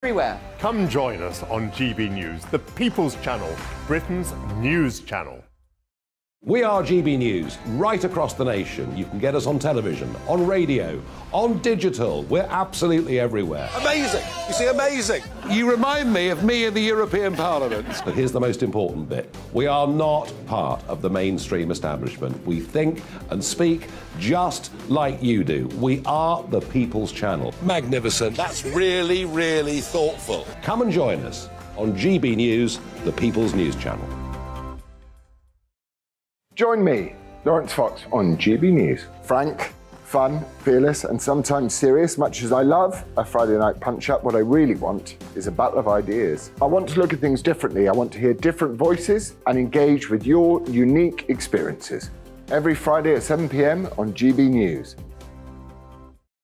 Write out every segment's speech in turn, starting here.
Everywhere. Come join us on GB News, the People's Channel, Britain's news channel. We are GB News, right across the nation. You can get us on television, on radio, on digital. We're absolutely everywhere. Amazing! You see, amazing! You remind me of me in the European Parliament. But here's the most important bit. We are not part of the mainstream establishment. We think and speak just like you do. We are the People's Channel. Magnificent. That's really, really thoughtful. Come and join us on GB News, the People's News Channel. Join me, Lawrence Fox, on GB News. Frank, fun, fearless, and sometimes serious. Much as I love a Friday night punch-up, what I really want is a battle of ideas. I want to look at things differently. I want to hear different voices and engage with your unique experiences. Every Friday at 7 p.m. on GB News.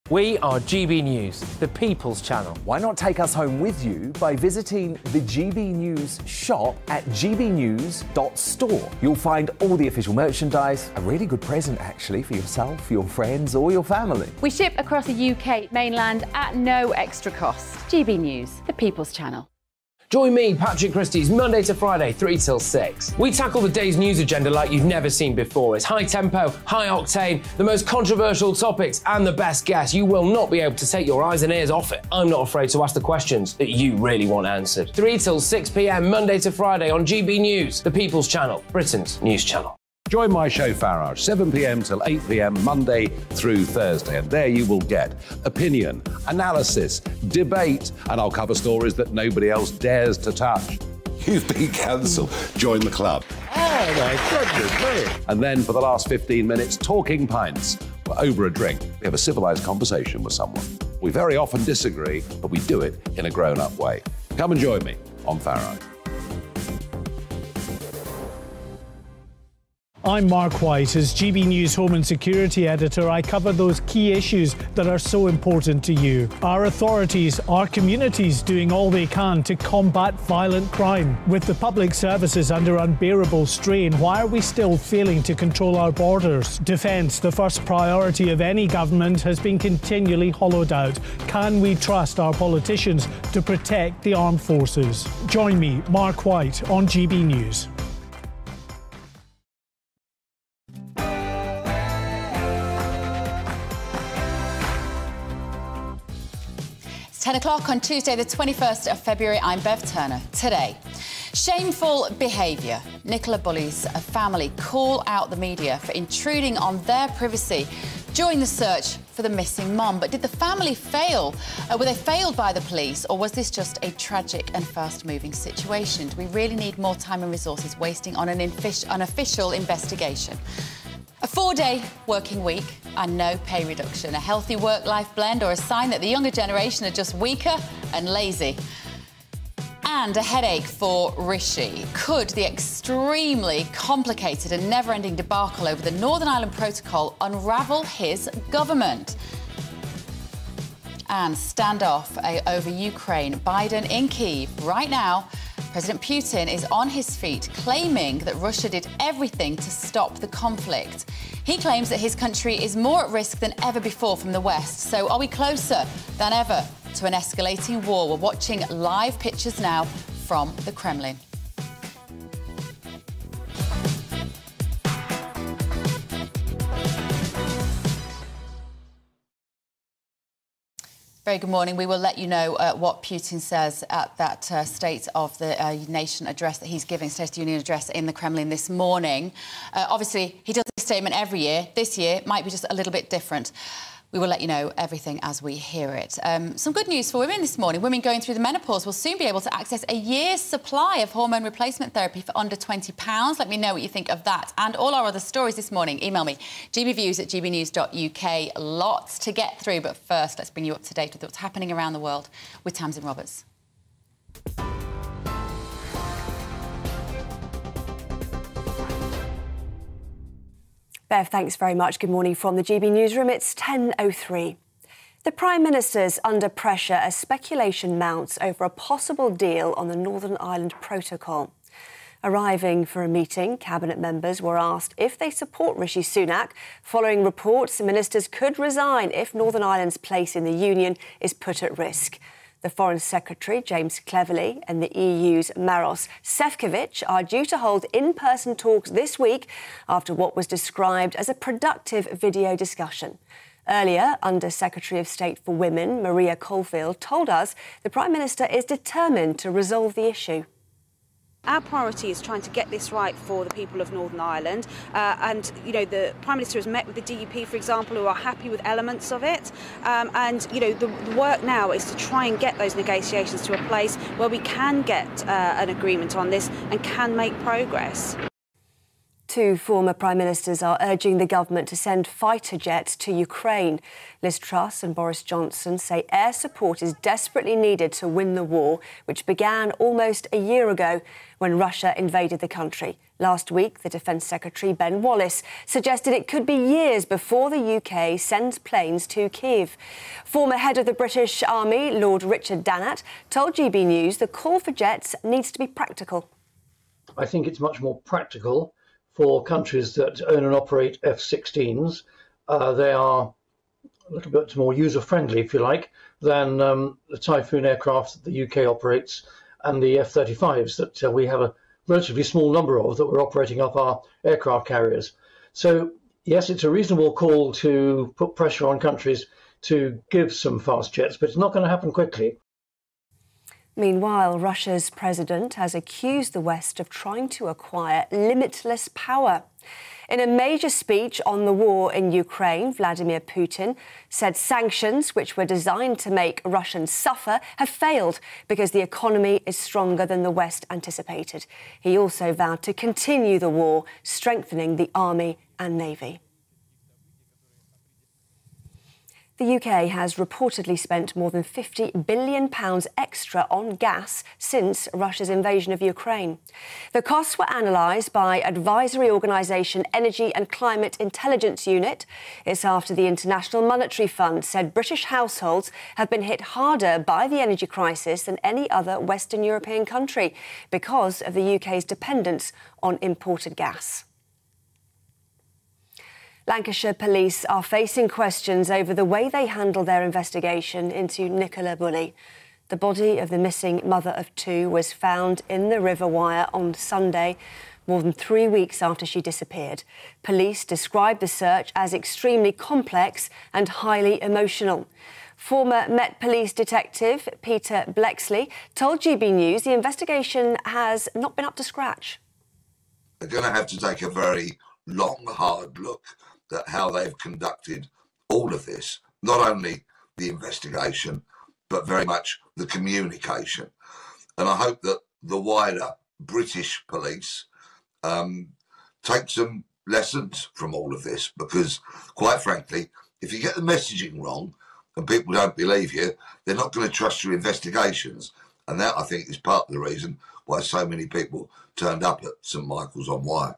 We are GB News, the People's Channel. Why not take us home with you by visiting the GB News shop at gbnews.store. You'll find all the official merchandise, a really good present actually for yourself, your friends or your family. We ship across the UK mainland at no extra cost. GB News, the People's Channel. Join me, Patrick Christie's, Monday to Friday, 3 till 6. We tackle the day's news agenda like you've never seen before. It's high tempo, high octane, the most controversial topics and the best guests. You will not be able to take your eyes and ears off it. I'm not afraid to ask the questions that you really want answered. 3 till 6 p.m, Monday to Friday on GB News, the People's Channel, Britain's news channel. Join my show Farage, 7 p.m. till 8 p.m, Monday through Thursday. And there you will get opinion, analysis, debate, and I'll cover stories that nobody else dares to touch. You've been cancelled. Join the club. Oh my goodness me. And then for the last 15 minutes, talking pints. We're over a drink. We have a civilised conversation with someone. We very often disagree, but we do it in a grown-up way. Come and join me on Farage. I'm Mark White. As GB News Home and Security Editor, I cover those key issues that are so important to you. Our authorities, our communities doing all they can to combat violent crime. With the public services under unbearable strain, why are we still failing to control our borders? Defence, the first priority of any government, has been continually hollowed out. Can we trust our politicians to protect the armed forces? Join me, Mark White, on GB News. 10 o'clock on Tuesday, the 21st of February. I'm Bev Turner. Today, shameful behaviour. Nicola Bulley's family call out the media for intruding on their privacy during the search for the missing mum. But did the family fail? Were they failed by the police, or was this just a tragic and fast-moving situation? Do we really need more time and resources wasting on an unofficial investigation? A 4-day working week and no pay reduction, a healthy work-life blend, or a sign that the younger generation are just weaker and lazy. And a headache for Rishi. Could the extremely complicated and never-ending debacle over the Northern Ireland Protocol unravel his government? And standoff over Ukraine. Biden in Kyiv right now. President Putin is on his feet, claiming that Russia did everything to stop the conflict. He claims that his country is more at risk than ever before from the West. So are we closer than ever to an escalating war? We're watching live pictures now from the Kremlin. Very good morning. We will let you know what Putin says at that State of the Nation address that he's giving, State of the Union address in the Kremlin this morning. Obviously, he does this statement every year. This year might be just a little bit different. We will let you know everything as we hear it. Some good news for women this morning. Women going through the menopause will soon be able to access a year's supply of hormone replacement therapy for under £20. Let me know what you think of that and all our other stories this morning. Email me, gbviews@gbnews.uk. Lots to get through, but first, let's bring you up to date with what's happening around the world with Tamsin Roberts. Bev, thanks very much. Good morning from the GB newsroom. It's 10:03. The Prime Minister's under pressure as speculation mounts over a possible deal on the Northern Ireland Protocol. Arriving for a meeting, Cabinet members were asked if they support Rishi Sunak. Following reports, ministers could resign if Northern Ireland's place in the Union is put at risk. The Foreign Secretary, James Cleverly, and the EU's Maros Sefcovic are due to hold in-person talks this week after what was described as a productive video discussion. Earlier, Under Secretary of State for Women, Maria Caulfield, told us the Prime Minister is determined to resolve the issue. Our priority is trying to get this right for the people of Northern Ireland. And, you know, the Prime Minister has met with the DUP, for example, who are happy with elements of it. And, you know, the work now is to try and get those negotiations to a place where we can get an agreement on this and can make progress. Two former Prime Ministers are urging the government to send fighter jets to Ukraine. Liz Truss and Boris Johnson say air support is desperately needed to win the war, which began almost a year ago when Russia invaded the country. Last week, the Defence Secretary, Ben Wallace, suggested it could be years before the UK sends planes to Kyiv. Former head of the British Army, Lord Richard Dannat, told GB News the call for jets needs to be practical. I think it's much more practical for countries that own and operate F-16s. They are a little bit more user-friendly, if you like, than the Typhoon aircraft that the UK operates and the F-35s that we have a relatively small number of that we're operating up our aircraft carriers. So, yes, it's a reasonable call to put pressure on countries to give some fast jets, but it's not going to happen quickly. Meanwhile, Russia's president has accused the West of trying to acquire limitless power. In a major speech on the war in Ukraine, Vladimir Putin said sanctions, which were designed to make Russians suffer, have failed because the economy is stronger than the West anticipated. He also vowed to continue the war, strengthening the army and navy. The UK has reportedly spent more than £50 billion extra on gas since Russia's invasion of Ukraine. The costs were analysed by advisory organisation Energy and Climate Intelligence Unit. It's after the International Monetary Fund said British households have been hit harder by the energy crisis than any other Western European country because of the UK's dependence on imported gas. Lancashire police are facing questions over the way they handle their investigation into Nicola Bulley. The body of the missing mother of two was found in the River Wyre on Sunday, more than 3 weeks after she disappeared. Police described the search as extremely complex and highly emotional. Former Met Police detective Peter Blexley told GB News the investigation has not been up to scratch. They're going to have to take a very long, hard look at how they've conducted all of this, not only the investigation, but very much the communication. And I hope that the wider British police take some lessons from all of this, because quite frankly, if you get the messaging wrong and people don't believe you, they're not going to trust your investigations. And that, I think, is part of the reason why so many people turned up at St Michael's on Wyre.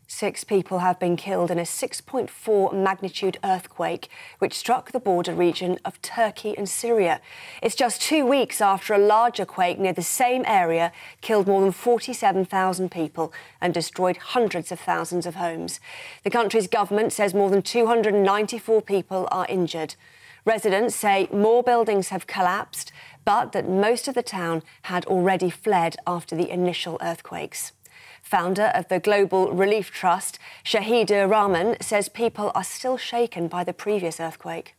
6 people have been killed in a 6.4 magnitude earthquake which struck the border region of Turkey and Syria. It's just 2 weeks after a larger quake near the same area killed more than 47,000 people and destroyed hundreds of thousands of homes. The country's government says more than 294 people are injured. Residents say more buildings have collapsed, but that most of the town had already fled after the initial earthquakes. Founder of the Global Relief Trust, Shahida Rahman, says people are still shaken by the previous earthquake.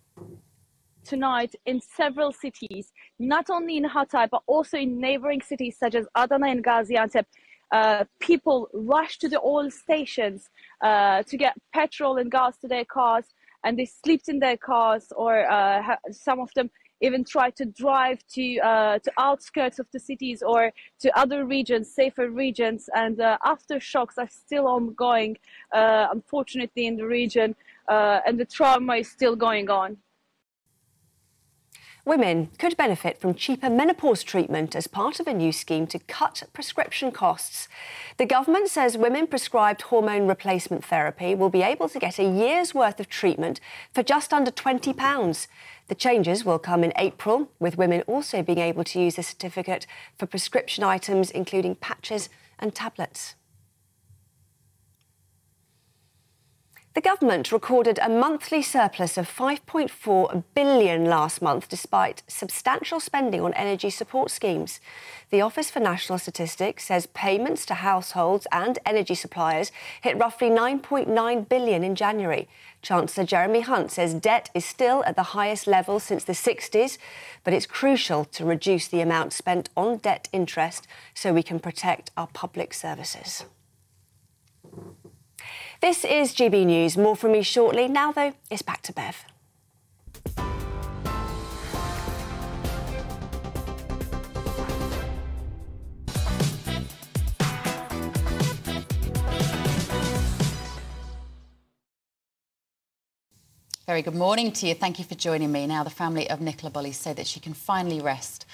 Tonight, in several cities, not only in Hatay, but also in neighbouring cities such as Adana and Gaziantep, people rush to the oil stations to get petrol and gas to their cars, and they slept in their cars, or some of them even try to drive to outskirts of the cities or to other regions, safer regions, and aftershocks are still ongoing, unfortunately, in the region, and the trauma is still going on. Women could benefit from cheaper menopause treatment as part of a new scheme to cut prescription costs. The government says women prescribed hormone replacement therapy will be able to get a year's worth of treatment for just under £20. The changes will come in April, with women also being able to use the certificate for prescription items including patches and tablets. The government recorded a monthly surplus of £5.4 billion last month, despite substantial spending on energy support schemes. The Office for National Statistics says payments to households and energy suppliers hit roughly £9.9 billion in January. Chancellor Jeremy Hunt says debt is still at the highest level since the 60s, but it's crucial to reduce the amount spent on debt interest so we can protect our public services. This is GB News. More from me shortly. Now, though, it's back to Bev. Very good morning to you. Thank you for joining me. Now, the family of Nicola Bulley say that she can finally rest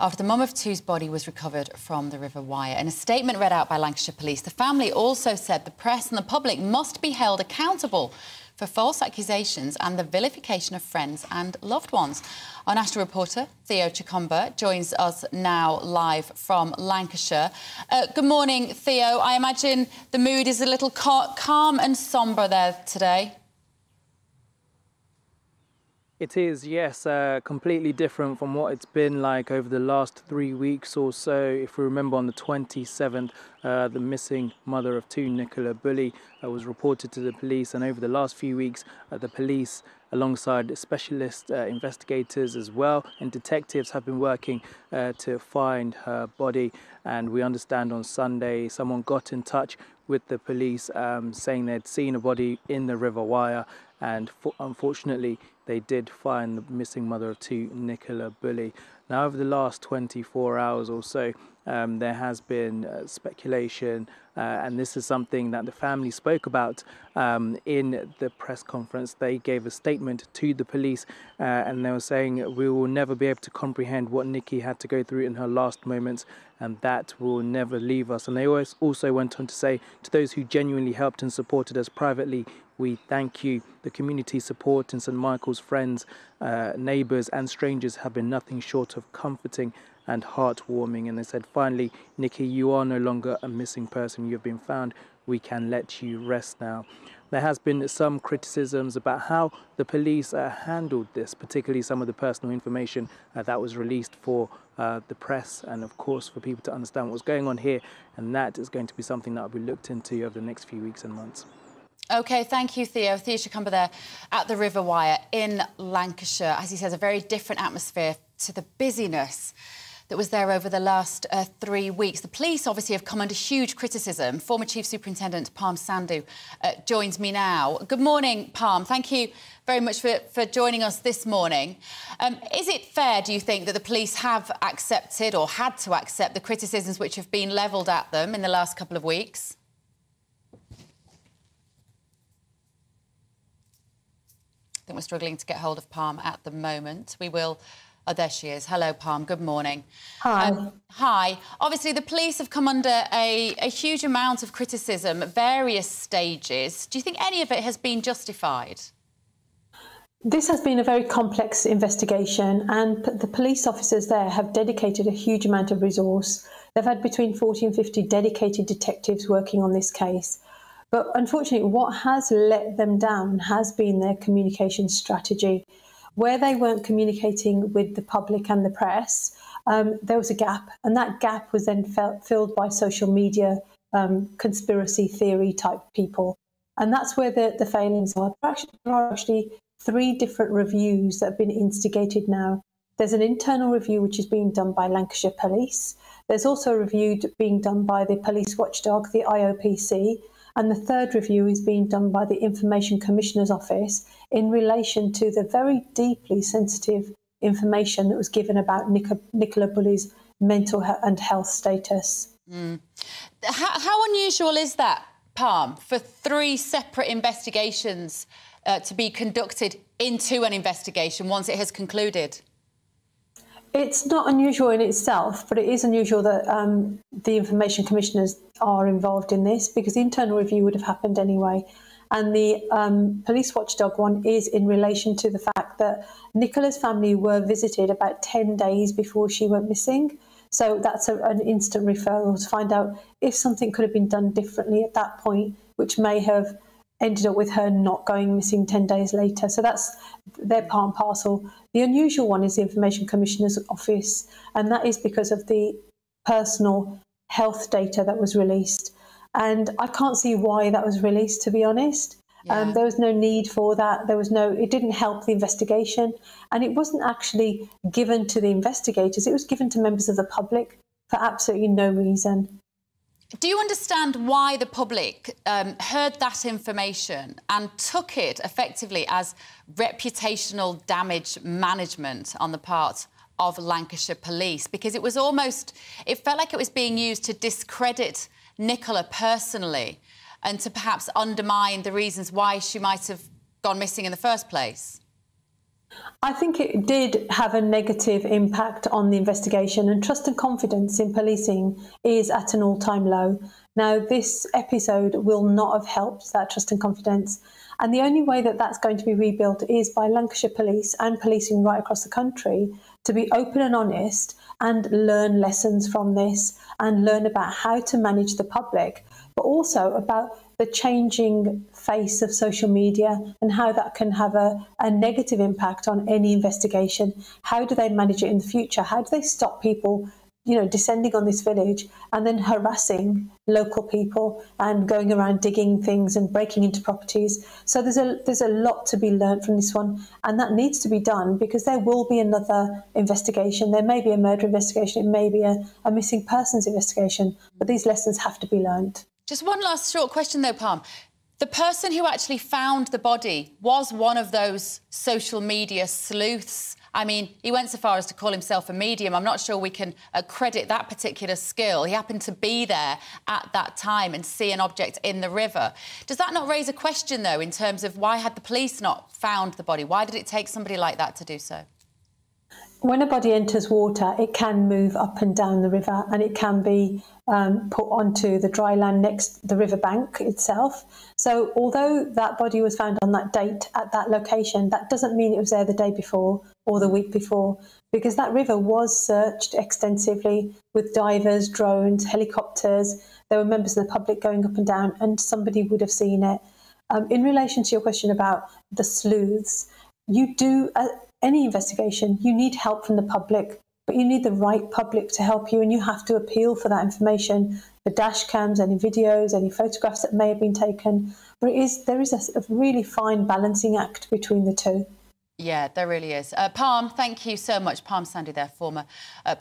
after the mum of two's body was recovered from the River Wyre. In a statement read out by Lancashire Police, the family also said the press and the public must be held accountable for false accusations and the vilification of friends and loved ones. Our national reporter, Theo Chicumba, joins us now live from Lancashire. Good morning, Theo. I imagine the mood is a little calm and sombre there today. It is, yes, completely different from what it's been like over the last 3 weeks or so. If we remember, on the 27th, the missing mother of two, Nicola Bulley, was reported to the police, and over the last few weeks, the police, alongside specialist investigators as well and detectives, have been working to find her body. And we understand on Sunday someone got in touch with the police saying they'd seen a body in the River Wyre, and unfortunately they did find the missing mother of two, Nicola Bulley. Now, over the last 24 hours or so, there has been speculation, and this is something that the family spoke about in the press conference. They gave a statement to the police, and they were saying, we will never be able to comprehend what Nikki had to go through in her last moments, and that will never leave us. And they also went on to say, to those who genuinely helped and supported us privately, we thank you. The community support in St Michael's, friends, neighbours and strangers have been nothing short of comforting and heartwarming. And they said, finally, Nikki, you are no longer a missing person. You have been found. We can let you rest now. There has been some criticisms about how the police handled this, particularly some of the personal information that was released for the press and, of course, for people to understand what's going on here. And that is going to be something that will be looked into over the next few weeks and months. OK, thank you, Theo. Theo Chicumba there at the River Wyre in Lancashire. As he says, a very different atmosphere to the busyness that was there over the last 3 weeks. The police obviously have come under huge criticism. Former Chief Superintendent Parm Sandhu joins me now. Good morning, Parm. Thank you very much for joining us this morning. Is it fair, do you think, that the police have accepted or had to accept the criticisms which have been levelled at them in the last couple of weeks? I think we're struggling to get hold of Parm at the moment. We will... Oh, there she is. Hello, Parm. Good morning. Hi. Hi. Obviously, the police have come under a huge amount of criticism at various stages. Do you think any of it has been justified? This has been a very complex investigation, and the police officers there have dedicated a huge amount of resource. They've had between 40 and 50 dedicated detectives working on this case. But unfortunately, what has let them down has been their communication strategy. Where they weren't communicating with the public and the press, there was a gap, and that gap was then filled by social media, conspiracy theory type people. And that's where the failings are. There are actually 3 different reviews that have been instigated now. There's an internal review which is being done by Lancashire Police. There's also a review being done by the police watchdog, the IOPC. And the 3rd review is being done by the Information Commissioner's Office in relation to the very deeply sensitive information that was given about Nicola Bulley's mental and health status. How unusual is that, Parm, for 3 separate investigations to be conducted into an investigation once it has concluded? It's not unusual in itself, but it is unusual that the Information Commissioners are involved in this, because the internal review would have happened anyway. And the police watchdog one is in relation to the fact that Nicola's family were visited about 10 days before she went missing. So that's an instant referral to find out if something could have been done differently at that point, which may have ended up with her not going missing 10 days later. So that's their part and parcel. The unusual one is the Information Commissioner's Office, and that is because of the personal health data that was released. And I can't see why that was released, to be honest. Yeah. There was no need for that. It didn't help the investigation. And it wasn't actually given to the investigators. It was given to members of the public for absolutely no reason. Do you understand why the public heard that information and took it effectively as reputational damage management on the part of Lancashire Police? Because it felt like it was being used to discredit Nicola personally and to perhaps undermine the reasons why she might have gone missing in the first place. I think it did have a negative impact on the investigation, and trust and confidence in policing is at an all-time low. Now, this episode will not have helped that trust and confidence, and the only way that that's going to be rebuilt is by Lancashire Police and policing right across the country to be open and honest and learn lessons from this and learn about how to manage the public, but also about the changing face of social media and how that can have a negative impact on any investigation. How do they manage it in the future? How do they stop people, descending on this village and then harassing local people and going around digging things and breaking into properties? So there's a lot to be learned from this one, and that needs to be done because there will be another investigation. There may be a murder investigation, it may be a missing persons investigation, but these lessons have to be learned. Just one last short question, though, Palm. The person who actually found the body was one of those social media sleuths. I mean, he went so far as to call himself a medium. I'm not sure we can credit that particular skill. He happened to be there at that time and see an object in the river. Does that not raise a question, though, in terms of why had the police not found the body? Why did it take somebody like that to do so? When a body enters water, it can move up and down the river, and it can be put onto the dry land next the river bank itself. So although that body was found on that date at that location, that doesn't mean it was there the day before or the week before, because that river was searched extensively with divers, drones, helicopters. There were members of the public going up and down, and somebody would have seen it. In relation to your question about the sleuths, you do... any investigation, you need help from the public, but you need the right public to help you, and you have to appeal for that information, the dash cams, any videos, any photographs that may have been taken. But there is a really fine balancing act between the two. Yeah, there really is. Palm, thank you so much. Palm Sandy there, former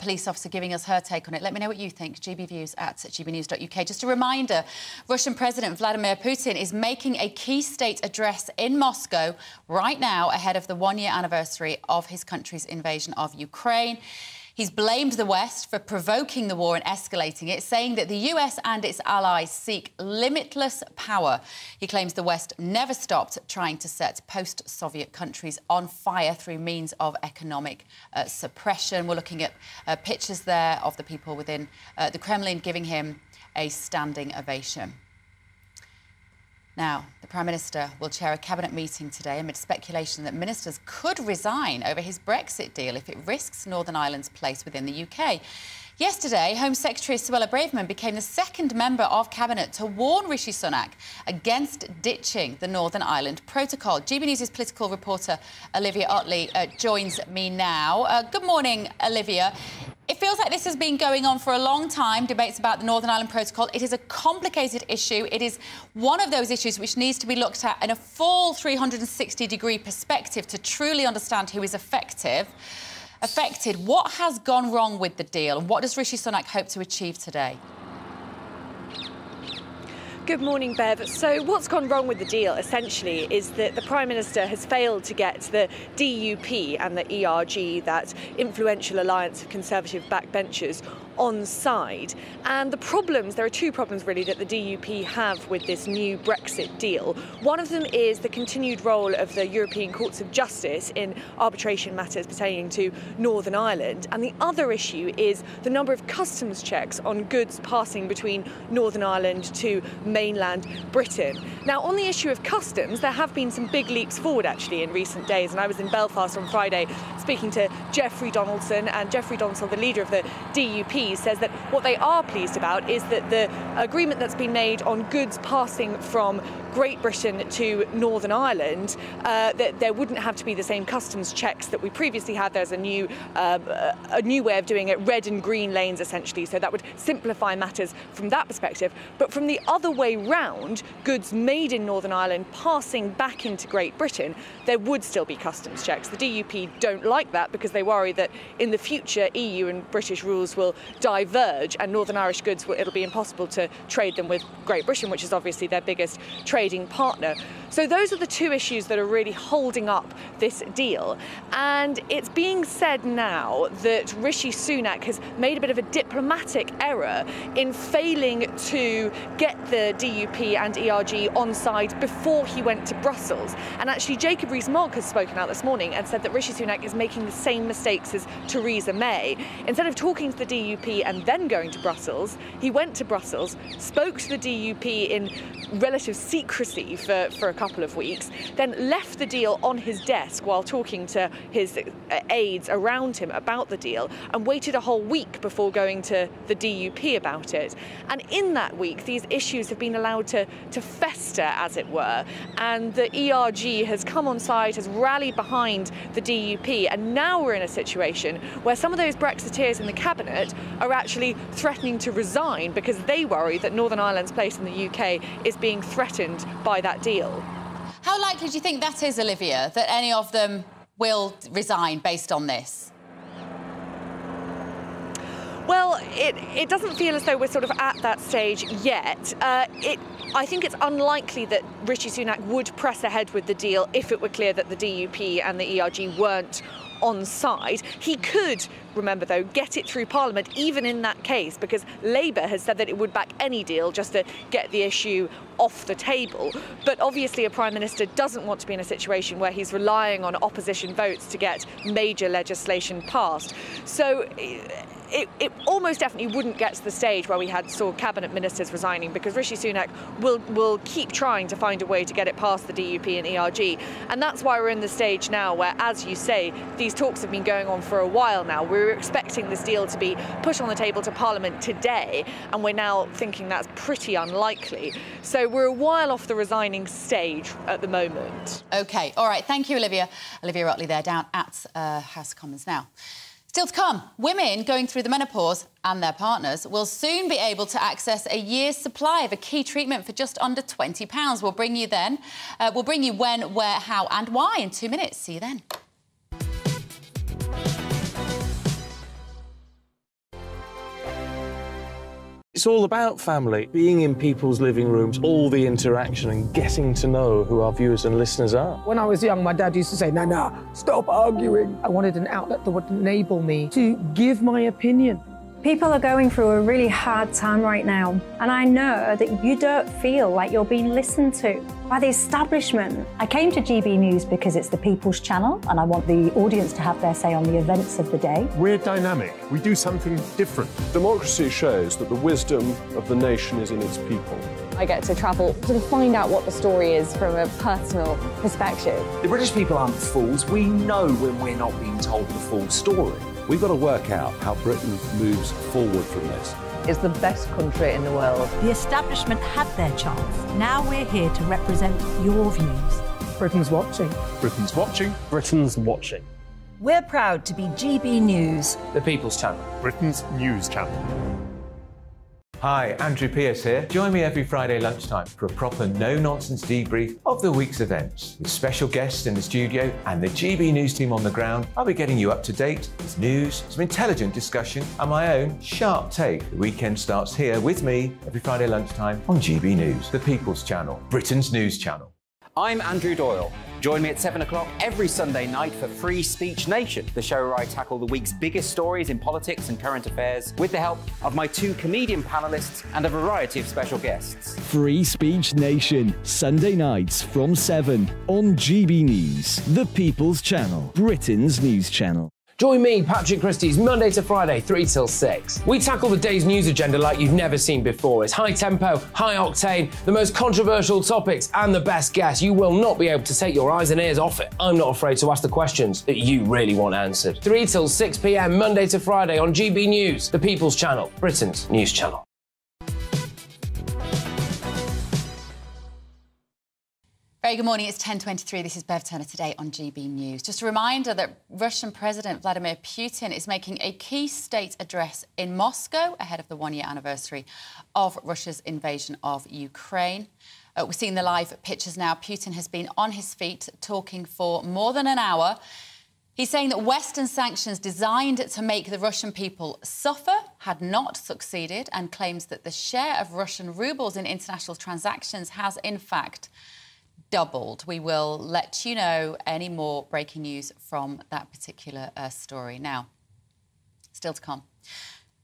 police officer, giving us her take on it. Let me know what you think. GBViews at gbnews.uk. Just a reminder, Russian President Vladimir Putin is making a key state address in Moscow right now ahead of the one-year anniversary of his country's invasion of Ukraine. He's blamed the West for provoking the war and escalating it, saying that the US and its allies seek limitless power. He claims the West never stopped trying to set post-Soviet countries on fire through means of economic suppression. We're looking at pictures there of the people within the Kremlin giving him a standing ovation. Now, the Prime Minister will chair a cabinet meeting today amid speculation that ministers could resign over his Brexit deal if it risks Northern Ireland's place within the UK. Yesterday, Home Secretary Suella Braverman became the second member of Cabinet to warn Rishi Sunak against ditching the Northern Ireland Protocol. GB News' political reporter Olivia Otley joins me now. Good morning, Olivia. It feels like this has been going on for a long time, debates about the Northern Ireland Protocol. It is a complicated issue. It is one of those issues which needs to be looked at in a full 360-degree perspective to truly understand who is affected. What has gone wrong with the deal, and what does Rishi Sunak hope to achieve today? Good morning, Bev. So what's gone wrong with the deal, essentially, is that the Prime Minister has failed to get the DUP and the ERG, that influential alliance of Conservative backbenchers, on side. And there are two problems really that the DUP have with this new Brexit deal. One of them is the continued role of the European Courts of Justice in arbitration matters pertaining to Northern Ireland. And the other issue is the number of customs checks on goods passing between Northern Ireland to mainland Britain. Now, on the issue of customs, there have been some big leaps forward actually in recent days, and I was in Belfast on Friday speaking to Jeffrey Donaldson, and Jeffrey Donaldson, the leader of the DUP, says that what they are pleased about is that the agreement that's been made on goods passing from Great Britain to Northern Ireland, that there wouldn't have to be the same customs checks that we previously had. There's a new way of doing it, red and green lanes essentially, so that would simplify matters from that perspective. But from the other way round, goods made in Northern Ireland passing back into Great Britain, there would still be customs checks. The DUP don't like that because they worry that in the future EU and British rules will diverge, and Northern Irish goods, it'll be impossible to trade them with Great Britain, which is obviously their biggest trading partner. So those are the two issues that are really holding up this deal. And it's being said now that Rishi Sunak has made a bit of a diplomatic error in failing to get the DUP and ERG on side before he went to Brussels. And actually Jacob Rees-Mogg has spoken out this morning and said that Rishi Sunak is making the same mistakes as Theresa May. Instead of talking to the DUP and then going to Brussels, he went to Brussels, spoke to the DUP in relative secrecy for a couple of weeks, then left the deal on his desk while talking to his aides around him about the deal, and waited a whole week before going to the DUP about it. And in that week, these issues have been allowed to fester, as it were, and the ERG has come on side, has rallied behind the DUP, and now we're in a situation where some of those Brexiteers in the cabinet are actually threatening to resign because they worry that Northern Ireland's place in the UK is being threatened by that deal. How likely do you think that is, Olivia, that any of them will resign based on this? Well, it doesn't feel as though we're sort of at that stage yet. I think it's unlikely that Rishi Sunak would press ahead with the deal if it were clear that the DUP and the ERG weren't on side. He could, remember though, get it through Parliament even in that case, because Labour has said that it would back any deal just to get the issue off the table. But obviously a Prime Minister doesn't want to be in a situation where he's relying on opposition votes to get major legislation passed. So it almost definitely wouldn't get to the stage where we saw cabinet ministers resigning, because Rishi Sunak will keep trying to find a way to get it past the DUP and ERG. And that's why we're in the stage now where, as you say, these talks have been going on for a while now. We were expecting this deal to be put on the table to Parliament today, and we're now thinking that's pretty unlikely. So we're a while off the resigning stage at the moment. OK, all right, thank you, Olivia. Olivia Rutley there, down at House of Commons now. Still to come, women going through the menopause and their partners will soon be able to access a year's supply of a key treatment for just under £20. We'll bring you then. We'll bring you when, where, how and why in 2 minutes. See you then. It's all about family, being in people's living rooms, all the interaction and getting to know who our viewers and listeners are. When I was young, my dad used to say, Nana, stop arguing. I wanted an outlet that would enable me to give my opinion. People are going through a really hard time right now, and I know that you don't feel like you're being listened to by the establishment. I came to GB News because it's the People's Channel, and I want the audience to have their say on the events of the day. We're dynamic. We do something different. Democracy shows that the wisdom of the nation is in its people. I get to travel to find out what the story is from a personal perspective. The British people aren't fools. We know when we're not being told the full story. We've got to work out how Britain moves forward from this. It's the best country in the world. The establishment had their chance. Now we're here to represent your views. Britain's watching. Britain's watching. Britain's watching. We're proud to be GB News. The People's Channel. Britain's news channel. Hi, Andrew Pierce here. Join me every Friday lunchtime for a proper no-nonsense debrief of the week's events. With special guests in the studio and the GB News team on the ground, I'll be getting you up to date with news, some intelligent discussion and my own sharp take. The weekend starts here with me every Friday lunchtime on GB News, the People's Channel, Britain's news channel. I'm Andrew Doyle. Join me at 7 o'clock every Sunday night for Free Speech Nation, the show where I tackle the week's biggest stories in politics and current affairs with the help of my 2 comedian panellists and a variety of special guests. Free Speech Nation, Sunday nights from 7 on GB News, the People's Channel, Britain's news channel. Join me, Patrick Christie's Monday to Friday, 3 till 6. We tackle the day's news agenda like you've never seen before. It's high tempo, high octane, the most controversial topics and the best guests. You will not be able to take your eyes and ears off it. I'm not afraid to ask the questions that you really want answered. 3 till 6 p.m, Monday to Friday on GB News, the People's Channel, Britain's news channel. Very good morning, it's 10:23. This is Bev Turner today on GB News. Just a reminder that Russian President Vladimir Putin is making a key state address in Moscow ahead of the one-year anniversary of Russia's invasion of Ukraine. We're seeing the live pictures now. Putin has been on his feet talking for more than an hour. He's saying that Western sanctions designed to make the Russian people suffer had not succeeded, and claims that the share of Russian rubles in international transactions has, in fact, doubled. We will let you know any more breaking news from that particular story. Now, still to come.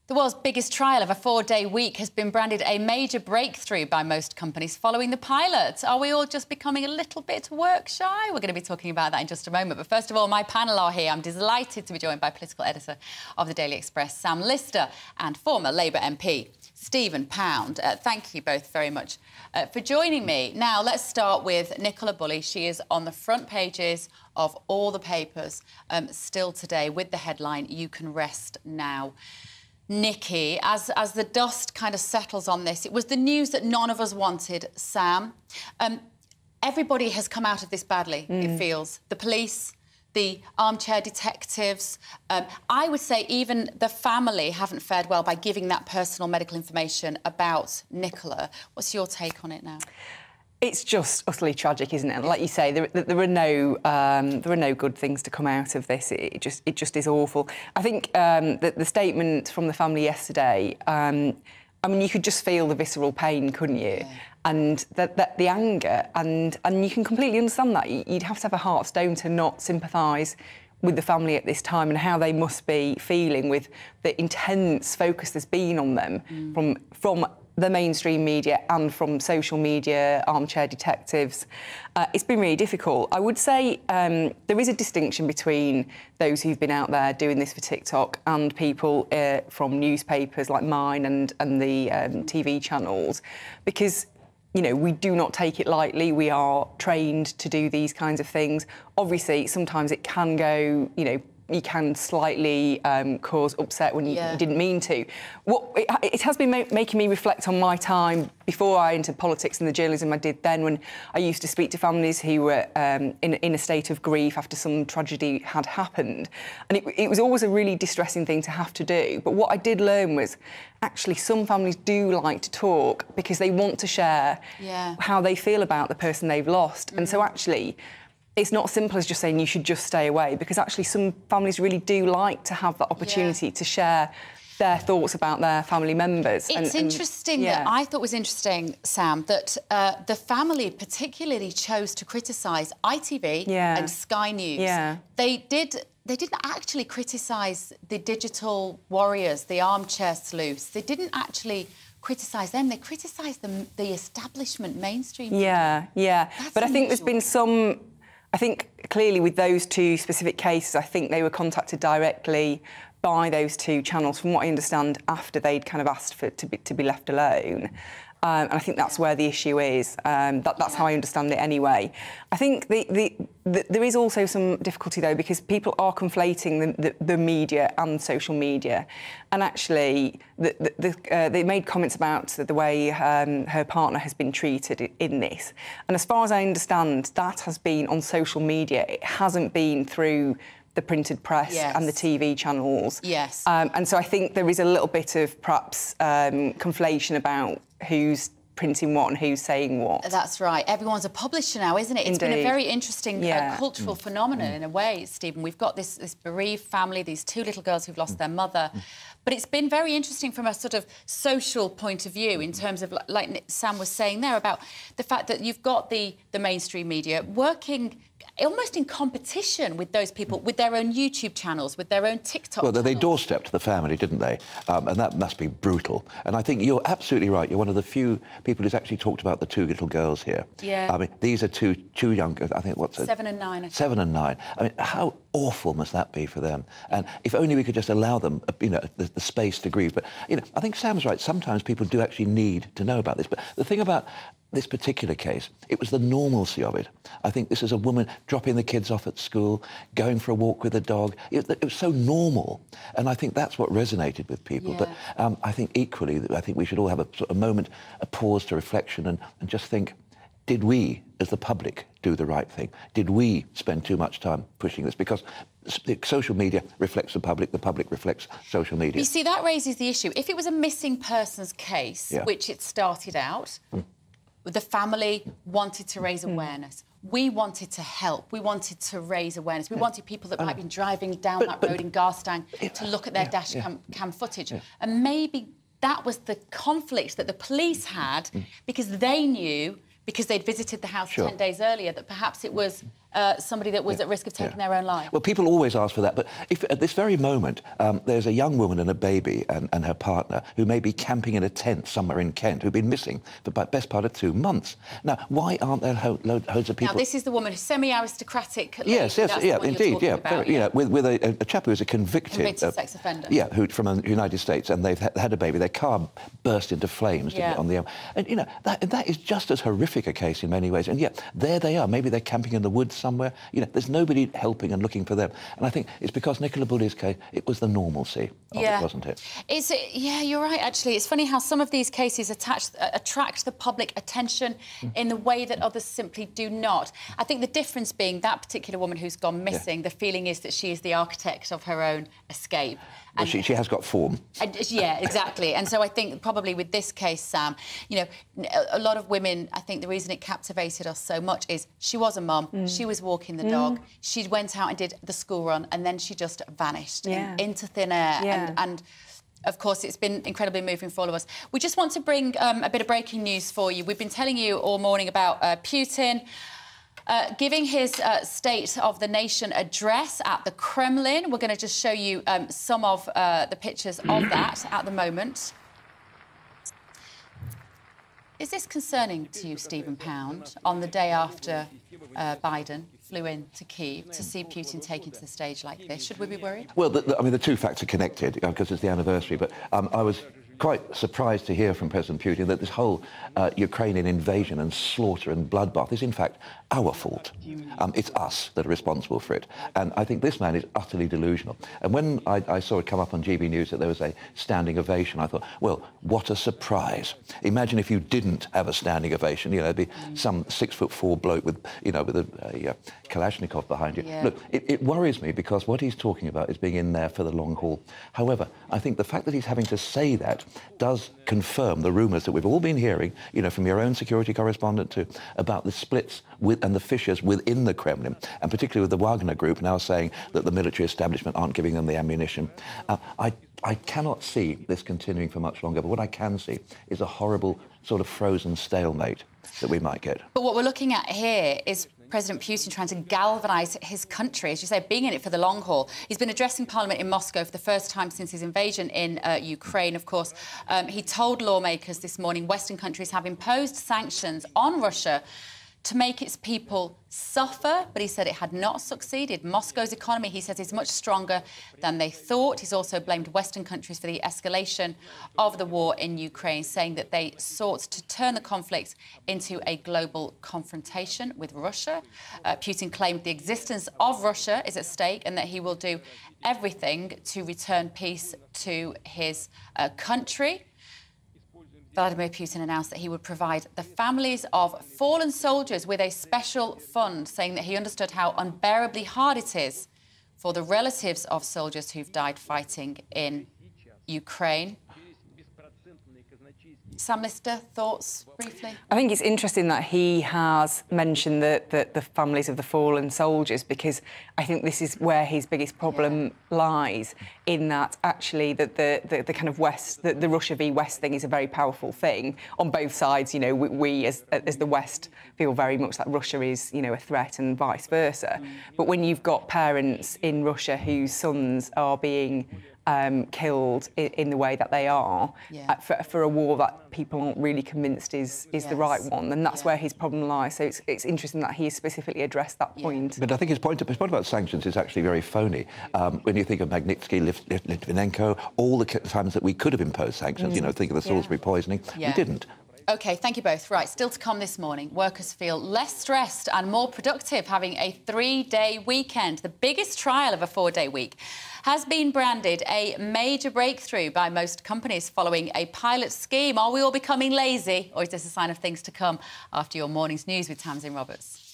The world's biggest trial of a 4-day week has been branded a major breakthrough by most companies following the pilot. Are we all just becoming a little bit work shy? We're going to be talking about that in just a moment. But first of all, my panel are here. I'm delighted to be joined by political editor of the Daily Express, Sam Lister, and former Labour MP, Stephen Pound. Thank you both very much for joining me. Now, let's start with Nicola Bulley. She is on the front pages of all the papers still today with the headline, "You Can Rest Now." Nikki, as the dust kind of settles on this, it was the news that none of us wanted, Sam. Everybody has come out of this badly, it feels. The police, the armchair detectives. I would say even the family haven't fared well by giving that personal medical information about Nicola. What's your take on it now? It's just utterly tragic, isn't it? Like you say, there are no good things to come out of this. It just is awful. I think the statement from the family yesterday. I mean, you could just feel the visceral pain, couldn't you? Yeah. And the anger, and you can completely understand that. You'd have to have a heart of stone to not sympathise with the family at this time and how they must be feeling with the intense focus there's been on them from the mainstream media and from social media, armchair detectives. It's been really difficult. I would say there is a distinction between those who've been out there doing this for TikTok and people from newspapers like mine and the TV channels, because, you know, we do not take it lightly. We are trained to do these kinds of things. Obviously, sometimes it can go, you know, you can slightly cause upset when you didn't mean to. It has been making me reflect on my time before I entered politics and the journalism I did then, when I used to speak to families who were in a state of grief after some tragedy had happened. And it was always a really distressing thing to have to do. But what I did learn was actually some families do like to talk because they want to share how they feel about the person they've lost. And so actually, it's not as simple as just saying you should just stay away, because actually some families really do like to have that opportunity to share their thoughts about their family members. It's interesting that I thought was interesting, Sam, that the family particularly chose to criticise ITV and Sky News. They didn't actually criticise the digital warriors, the armchair sleuths. They didn't actually criticise them. They criticised the establishment mainstream. But I think there's been some. I think clearly with those two specific cases, I think they were contacted directly by those two channels, from what I understand, after they'd kind of asked for to be left alone. And I think that's where the issue is. That's how I understand it anyway. I think there is also some difficulty, though, because people are conflating the media and social media. And actually, they made comments about the way her partner has been treated in this. And as far as I understand, that has been on social media. It hasn't been through the printed press and the TV channels. And so I think there is a little bit of perhaps conflation about who's printing what and who's saying what. That's right. Everyone's a publisher now, isn't it? It's been a very interesting cultural phenomenon in a way, Stephen. We've got this bereaved family, these two little girls who've lost their mother. But it's been very interesting from a sort of social point of view in terms of, like Sam was saying there, about the fact that you've got the mainstream media working almost in competition with those people, with their own YouTube channels, with their own TikTok Well, they channels. doorstepped the family, didn't they? And that must be brutal. And I think you're absolutely right. You're one of the few people who's actually talked about the two little girls here. Yeah. I mean, these are two young girls. I think, what's it? 7 and 9. I think. 7 and 9. I mean, how awful must that be for them? And if only we could just allow them, you know, the space to grieve. But, you know, I think Sam's right. Sometimes people do actually need to know about this. But the thing about this particular case, it was the normalcy of it. I think this is a woman dropping the kids off at school, going for a walk with a dog. It was so normal, and I think that's what resonated with people. Yeah. But I think equally, I think we should all have a sort of moment, a pause to reflection and just think, did we, as the public, do the right thing? Did we spend too much time pushing this? Because social media reflects the public reflects social media. You see, that raises the issue. If it was a missing persons case, which it started out, the family wanted to raise awareness. We wanted to help. We wanted to raise awareness. We wanted people that might be driving down that road in Garstang to look at their dash cam footage. And maybe that was the conflict that the police had because they knew, because they'd visited the house 10 days earlier, that perhaps it was somebody that was at risk of taking their own life. Well, people always ask for that, but if at this very moment there's a young woman and a baby and her partner who may be camping in a tent somewhere in Kent who've been missing for the best part of 2 months. Now, why aren't there loads of people... Now, this is the woman, Yes, semi-aristocratic lady. yes, indeed, with a chap who is a convicted sex offender. Yeah, who from the United States, and they've had a baby. Their car burst into flames on the... And, you know, that is just as horrific a case in many ways. And yet, there they are. Maybe they're camping in the woods somewhere. You know, there's nobody helping and looking for them. And I think it's because Nicola Bulley's case, it was the normalcy of it, wasn't it? Yeah, you're right, actually. It's funny how some of these cases attract the public attention in the way that others simply do not. I think the difference being that particular woman who's gone missing, the feeling is that she is the architect of her own escape. Well, she has got form. Yeah, exactly. And so I think probably with this case, Sam, you know, a lot of women, I think the reason it captivated us so much is she was a mum, she was walking the dog, she went out and did the school run, and then she just vanished into thin air. And of course, it's been incredibly moving for all of us. We just want to bring a bit of breaking news for you. We've been telling you all morning about Putin giving his State of the Nation address at the Kremlin. We're going to just show you some of the pictures of that at the moment. Is this concerning to you, Stephen Pound, on the day after Biden flew in to Kyiv to see Putin taken to the stage like this? Should we be worried? Well, I mean, the two facts are connected because it's the anniversary, but I was quite surprised to hear from President Putin that this whole Ukrainian invasion and slaughter and bloodbath is, in fact, our fault. It's us that are responsible for it. And I think this man is utterly delusional. And when I saw it come up on GB News that there was a standing ovation, I thought, well, what a surprise. Imagine if you didn't have a standing ovation. You know, there'd be some 6'4" bloke with, you know, with a Kalashnikov behind you. Yeah. Look, it worries me because what he's talking about is being in there for the long haul. However, I think the fact that he's having to say that does confirm the rumours that we've all been hearing, you know, from your own security correspondent too, about the splits and the fissures within the Kremlin, and particularly with the Wagner Group now saying that the military establishment aren't giving them the ammunition. I cannot see this continuing for much longer, but what I can see is a horrible sort of frozen stalemate that we might get. But what we're looking at here is President Putin trying to galvanise his country, as you say, being in it for the long haul. He's been addressing Parliament in Moscow for the first time since his invasion in Ukraine, of course. He told lawmakers this morning Western countries have imposed sanctions on Russia to make its people suffer, but he said it had not succeeded. Moscow's economy, he says, is much stronger than they thought. He's also blamed Western countries for the escalation of the war in Ukraine, saying that they sought to turn the conflict into a global confrontation with Russia. Putin claimed the existence of Russia is at stake and that he will do everything to return peace to his country. Vladimir Putin announced that he would provide the families of fallen soldiers with a special fund, saying that he understood how unbearably hard it is for the relatives of soldiers who've died fighting in Ukraine. Sam Lister, thoughts briefly? I think it's interesting that he has mentioned the families of the fallen soldiers, because I think this is where his biggest problem lies, in that actually the kind of West, the Russia v West thing is a very powerful thing on both sides. You know, we as the West feel very much that Russia is, you know, a threat and vice versa. But when you've got parents in Russia whose sons are being killed in the way that they are, for a war that people aren't really convinced is the right one, then that's where his problem lies. So it's interesting that he specifically addressed that point. But I think his point about sanctions is actually very phony. When you think of Magnitsky, Litvinenko, all the times that we could have imposed sanctions, you know, think of the Salisbury poisoning, we didn't. OK, thank you both. Right, still to come this morning. Workers feel less stressed and more productive having a 3-day weekend. The biggest trial of a 4-day week has been branded a major breakthrough by most companies following a pilot scheme. Are we all becoming lazy, or is this a sign of things to come? After your morning's news with Tamsin Roberts.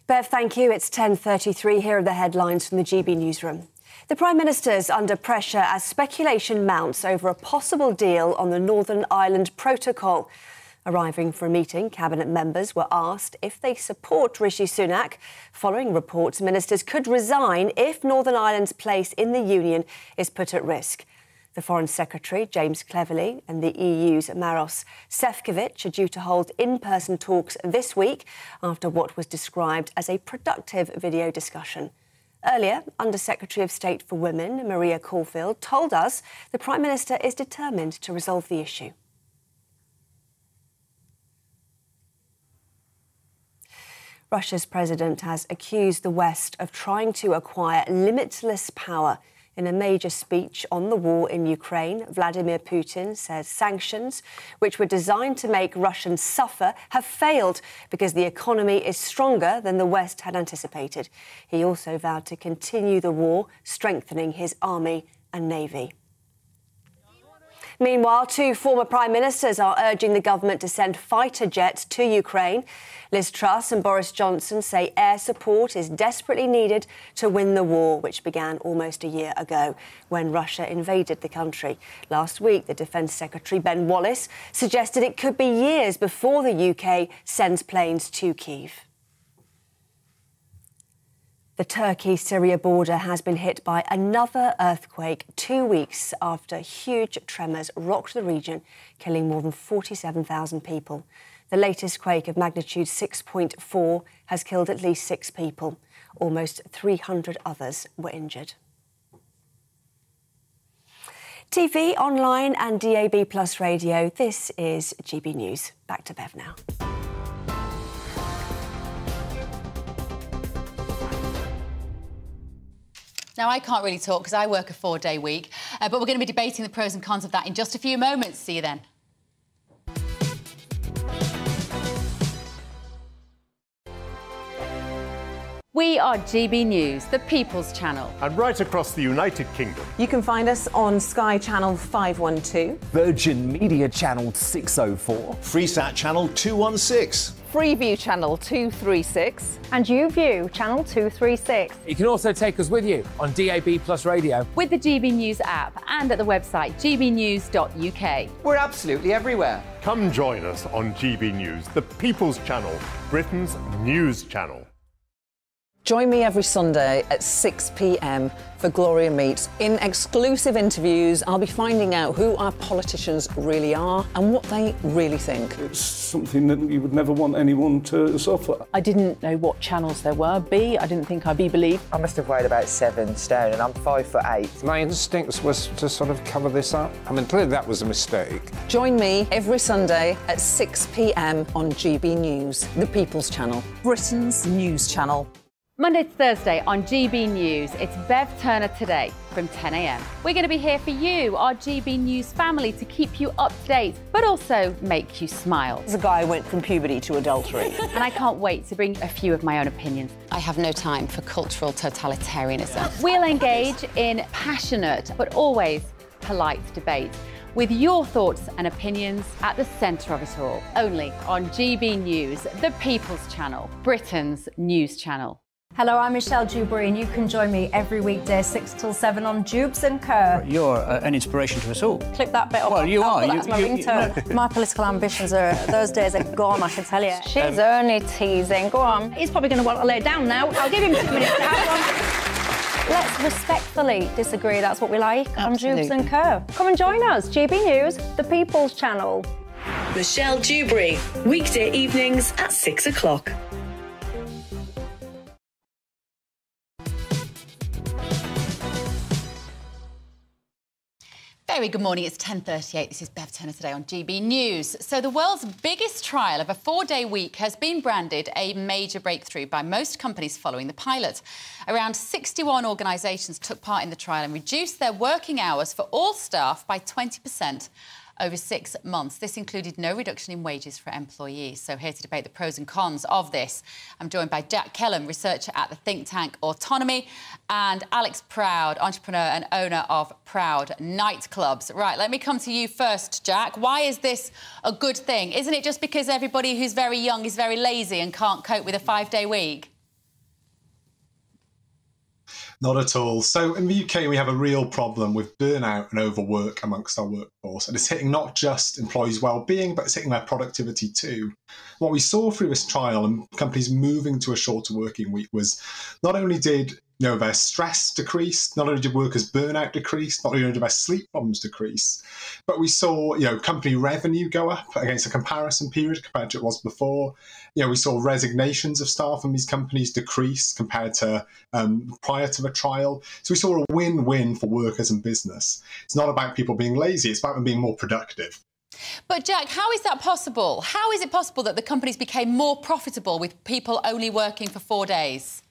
Bev, thank you. It's 10:33. Here are the headlines from the GB newsroom. The Prime Minister's under pressure as speculation mounts over a possible deal on the Northern Ireland Protocol. Arriving for a meeting, Cabinet members were asked if they support Rishi Sunak. Following reports, ministers could resign if Northern Ireland's place in the Union is put at risk. The Foreign Secretary, James Cleverly, and the EU's Maros Sefcovic are due to hold in-person talks this week after what was described as a productive video discussion. Earlier, Under-Secretary of State for Women, Maria Caulfield, told us the Prime Minister is determined to resolve the issue. Russia's president has accused the West of trying to acquire limitless power. In a major speech on the war in Ukraine, Vladimir Putin says sanctions, which were designed to make Russians suffer, have failed because the economy is stronger than the West had anticipated. He also vowed to continue the war, strengthening his army and navy. Meanwhile, 2 former Prime Ministers are urging the government to send fighter jets to Ukraine. Liz Truss and Boris Johnson say air support is desperately needed to win the war, which began almost a year ago when Russia invaded the country. Last week, the Defence Secretary, Ben Wallace, suggested it could be years before the UK sends planes to Kyiv. The Turkey-Syria border has been hit by another earthquake 2 weeks after huge tremors rocked the region, killing more than 47,000 people. The latest quake of magnitude 6.4 has killed at least 6 people. Almost 300 others were injured. TV, online and DAB+ radio, this is GB News. Back to Bev now. Now, I can't really talk because I work a 4-day week, but we're going to be debating the pros and cons of that in just a few moments. See you then. We are GB News, the People's Channel. And right across the United Kingdom. You can find us on Sky Channel 512. Virgin Media Channel 604. Freesat Channel 216. Freeview Channel 236. And YouView Channel 236. You can also take us with you on DAB+ radio. With the GB News app and at the website gbnews.uk. We're absolutely everywhere. Come join us on GB News, the People's Channel, Britain's news channel. Join me every Sunday at 6 p.m. for Gloria Meets. In exclusive interviews, I'll be finding out who our politicians really are and what they really think. It's something that you would never want anyone to suffer. I didn't know what channels there were. B, I didn't think I'd be believed. I must have weighed about 7 stone and I'm 5'8". My instincts was to sort of cover this up. I mean, clearly that was a mistake. Join me every Sunday at 6 p.m. on GB News, the People's Channel, Britain's news channel. Monday to Thursday on GB News, it's Bev Turner Today from 10 a.m. We're going to be here for you, our GB News family, to keep you up to date, but also make you smile. The guy went from puberty to adultery. And I can't wait to bring a few of my own opinions. I have no time for cultural totalitarianism. We'll engage in passionate, but always polite debate, with your thoughts and opinions at the centre of it all. Only on GB News, the People's Channel, Britain's news channel. Hello, I'm Michelle Dewberry, and you can join me every weekday 6 till 7 on Jubes and Co. You're an inspiration to us all. Click that bit up. Well, you are. That's my ringtone. My political ambitions are, those days are gone, I can tell you. She's only teasing. Go on. He's probably going to want to lay down now. I'll give him 2 minutes to have one. Let's respectfully disagree. That's what we like on Jubes and Co. Come and join us. GB News, the People's Channel. Michelle Dewberry, weekday evenings at 6 o'clock. Very good morning, it's 10:38. This is Bev Turner today on GB News. So the world's biggest trial of a 4-day week has been branded a major breakthrough by most companies following the pilot. Around 61 organisations took part in the trial and reduced their working hours for all staff by 20% over 6 months. This included no reduction in wages for employees. So here to debate the pros and cons of this, I'm joined by Jack Kellum, researcher at the think tank Autonomy, and Alex Proud, entrepreneur and owner of Proud Nightclubs. Right, let me come to you first, Jack. Why is this a good thing? Isn't it just because everybody who's very young is very lazy and can't cope with a 5-day week? Not at all. So in the UK, we have a real problem with burnout and overwork amongst our workforce. And it's hitting not just employees' well-being, but it's hitting their productivity too. What we saw through this trial and companies moving to a shorter working week was not only did their stress decrease, not only did workers' burnout decrease, not only did their sleep problems decrease, but we saw company revenue go up against a comparison period compared to what it was before. We saw resignations of staff in these companies decrease compared to prior to the trial. So we saw a win-win for workers and business. It's not about people being lazy, it's about them being more productive. But Jack, how is that possible? How is it possible that the companies became more profitable with people only working for 4 days?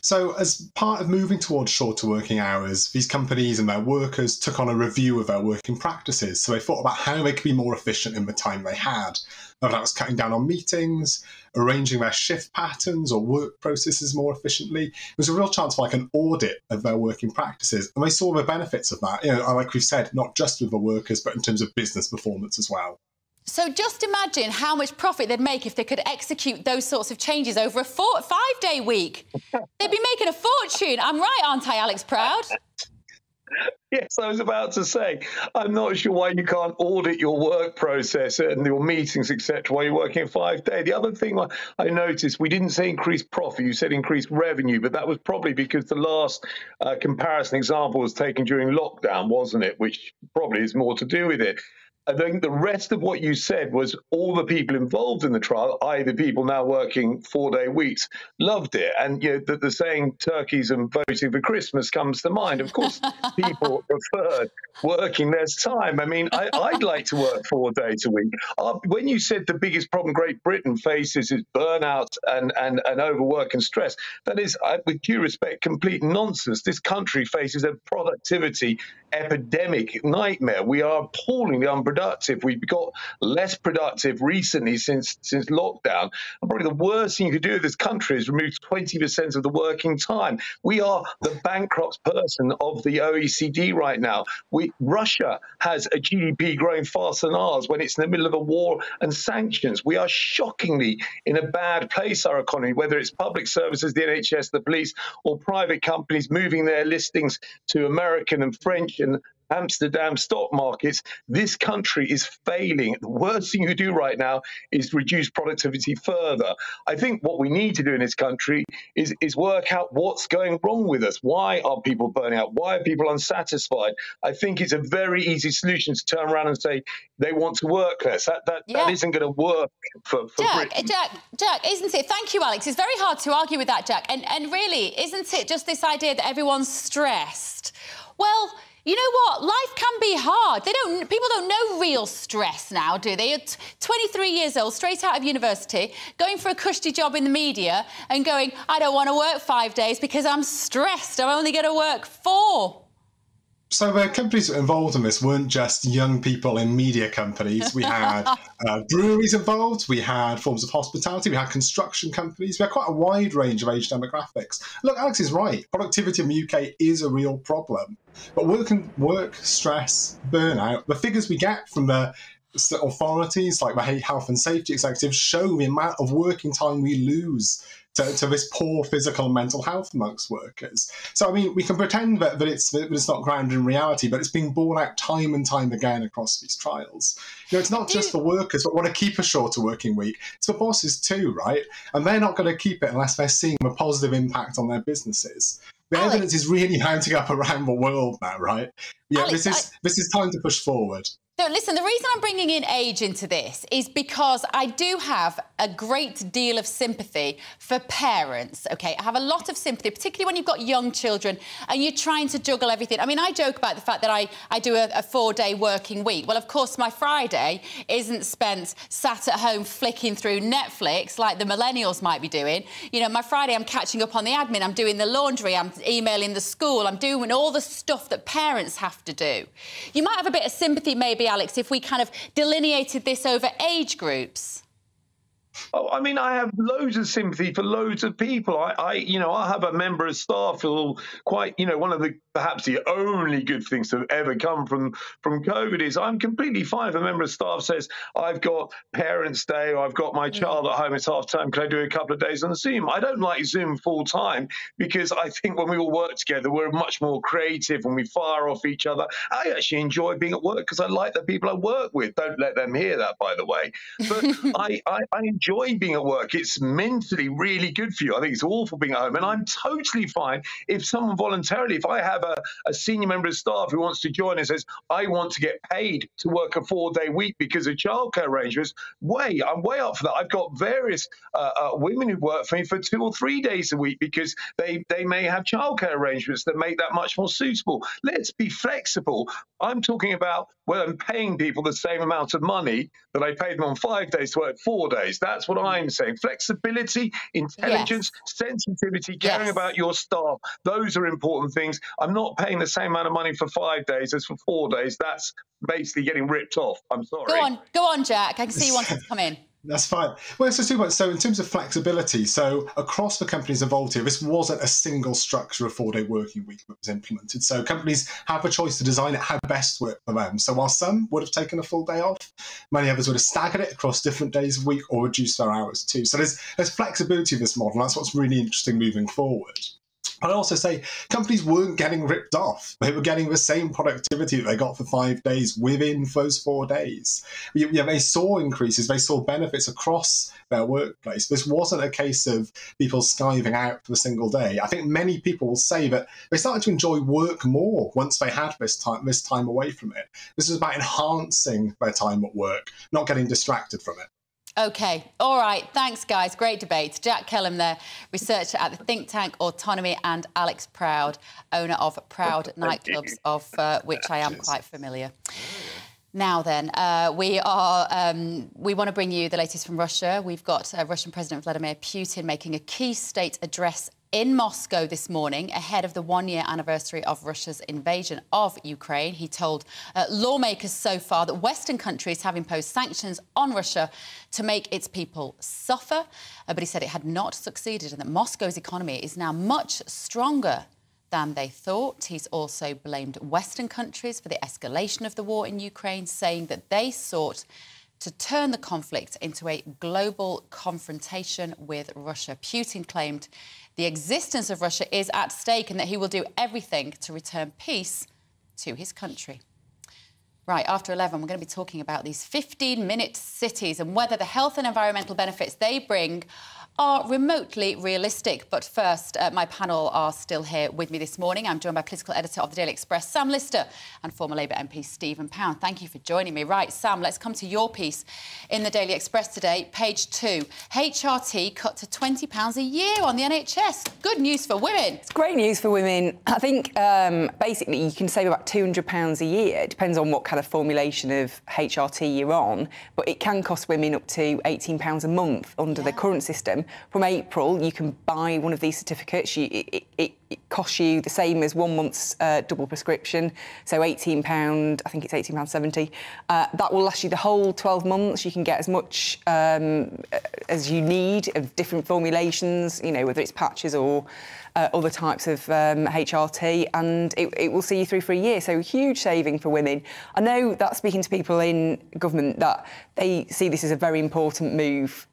So as part of moving towards shorter working hours, these companies and their workers took on a review of their working practices. So they thought about how they could be more efficient in the time they had. Whether that was cutting down on meetings, arranging their shift patterns or work processes more efficiently. It was a real chance for like an audit of their working practices. And they saw the benefits of that, like we've said, not just with the workers, but in terms of business performance as well. So just imagine how much profit they'd make if they could execute those sorts of changes over a 5-day week. They'd be making a fortune. I'm right, aren't I, Alex Proud? Yes, I was about to say, I'm not sure why you can't audit your work process and your meetings, etc., while you're working a 5-day. The other thing I noticed, we didn't say increased profit, you said increased revenue, but that was probably because the last comparison example was taken during lockdown, wasn't it? Which probably is more to do with it. I think the rest of what you said was all the people involved in the trial, i.e. the people now working 4-day weeks, loved it. And the saying turkeys and voting for Christmas comes to mind. Of course, people preferred working less time. I mean, I'd like to work 4 days a week. When you said the biggest problem Great Britain faces is burnout and overwork and stress, that is, with due respect, complete nonsense. This country faces a productivity epidemic nightmare. We are appallingly unproductive. We've got less productive recently since lockdown. And probably the worst thing you could do with this country is remove 20% of the working time. We are the bankrupt person of the OECD right now. Russia has a GDP growing faster than ours when it's in the middle of a war and sanctions. We are shockingly in a bad place, our economy, whether it's public services, the NHS, the police, or private companies moving their listings to American and French and Amsterdam stock markets. This country is failing. The worst thing you do right now is reduce productivity further. I think what we need to do in this country is work out what's going wrong with us. Why are people burning out? Why are people unsatisfied? I think it's a very easy solution to turn around and say they want to work less. That isn't going to work for Britain. Jack, isn't it? Thank you, Alex. It's very hard to argue with that, Jack. And really, isn't it just this idea that everyone's stressed? Well, you know what? Life can be hard. People don't know real stress now, do they? You're 23 years old, straight out of university, going for a cushy job in the media and going, I don't want to work 5 days because I'm stressed. I'm only going to work 4. So the companies involved in this weren't just young people in media companies. We had breweries involved, we had forms of hospitality, we had construction companies, we had quite a wide range of age demographics. Look, Alex is right. Productivity in the UK is a real problem. But work, stress, burnout, the figures we get from the authorities like the health and safety executives show the amount of working time we lose to this poor physical and mental health amongst workers. So, I mean, we can pretend that it's not grounded in reality, but it's being borne out time and time again across these trials. You know, it's not just for workers that want to keep a shorter working week, it's for bosses too, right? And they're not going to keep it unless they're seeing a positive impact on their businesses. The evidence is really mounting up around the world now, right? Yeah, Alex, this is time to push forward. So listen, the reason I'm bringing in age into this is because I do have a great deal of sympathy for parents, OK? I have a lot of sympathy, particularly when you've got young children and you're trying to juggle everything. I mean, I joke about the fact that I do a 4-day working week. Well, of course, my Friday isn't spent sat at home flicking through Netflix like the millennials might be doing. You know, my Friday, I'm catching up on the admin, I'm doing the laundry, I'm emailing the school, I'm doing all the stuff that parents have to do. You might have a bit of sympathy, maybe, Alex, if we kind of delineated this over age groups. Oh, I mean, I have loads of sympathy for loads of people. I have a member of staff who quite, one of the perhaps the only good things to have ever come from COVID is I'm completely fine if a member of staff says, I've got Parents' Day or I've got my child at home, it's half time, can I do a couple of days on Zoom? I don't like Zoom full time because I think when we all work together, we're much more creative and we fire off each other. I actually enjoy being at work because I like the people I work with. Don't let them hear that, by the way. But I enjoy being at work. It's mentally really good for you. I think it's awful being at home. And I'm totally fine if someone voluntarily, if I have a senior member of staff who wants to join and says, I want to get paid to work a 4-day week because of childcare arrangements, I'm way up for that. I've got various women who work for me for 2 or 3 days a week because they may have childcare arrangements that make that much more suitable. Let's be flexible. I'm talking about when I'm paying people the same amount of money that I paid them on 5 days to work 4 days. That's what I'm saying. Flexibility, intelligence, sensitivity, caring about your staff. Those are important things. I'm not paying the same amount of money for 5 days as for 4 days. That's basically getting ripped off. I'm sorry. Go on, Jack. I can see you wanted to come in. That's fine. Well, so in terms of flexibility, so across the companies involved here, this wasn't a single structure of 4-day working week that was implemented. So companies have a choice to design it how best work for them. So while some would have taken a full day off, many others would have staggered it across different days a week or reduced their hours too. So there's flexibility in this model. That's what's really interesting moving forward. I'd also say companies weren't getting ripped off. They were getting the same productivity that they got for 5 days within those 4 days. They saw increases, they saw benefits across their workplace. This wasn't a case of people skiving out for a single day. I think many people will say that they started to enjoy work more once they had this time away from it. This was about enhancing their time at work, not getting distracted from it. OK, all right, thanks, guys. Great debate. Jack Kellum there, researcher at the think tank Autonomy, and Alex Proud, owner of Proud Nightclubs, of which I am quite familiar. Now then, we want to bring you the latest from Russia. We've got Russian President Vladimir Putin making a key state address in Moscow this morning ahead of the 1-year anniversary of Russia's invasion of Ukraine. He told lawmakers so far that Western countries have imposed sanctions on Russia to make its people suffer. But he said it had not succeeded and that Moscow's economy is now much stronger than they thought. He's also blamed Western countries for the escalation of the war in Ukraine, saying that they sought to turn the conflict into a global confrontation with Russia. Putin claimed the existence of Russia is at stake and that he will do everything to return peace to his country. Right, after 11, we're going to be talking about these 15-minute cities and whether the health and environmental benefits they bring are remotely realistic. But first, my panel are still here with me this morning. I'm joined by political editor of the Daily Express, Sam Lister, and former Labour MP Stephen Pound. Thank you for joining me. Right, Sam, let's come to your piece in the Daily Express today, page 2. HRT cut to £20 a year on the NHS. Good news for women. It's great news for women. I think, basically, you can save about £200 a year. It depends on what kind of formulation of HRT you're on, but it can cost women up to £18 a month under the current system. From April, you can buy one of these certificates. cost you the same as 1 month's double prescription, so £18, I think it's £18.70. That will last you the whole 12 months. You can get as much as you need of different formulations, you know, whether it's patches or other types of HRT, and it will see you through for a year, so huge saving for women. I know that speaking to people in government that they see this as a very important move.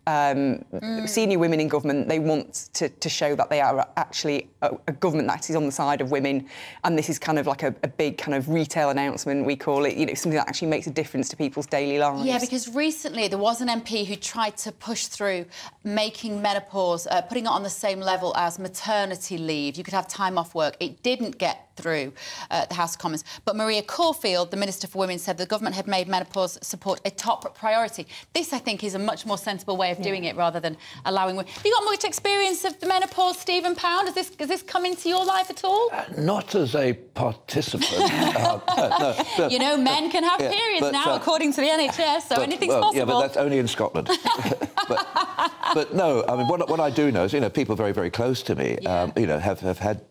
Senior women in government, they want to show that they are actually a government that is on the side of women, and this is kind of like a big kind of retail announcement, we call it, you know, something that actually makes a difference to people's daily lives. Yeah, because recently there was an MP who tried to push through making menopause, putting it on the same level as maternity leave. You could have time off work. It didn't get through the House of Commons. But Maria Caulfield, the Minister for Women, said the government had made menopause support a top priority. This, I think, is a much more sensible way of doing it rather than allowing women. Have you got much experience of the menopause, Stephen Pound? Has this come into your life at all? Not as a participant. No, you know, men can have periods now, according to the NHS, so anything's possible. Yeah, but that's only in Scotland. but no, I mean, what I do know is, you know, people very, very close to me, you know, have had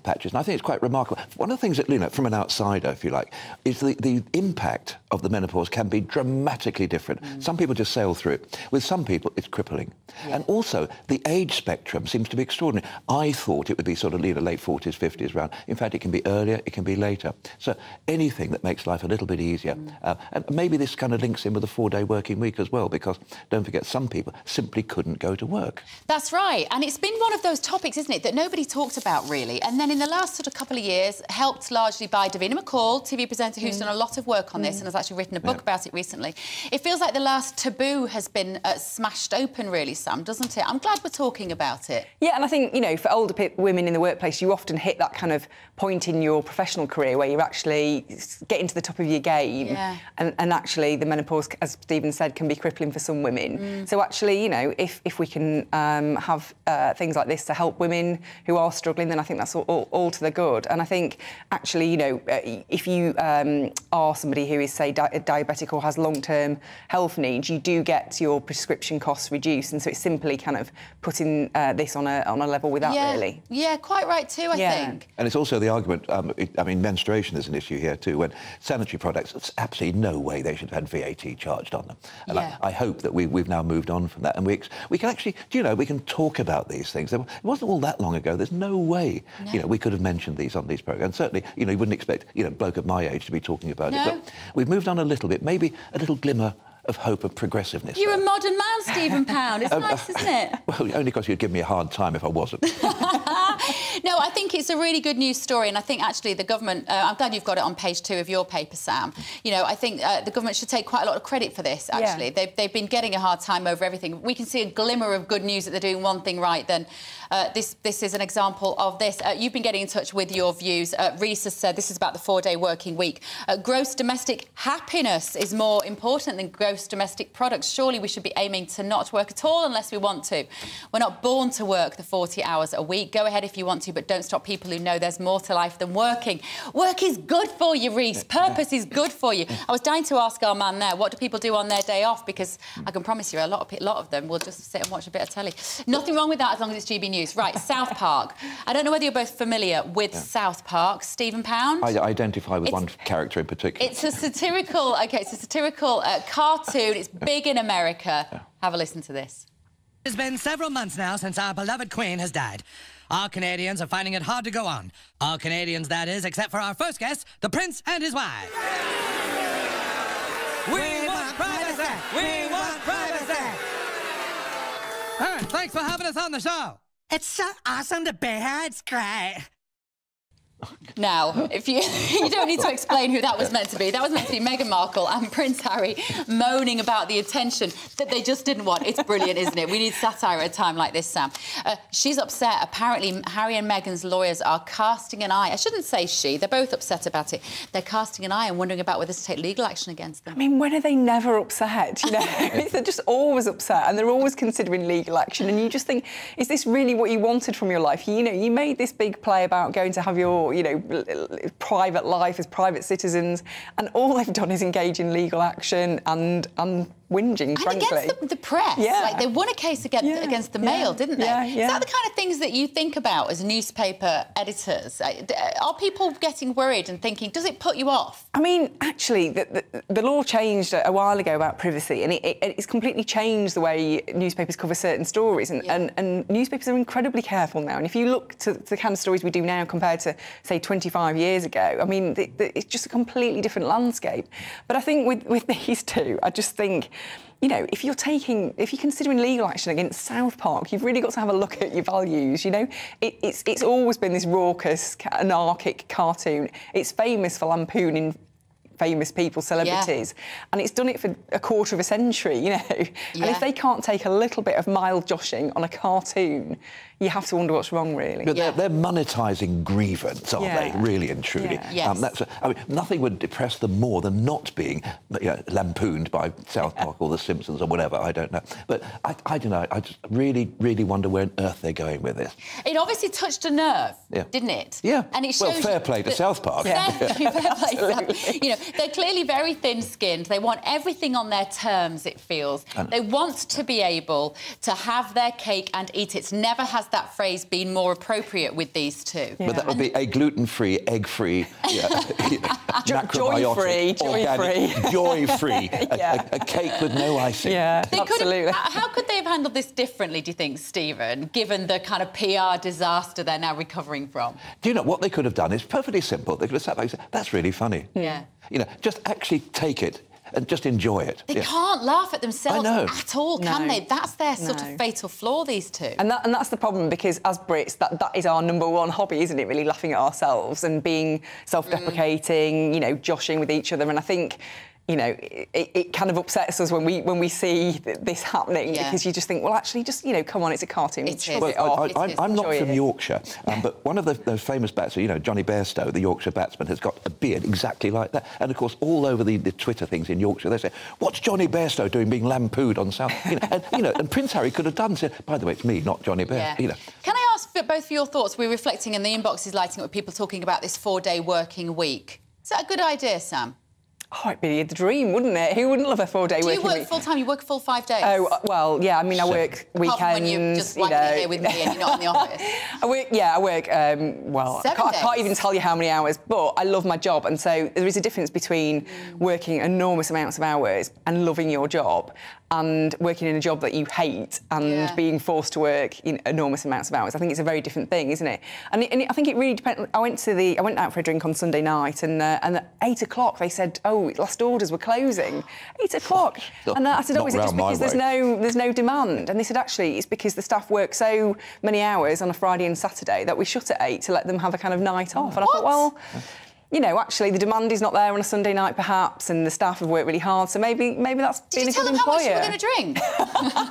patches, and I think it's quite remarkable. One of the things that, you know, from an outsider, if you like, is the impact of the menopause can be dramatically different. Some people just sail through it. With some people, it's crippling. And also, the age spectrum seems to be extraordinary. I thought it would be sort of, you know, late 40s, 50s round. In fact, it can be earlier, it can be later. So anything that makes life a little bit easier. And maybe this kind of links in with the 4-day working week as well, because don't forget, some people simply couldn't go to work. That's right. And it's been one of those topics, isn't it, that nobody talked about, really. And then in the last sort of couple of years, helped largely by Davina McCall, TV presenter who's done a lot of work on this and has actually written a book about it recently. It feels like the last taboo has been smashed open, really, Sam, doesn't it? I'm glad we're talking about it. Yeah, and I think, you know, for older women in the workplace, you often hit that kind of point in your professional career where you're actually getting to the top of your game. And actually, the menopause, as Stephen said, can be crippling for some women. So actually, you know, if we can have things like this to help women who are struggling, then I think that's all to the good. And I think, actually, you know, if you are somebody who is, say, diabetic or has long-term health needs, you do get your prescription costs reduced, and so it's simply kind of putting this on a level with that, really. Yeah, quite right too, I think. And it's also the argument, I mean, menstruation is an issue here too, when sanitary products, there's absolutely no way they should have had VAT charged on them. And I hope that we've now moved on from that, and we can actually, do you know, we can talk about these things. It wasn't all that long ago. There's no way, you know, we could have mentioned these on these programmes. Certainly, you know, you wouldn't expect, you know, a bloke of my age to be talking about it. But we've moved on a little bit, maybe a little glimmer of hope of progressiveness. You're a modern man, Stephen Pound. It's nice, isn't it? Well, only because you'd give me a hard time if I wasn't. No, I think it's a really good news story, and I think actually the government, I'm glad you've got it on page 2 of your paper, Sam. You know, I think the government should take quite a lot of credit for this, actually. They've been getting a hard time over everything. We can see a glimmer of good news that they're doing one thing right, then this is an example of this. You've been getting in touch with your views. Reese has said this is about the 4-day working week. Gross domestic happiness is more important than gross domestic products. Surely we should be aiming to not work at all unless we want to. We're not born to work the 40 hours a week. Go ahead if you want to, but don't stop people who know there's more to life than working. Work is good for you, Reese. Purpose is good for you. I was dying to ask our man there, what do people do on their day off? Because I can promise you a lot of them will just sit and watch a bit of telly. Nothing wrong with that as long as it's GB News. Right, South Park. I don't know whether you're both familiar with South Park. Stephen Pound? I identify with one character in particular. It's a satirical, cartoon. It's big in America. Have a listen to this. It's been several months now since our beloved Queen has died. All Canadians are finding it hard to go on. All Canadians, that is, except for our first guest, the Prince and his wife. We want privacy! We want privacy! Thanks for having us on the show. It's so awesome to be here. It's great. Now, if you don't need to explain who that was meant to be. That was meant to be Meghan Markle and Prince Harry moaning about the attention that they just didn't want. It's brilliant, isn't it? We need satire at a time like this, Sam. She's upset. Apparently, Harry and Meghan's lawyers are casting an eye. I shouldn't say she. They're both upset about it. They're casting an eye and wondering about whether to take legal action against them. I mean, when are they never upset? You know, they're just always upset, and they're always considering legal action. And you just think, is this really what you wanted from your life? You know, you made this big play about going to have your, you know, private life as private citizens, and all they've done is engage in legal action and whinging, frankly. Against the press. Yeah. Like, they won a case against the Mail, didn't they? Yeah. Is that the kind of things that you think about as newspaper editors? Are people getting worried and thinking, does it put you off? I mean, actually, the law changed a while ago about privacy, and it's completely changed the way newspapers cover certain stories, and newspapers are incredibly careful now. And if you look to the kind of stories we do now compared to, say, 25 years ago, I mean, it's just a completely different landscape. But I think with these two, I just think, you know, if you're considering legal action against South Park, you've really got to have a look at your values, you know? It's always been this raucous, anarchic cartoon. It's famous for lampooning famous people, celebrities, and it's done it for a quarter of a century, you know? And if they can't take a little bit of mild joshing on a cartoon, you have to wonder what's wrong, really. But they're monetising grievance, aren't they? Really and truly. Yes. I mean, nothing would depress them more than not being lampooned by South Park or The Simpsons or whatever. I don't know. But I don't know. I just really, really wonder where on earth they're going with this. It obviously touched a nerve, didn't it? Yeah. And it shows fair play to South Park. Fair play. You know, they're clearly very thin-skinned. They want everything on their terms, it feels. They want to be able to have their cake and eat it. Never has that phrase been more appropriate with these two. But that would be a gluten-free, egg-free, joy-free, joy-free, a cake with no icing. Yeah, absolutely. How could they have handled this differently, do you think, Stephen, given the kind of PR disaster they're now recovering from? Do you know what they could have done? It's perfectly simple. They could have sat back and said, that's really funny. Yeah. You know, just actually take it and just enjoy it. They can't laugh at themselves at all, can they? That's their sort of fatal flaw, these two. And that's the problem, because as Brits, that is our #1 hobby, isn't it, really, laughing at ourselves and being self-deprecating, you know, joshing with each other. And I think, you know, it kind of upsets us when we see this happening, because you just think, well, actually, just, you know, come on, it's a cartoon. I'm not from Yorkshire, but one of those famous batsmen, you know, Johnny Bairstow, the Yorkshire batsman, has got a beard exactly like that. And, of course, all over the Twitter things in Yorkshire, they say, what's Johnny Bairstow doing being lampooned on South? And Prince Harry could have done, said, by the way, it's me, not Johnny Bairstow. You know. Can I ask for both of your thoughts? We're reflecting, and the inbox is lighting up with people talking about this 4-day working week. Is that a good idea, Sam? Oh, it'd be the dream, wouldn't it? Who wouldn't love a 4-day working week? Do you work full-time? You work a full 5 days? Oh, well, yeah, I mean, I work weekends, apart from when you're just here with me and you're not in the office. I work, well, I can't even tell you how many hours, but I love my job, and so there is a difference between working enormous amounts of hours and loving your job, and working in a job that you hate and being forced to work in enormous amounts of hours. I think it's a very different thing, isn't it? And I think it really depends. I went out for a drink on Sunday night, and at 8 o'clock they said, oh, last orders were closing. 8 o'clock. And I said, oh, is it just because there's no demand? And they said, actually, it's because the staff work so many hours on a Friday and Saturday that we shut at 8 to let them have a kind of night off. And I thought, well, you know, actually, the demand is not there on a Sunday night, perhaps, and the staff have worked really hard, so maybe that's being a good employer. Did you tell them how much you were going to drink?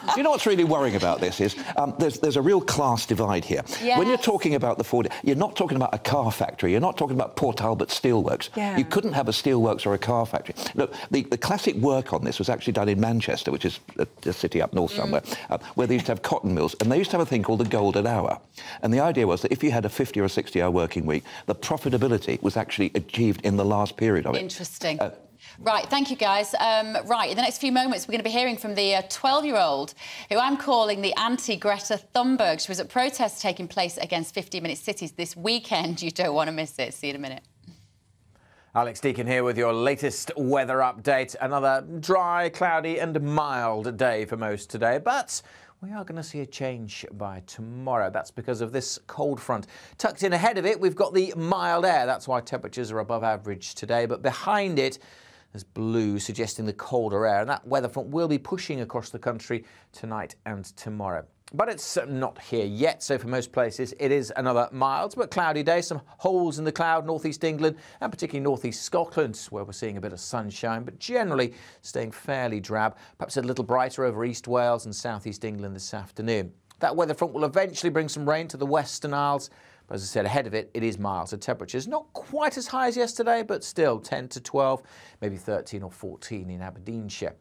Do you know what's really worrying about this is there's a real class divide here. Yes. When you're talking about the 4-day, you're not talking about a car factory, you're not talking about Port Talbot Steelworks. Yeah. You couldn't have a steelworks or a car factory. Look, the classic work on this was actually done in Manchester, which is a city up north somewhere, where they used to have cotton mills, and they used to have a thing called the golden hour. And the idea was that if you had a 50 or a 60-hour working week, the profitability was actually achieved in the last period of it. Interesting. Right, thank you, guys. Right, in the next few moments, we're going to be hearing from the 12-year-old who I'm calling the anti-Greta Thunberg. She was at protests taking place against 50-minute cities this weekend. You don't want to miss it. See you in a minute. Alex Deakin here with your latest weather update. Another dry, cloudy and mild day for most today, but we are going to see a change by tomorrow. That's because of this cold front. Tucked in ahead of it, we've got the mild air. That's why temperatures are above average today. But behind it, there's blue, suggesting the colder air. And that weather front will be pushing across the country tonight and tomorrow. But it's not here yet, so for most places it is another mild but cloudy day. Some holes in the cloud, northeast England and particularly northeast Scotland, where we're seeing a bit of sunshine, but generally staying fairly drab. Perhaps a little brighter over East Wales and southeast England this afternoon. That weather front will eventually bring some rain to the Western Isles. But as I said, ahead of it, it is mild. So temperatures not quite as high as yesterday, but still 10 to 12, maybe 13 or 14 in Aberdeenshire.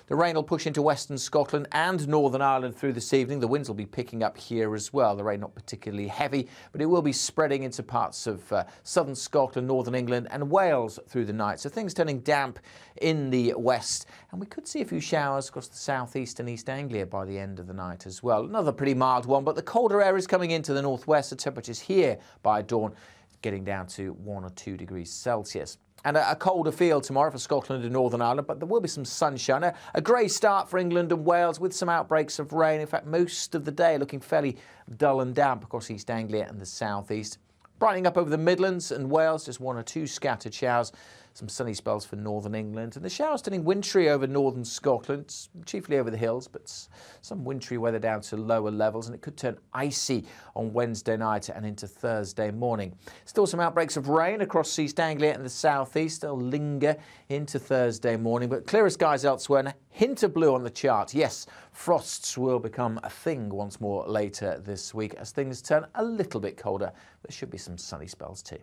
The rain will push into western Scotland and Northern Ireland through this evening. The winds will be picking up here as well. The rain not particularly heavy, but it will be spreading into parts of southern Scotland, northern England and Wales through the night. So things turning damp in the west, and we could see a few showers across the southeast and East Anglia by the end of the night as well. Another pretty mild one, but the colder air is coming into the northwest. The temperatures here by dawn getting down to 1 or 2 degrees Celsius. And a colder feel tomorrow for Scotland and Northern Ireland, but there will be some sunshine. A grey start for England and Wales with some outbreaks of rain. In fact, most of the day looking fairly dull and damp across East Anglia and the southeast. Brightening up over the Midlands and Wales, just 1 or 2 scattered showers. Some sunny spells for northern England, and the showers turning wintry over northern Scotland, chiefly over the hills, but some wintry weather down to lower levels, and it could turn icy on Wednesday night and into Thursday morning. Still some outbreaks of rain across East Anglia and the southeast. They'll linger into Thursday morning, but clearer skies elsewhere and a hint of blue on the chart. Yes, frosts will become a thing once more later this week as things turn a little bit colder. There should be some sunny spells too.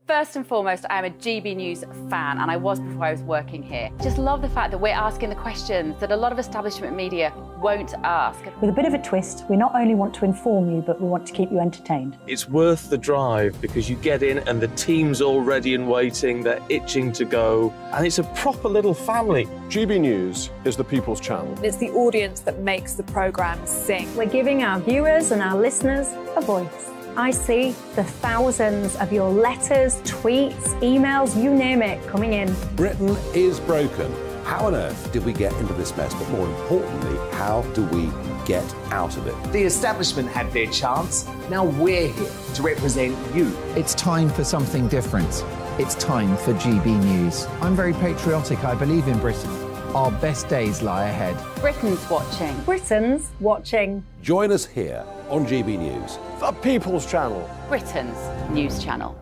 First and foremost, I am a GB News fan, and I was before I was working here. Just love the fact that we're asking the questions that a lot of establishment media won't ask. With a bit of a twist, we not only want to inform you, but we want to keep you entertained. It's worth the drive because you get in and the team's all ready and waiting, they're itching to go, and it's a proper little family. GB News is the People's Channel. It's the audience that makes the programme sing. We're giving our viewers and our listeners a voice. I see the thousands of your letters, tweets, emails, you name it, coming in. Britain is broken. How on earth did we get into this mess? But more importantly, how do we get out of it? The establishment had their chance. Now we're here to represent you. It's time for something different. It's time for GB News. I'm very patriotic. I believe in Britain. Our best days lie ahead. Britain's watching. Britain's watching. Join us here on GB News. The People's Channel. Britain's news channel.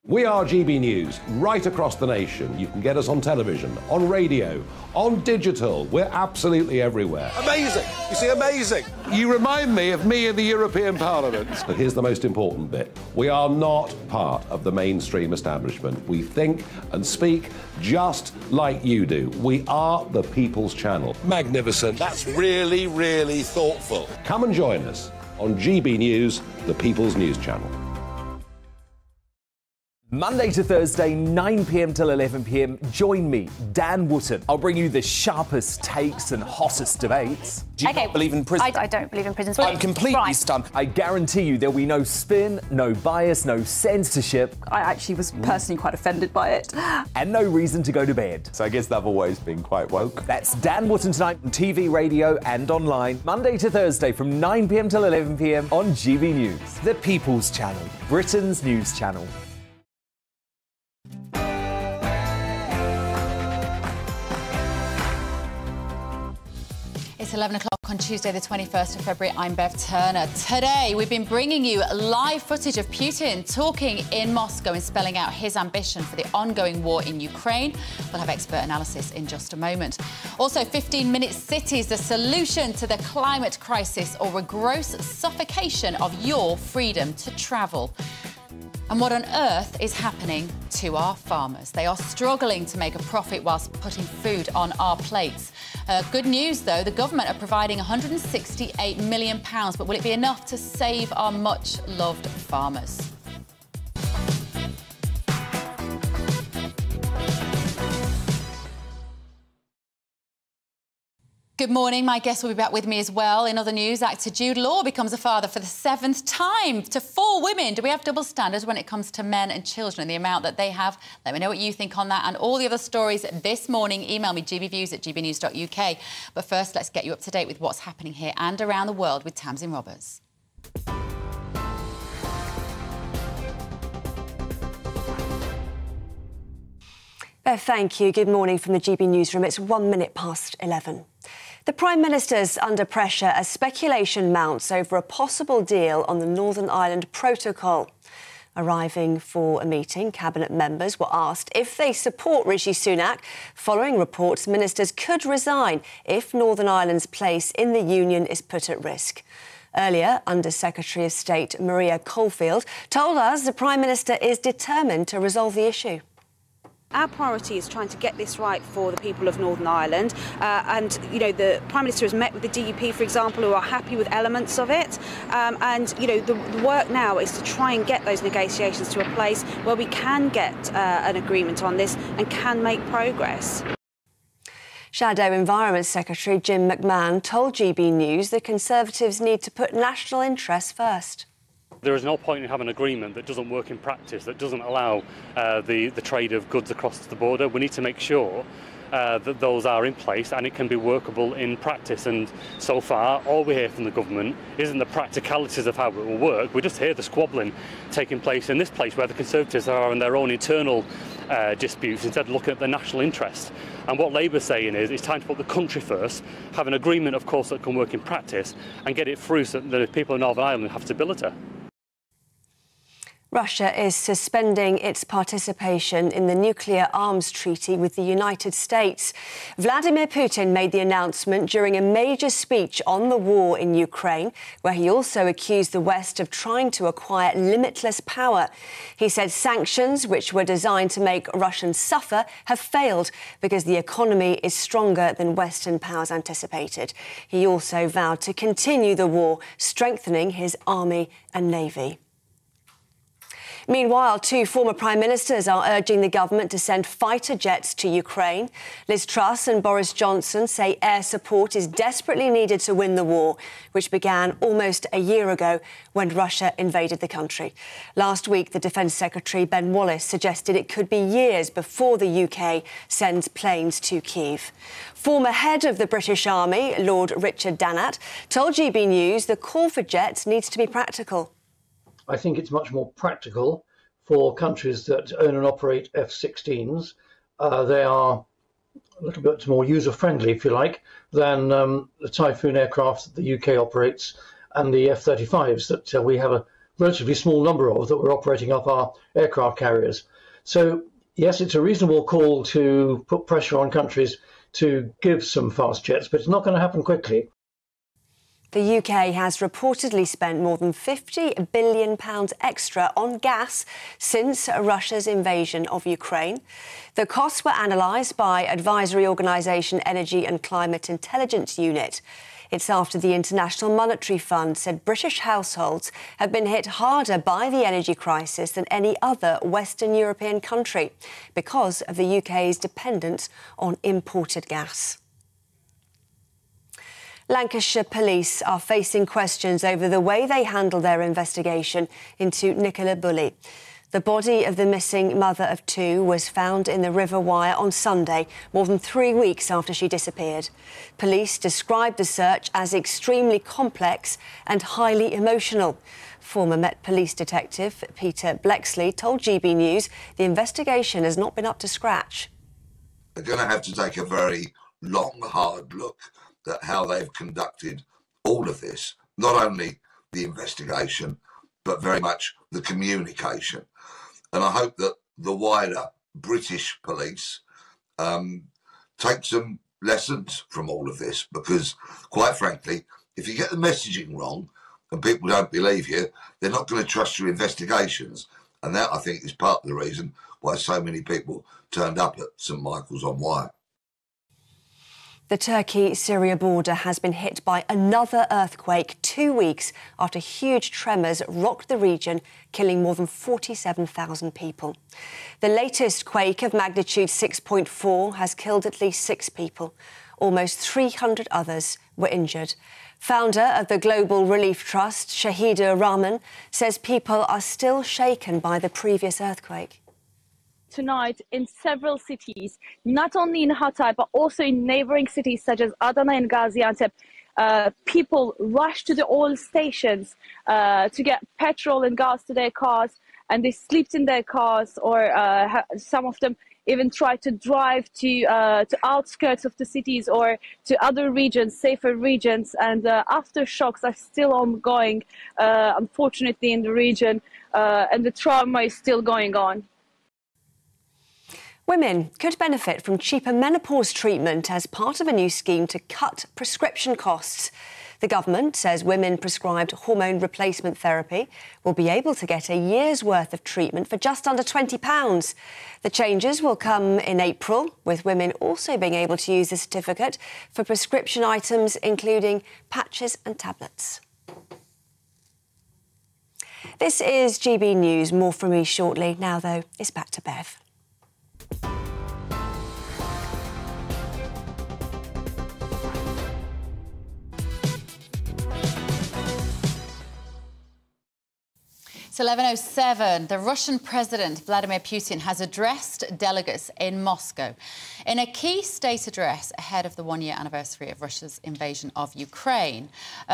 We are GB News, right across the nation. You can get us on television, on radio, on digital. We're absolutely everywhere. Amazing! You see, amazing! You remind me of me in the European Parliament. But here's the most important bit. We are not part of the mainstream establishment. We think and speak just like you do. We are the People's Channel. Magnificent. That's really, really thoughtful. Come and join us on GB News, the People's News Channel. Monday to Thursday, 9 p.m. till 11 p.m. Join me, Dan Wootton. I'll bring you the sharpest takes and hottest debates. Do you not believe in prison? I don't believe in prison. I'm completely stunned. I guarantee you there'll be no spin, no bias, no censorship. I actually was personally quite offended by it. And no reason to go to bed. So I guess they've always been quite woke. That's Dan Wootton tonight on TV, radio and online. Monday to Thursday from 9 p.m. till 11 p.m. on GB News. The People's Channel, Britain's news channel. It's 11 o'clock on Tuesday, the 21st of February. I'm Bev Turner. Today, we've been bringing you live footage of Putin talking in Moscow and spelling out his ambition for the ongoing war in Ukraine. We'll have expert analysis in just a moment. Also, 15-minute cities, the solution to the climate crisis or a gross suffocation of your freedom to travel. And what on earth is happening to our farmers? They are struggling to make a profit whilst putting food on our plates. Good news, though, the government are providing £168 million, but will it be enough to save our much-loved farmers? Good morning. My guest will be back with me as well. In other news, actor Jude Law becomes a father for the 7th time to 4 women. Do we have double standards when it comes to men and children and the amount that they have? Let me know what you think on that and all the other stories this morning. Email me gbviews@gbnews.uk. But first, let's get you up to date with what's happening here and around the world with Tamsin Roberts. Thank you. Good morning from the GB Newsroom. It's 1 minute past 11. The Prime Minister's under pressure as speculation mounts over a possible deal on the Northern Ireland Protocol. Arriving for a meeting, Cabinet members were asked if they support Rishi Sunak. Following reports, ministers could resign if Northern Ireland's place in the Union is put at risk. Earlier, Under-Secretary of State Maria Caulfield told us the Prime Minister is determined to resolve the issue. Our priority is trying to get this right for the people of Northern Ireland, and you know the Prime Minister has met with the DUP, for example, who are happy with elements of it, and you know the work now is to try and get those negotiations to a place where we can get an agreement on this and can make progress. Shadow Environment Secretary Jim McMahon told GB News the Conservatives need to put national interests first. There is no point in having an agreement that doesn't work in practice, that doesn't allow the trade of goods across the border. We need to make sure that those are in place and it can be workable in practice. And so far, all we hear from the government isn't the practicalities of how it will work. We just hear the squabbling taking place in this place where the Conservatives are in their own internal disputes instead of looking at the national interest. And what Labour's saying is it's time to put the country first, have an agreement, of course, that can work in practice and get it through so that the people of Northern Ireland have stability. Russia is suspending its participation in the nuclear arms treaty with the United States. Vladimir Putin made the announcement during a major speech on the war in Ukraine, where he also accused the West of trying to acquire limitless power. He said sanctions, which were designed to make Russians suffer, have failed because the economy is stronger than Western powers anticipated. He also vowed to continue the war, strengthening his army and navy. Meanwhile, two former Prime Ministers are urging the government to send fighter jets to Ukraine. Liz Truss and Boris Johnson say air support is desperately needed to win the war, which began almost a year ago when Russia invaded the country. Last week, the Defence Secretary Ben Wallace suggested it could be years before the UK sends planes to Kyiv. Former head of the British Army, Lord Richard Dannat, told GB News the call for jets needs to be practical. I think it's much more practical for countries that own and operate F-16s. They are a little bit more user-friendly, if you like, than the Typhoon aircraft that the UK operates and the F-35s that we have a relatively small number of that we're operating up our aircraft carriers. So, yes, it's a reasonable call to put pressure on countries to give some fast jets, but it's not going to happen quickly. The UK has reportedly spent more than £50 billion extra on gas since Russia's invasion of Ukraine. The costs were analysed by advisory organisation Energy and Climate Intelligence Unit. It's after the International Monetary Fund said British households have been hit harder by the energy crisis than any other Western European country because of the UK's dependence on imported gas. Lancashire police are facing questions over the way they handle their investigation into Nicola Bulley. The body of the missing mother of two was found in the River Wyre on Sunday, more than 3 weeks after she disappeared. Police described the search as extremely complex and highly emotional. Former Met Police detective Peter Blexley told GB News the investigation has not been up to scratch. They're going to have to take a very long, hard look at how they've conducted all of this, not only the investigation, but very much the communication. And I hope that the wider British police take some lessons from all of this, because, quite frankly, if you get the messaging wrong and people don't believe you, they're not going to trust your investigations. And that, I think, is part of the reason why so many people turned up at St Michael's on Wyre. The Turkey-Syria border has been hit by another earthquake 2 weeks after huge tremors rocked the region, killing more than 47,000 people. The latest quake of magnitude 6.4 has killed at least 6 people. Almost 300 others were injured. Founder of the Global Relief Trust, Shahida Rahman, says people are still shaken by the previous earthquake. Tonight in several cities, not only in Hatay, but also in neighboring cities such as Adana and Gaziantep, people rush to the oil stations to get petrol and gas to their cars, and they slept in their cars, or some of them even try to drive to outskirts of the cities or to other regions, safer regions, and aftershocks are still ongoing, unfortunately, in the region, and the trauma is still going on. Women could benefit from cheaper menopause treatment as part of a new scheme to cut prescription costs. The government says women prescribed hormone replacement therapy will be able to get a year's worth of treatment for just under £20. The changes will come in April, with women also being able to use the certificate for prescription items, including patches and tablets. This is GB News. More from me shortly. Now, though, it's back to Bev. It's 11:07. The Russian President Vladimir Putin has addressed delegates in Moscow in a key state address ahead of the one-year anniversary of Russia's invasion of Ukraine.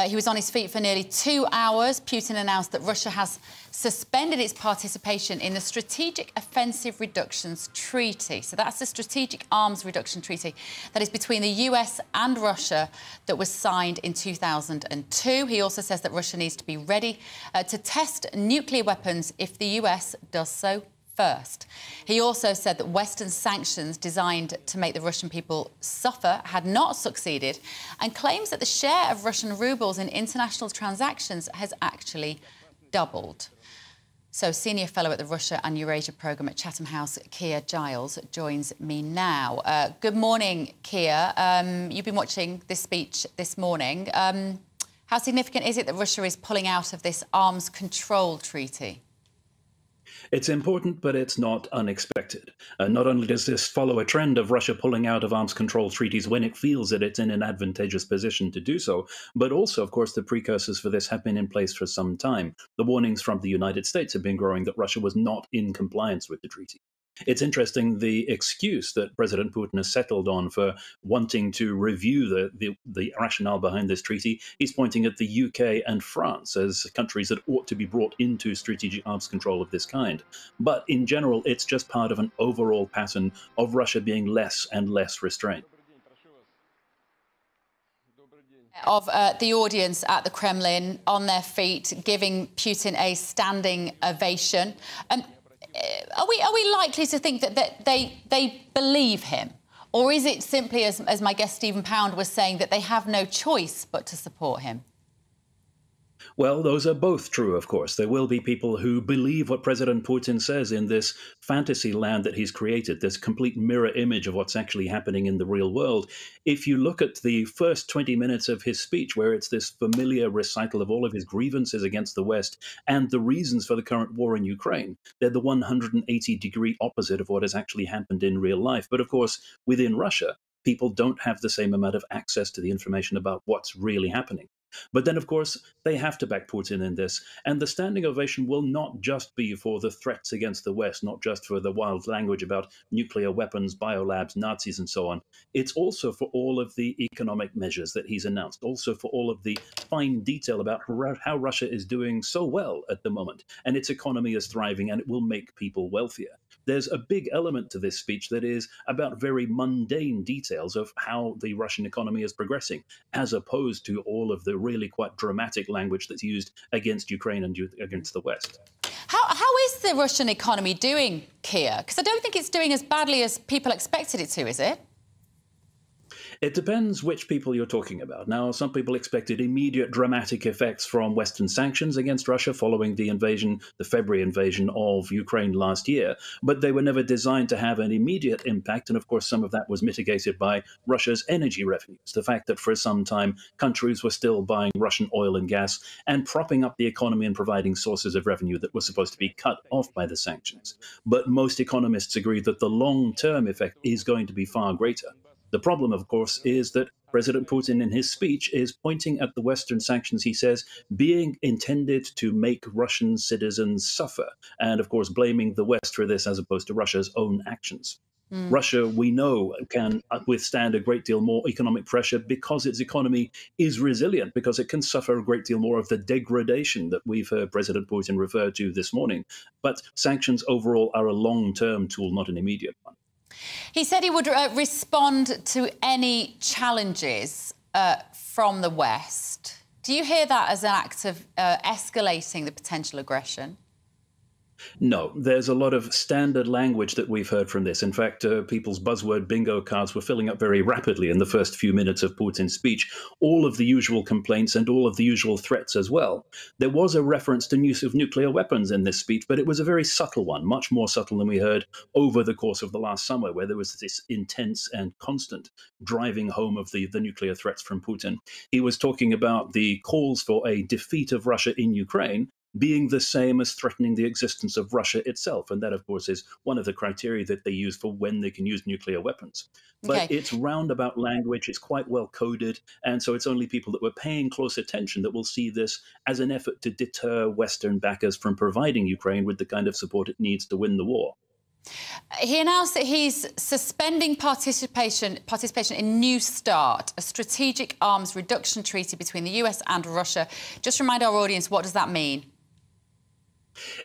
He was on his feet for nearly 2 hours. Putin announced that Russia has suspended its participation in the Strategic Offensive Reductions Treaty. So that's the Strategic Arms Reduction Treaty that is between the US and Russia that was signed in 2002. He also says that Russia needs to be ready to test nuclear weapons if the US does so first. He also said that Western sanctions designed to make the Russian people suffer had not succeeded, and claims that the share of Russian rubles in international transactions has actually doubled. So, Senior Fellow at the Russia and Eurasia Programme at Chatham House, Keir Giles, joins me now. Good morning, Keir. You've been watching this speech this morning. How significant is it that Russia is pulling out of this arms control treaty? It's important, but it's not unexpected. Not only does this follow a trend of Russia pulling out of arms control treaties when it feels that it's in an advantageous position to do so, but also, of course, the precursors for this have been in place for some time. The warnings from the United States have been growing that Russia was not in compliance with the treaty. It's interesting the excuse that President Putin has settled on for wanting to review the rationale behind this treaty. He's pointing at the UK and France as countries that ought to be brought into strategic arms control of this kind. But in general, it's just part of an overall pattern of Russia being less and less restrained. Of the audience at the Kremlin on their feet, giving Putin a standing ovation. Are we likely to think that they believe him? Or is it simply, as my guest Stephen Pound was saying, that they have no choice but to support him? Well, those are both true, of course. There will be people who believe what President Putin says in this fantasy land that he's created, this complete mirror image of what's actually happening in the real world. If you look at the first 20 minutes of his speech, where it's this familiar recital of all of his grievances against the West and the reasons for the current war in Ukraine, they're the 180-degree opposite of what has actually happened in real life. But of course, within Russia, people don't have the same amount of access to the information about what's really happening. But then, of course, they have to back Putin in this. And the standing ovation will not just be for the threats against the West, not just for the wild language about nuclear weapons, biolabs, Nazis, and so on. It's also for all of the economic measures that he's announced, also for all of the fine detail about how Russia is doing so well at the moment. And its economy is thriving, and it will make people wealthier. There's a big element to this speech that is about very mundane details of how the Russian economy is progressing, as opposed to all of the really quite dramatic language that's used against Ukraine and against the West. How is the Russian economy doing, Keir? Because I don't think it's doing as badly as people expected it to, is it? It depends which people you're talking about. Now, some people expected immediate dramatic effects from Western sanctions against Russia following the invasion, the February invasion of Ukraine last year, but they were never designed to have an immediate impact. And of course, some of that was mitigated by Russia's energy revenues. The fact that for some time, countries were still buying Russian oil and gas and propping up the economy and providing sources of revenue that were supposed to be cut off by the sanctions. But most economists agree that the long-term effect is going to be far greater. The problem, of course, is that President Putin in his speech is pointing at the Western sanctions, he says, being intended to make Russian citizens suffer, and, of course, blaming the West for this as opposed to Russia's own actions. Russia, we know, can withstand a great deal more economic pressure because its economy is resilient, because it can suffer a great deal more of the degradation that we've heard President Putin refer to this morning. But sanctions overall are a long-term tool, not an immediate one. He said he would respond to any challenges from the West. Do you hear that as an act of escalating the potential aggression? No, there's a lot of standard language that we've heard from this. In fact, people's buzzword bingo cards were filling up very rapidly in the first few minutes of Putin's speech. All of the usual complaints and all of the usual threats as well. There was a reference to use of nuclear weapons in this speech, but it was a very subtle one, much more subtle than we heard over the course of the last summer, where there was this intense and constant driving home of the nuclear threats from Putin. He was talking about the calls for a defeat of Russia in Ukraine being the same as threatening the existence of Russia itself. And that, of course, is one of the criteria that they use for when they can use nuclear weapons. But it's roundabout language, it's quite well coded, and so it's only people that were paying close attention that will see this as an effort to deter Western backers from providing Ukraine with the kind of support it needs to win the war. He announced that he's suspending participation in New START, a strategic arms reduction treaty between the US and Russia. Just remind our audience, what does that mean?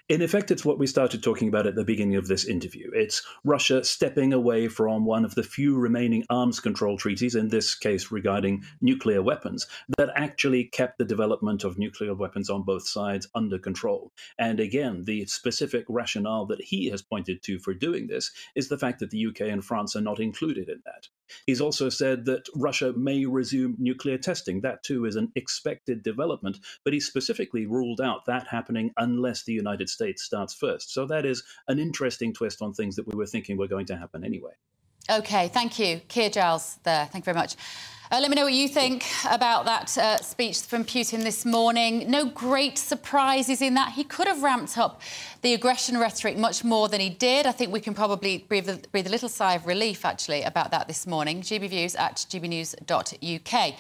In effect, it's what we started talking about at the beginning of this interview. It's Russia stepping away from one of the few remaining arms control treaties, in this case regarding nuclear weapons, that actually kept the development of nuclear weapons on both sides under control. And again, the specific rationale that he has pointed to for doing this is the fact that the UK and France are not included in that. He's also said that Russia may resume nuclear testing. That, too, is an expected development, but he specifically ruled out that happening unless the United States starts first. So that is an interesting twist on things that we were thinking were going to happen anyway. OK, thank you. Keir Giles there. Thank you very much. Let me know what you think about that speech from Putin this morning. No great surprises in that. He could have ramped up the aggression rhetoric much more than he did. I think we can probably breathe a little sigh of relief, actually, about that this morning. GBViews at gbnews.uk.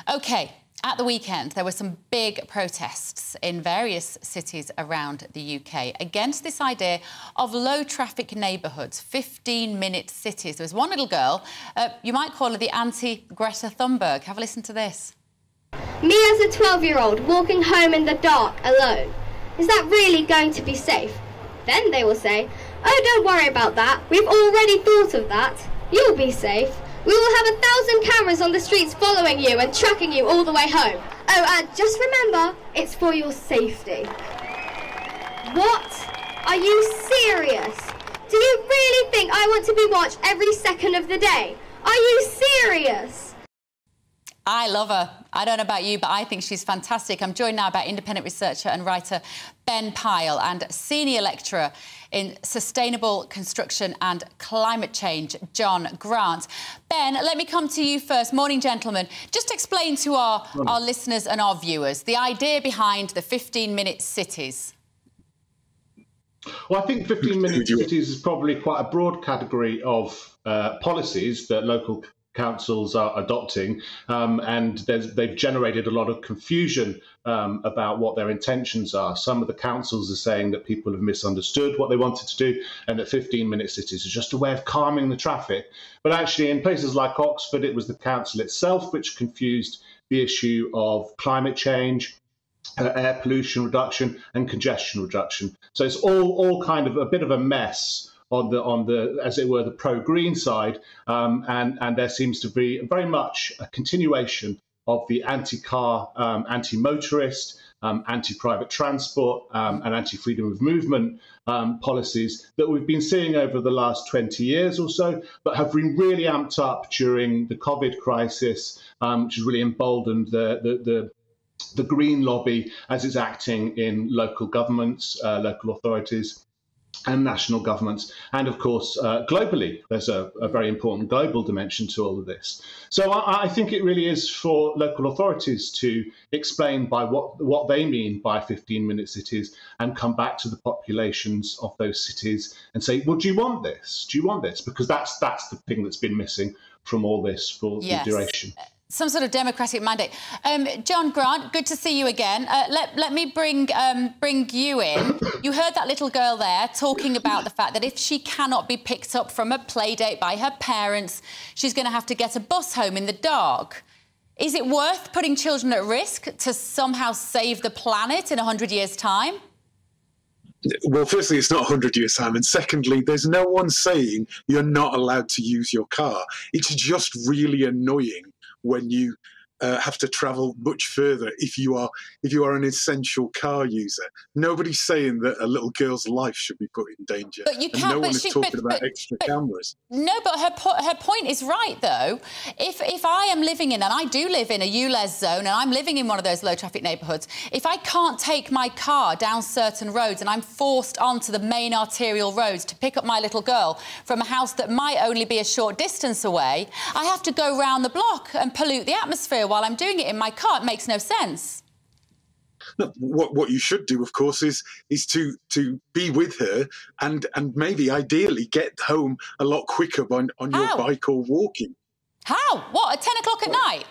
OK. At the weekend, there were some big protests in various cities around the UK against this idea of low-traffic neighbourhoods, 15-minute cities. There was one little girl, you might call her the anti-Greta Thunberg. Have a listen to this. Me as a 12-year-old walking home in the dark alone. Is that really going to be safe? Then they will say, oh, don't worry about that. We've already thought of that. You'll be safe. We will have 1,000 cameras on the streets following you and tracking you all the way home. Oh, and just remember, it's for your safety. What? Are you serious? Do you really think I want to be watched every second of the day? Are you serious? I love her. I don't know about you, but I think she's fantastic. I'm joined now by independent researcher and writer Ben Pyle and senior lecturer in sustainable construction and climate change, John Grant. Ben, let me come to you first. Morning, gentlemen. Just explain to our listeners and our viewers the idea behind the 15-minute cities. Well, I think 15-minute cities is probably quite a broad category of policies that local councils are adopting, and they've generated a lot of confusion about what their intentions are. Some of the councils are saying that people have misunderstood what they wanted to do and that 15-minute cities is just a way of calming the traffic. But actually, in places like Oxford, it was the council itself which confused the issue of climate change, air pollution reduction and congestion reduction. So it's all kind of a bit of a mess on the as it were the pro-green side, and there seems to be very much a continuation of the anti-car, anti-motorist, anti-private transport and anti-freedom of movement policies that we've been seeing over the last 20 years or so, but have been really amped up during the COVID crisis, which has really emboldened the green lobby as it's acting in local governments, local authorities and national governments. And of course, globally, there's a very important global dimension to all of this. So I think it really is for local authorities to explain by what they mean by 15-minute cities and come back to the populations of those cities and say, well, do you want this? Do you want this? Because that's the thing that's been missing from all this for the duration. Some sort of democratic mandate. John Grant, good to see you again. Let me bring you in. You heard that little girl there talking about the fact that if she cannot be picked up from a play date by her parents, she's going to have to get a bus home in the dark. Is it worth putting children at risk to somehow save the planet in 100 years' time? Well, firstly, it's not 100 years' time. And secondly, there's no one saying you're not allowed to use your car. It's just really annoying when you have to travel much further if you are an essential car user. Nobody's saying that a little girl's life should be put in danger. But you and can't. no one But is talking about extra cameras. No, but her point is right, though. If I am living in, and I do live in a ULEZ zone, and I'm living in one of those low-traffic neighbourhoods, if I can't take my car down certain roads and I'm forced onto the main arterial roads to pick up my little girl from a house that might only be a short distance away, I have to go round the block and pollute the atmosphere while I'm doing it in my car. It makes no sense. No, what you should do, of course, is to be with her and maybe ideally get home a lot quicker on your bike or walking. How? What, at 10 o'clock at night?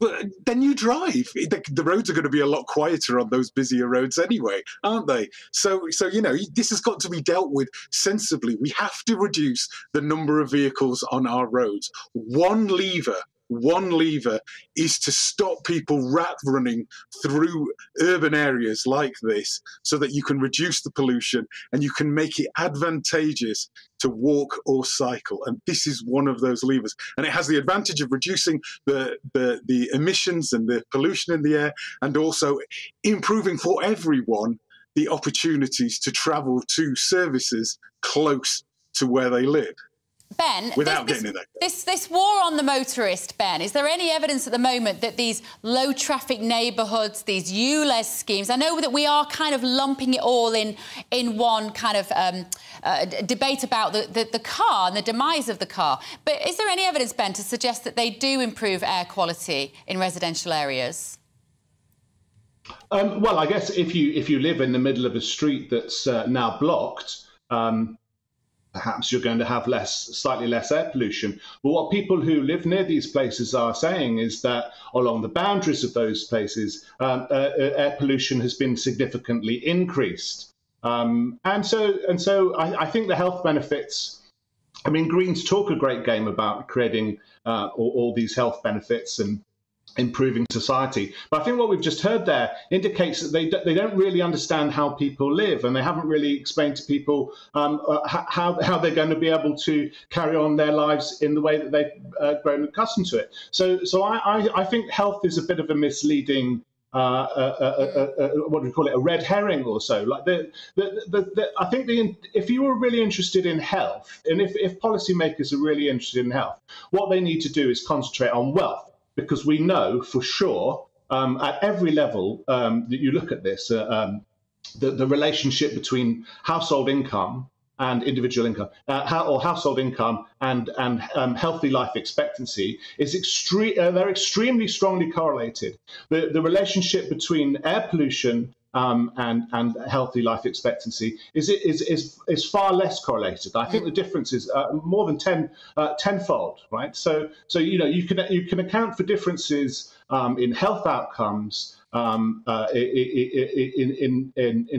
But then you drive. The roads are going to be a lot quieter on those busier roads anyway, aren't they? So you know, this has got to be dealt with sensibly. We have to reduce the number of vehicles on our roads. One lever is to stop people rat running through urban areas like this so that you can reduce the pollution and you can make it advantageous to walk or cycle. And this is one of those levers. And it has the advantage of reducing the emissions and the pollution in the air, and also improving for everyone the opportunities to travel to services close to where they live. Ben, this war on the motorist, Ben, is there any evidence at the moment that these low-traffic neighbourhoods, these ULEZ schemes, I know that we are kind of lumping it all in one kind of debate about the car and the demise of the car, but is there any evidence, Ben, to suggest that they do improve air quality in residential areas? Well, I guess if you live in the middle of a street that's now blocked, perhaps you're going to have slightly less air pollution. But what people who live near these places are saying is that along the boundaries of those places, air pollution has been significantly increased. And so I think the health benefits, I mean, Greens talk a great game about creating all these health benefits and improving society. But I think what we've just heard there indicates that they don't really understand how people live, and they haven't really explained to people how they're going to be able to carry on their lives in the way that they've grown accustomed to it. So I think health is a bit of a misleading what do we call it, a red herring or so. Like I think if you were really interested in health, and if policymakers are really interested in health, what they need to do is concentrate on wealth. Because we know for sure at every level that you look at this, the relationship between household income and individual income, or household income and healthy life expectancy is they're extremely strongly correlated. The relationship between air pollution and healthy life expectancy is far less correlated. I think the difference is more than tenfold, right? So you know, you can account for differences in health outcomes in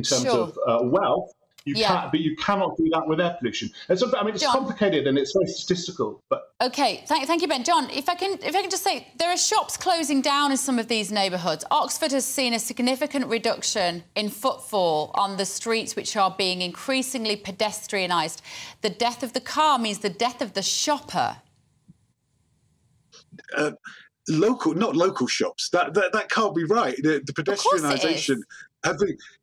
terms of wealth. But you cannot do that with air pollution. And so, I mean, it's John, complicated and it's very statistical. But OK, thank you, Ben. John, if I can just say, there are shops closing down in some of these neighbourhoods. Oxford has seen a significant reduction in footfall on the streets, which are being increasingly pedestrianised. The death of the car means the death of the shopper. Not local shops. That can't be right. The pedestrianisation.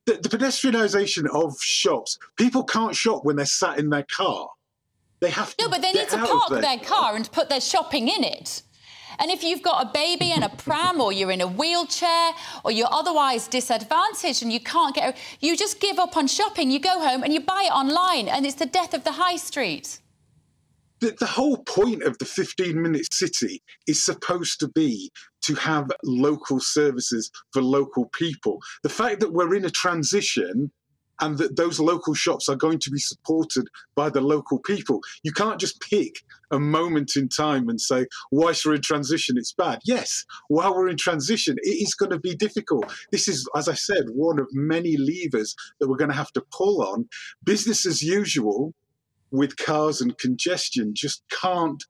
The pedestrianisation of shops. People can't shop when they're sat in their car. They have to. No, but they need to park their car and put their shopping in it. And if you've got a baby and a pram, or you're in a wheelchair, or you're otherwise disadvantaged and you can't get, you just give up on shopping. You go home and you buy it online, and it's the death of the high street. The whole point of the 15-minute city is supposed to be to have local services for local people. The fact that we're in a transition and that those local shops are going to be supported by the local people, you can't just pick a moment in time and say, whilst we're in transition, it's bad. Yes, while we're in transition, it is going to be difficult. This is, as I said, one of many levers that we're going to have to pull on. Business as usual with cars and congestion just can't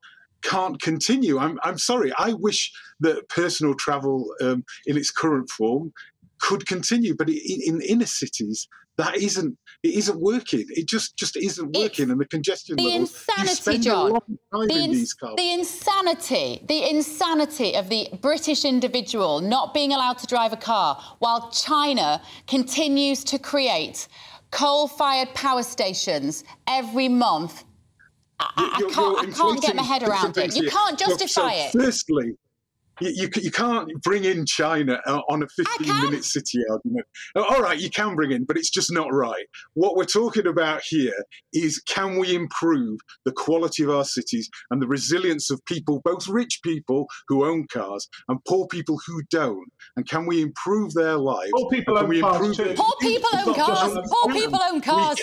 continue. I'm sorry. I wish that personal travel in its current form could continue. But in inner cities, that isn't working. It just isn't working, and the congestion levels. Insanity, John. The insanity of the British individual not being allowed to drive a car while China continues to create coal-fired power stations every month. I can't get my head around it. You can't justify it. Firstly, you can't bring in China on a 15-minute city argument. All right, you can bring in, but it's just not right. What we're talking about here is, can we improve the quality of our cities and the resilience of people, both rich people who own cars and poor people who don't? And can we improve their lives? Poor people own cars too. Poor people own cars. Poor people own cars.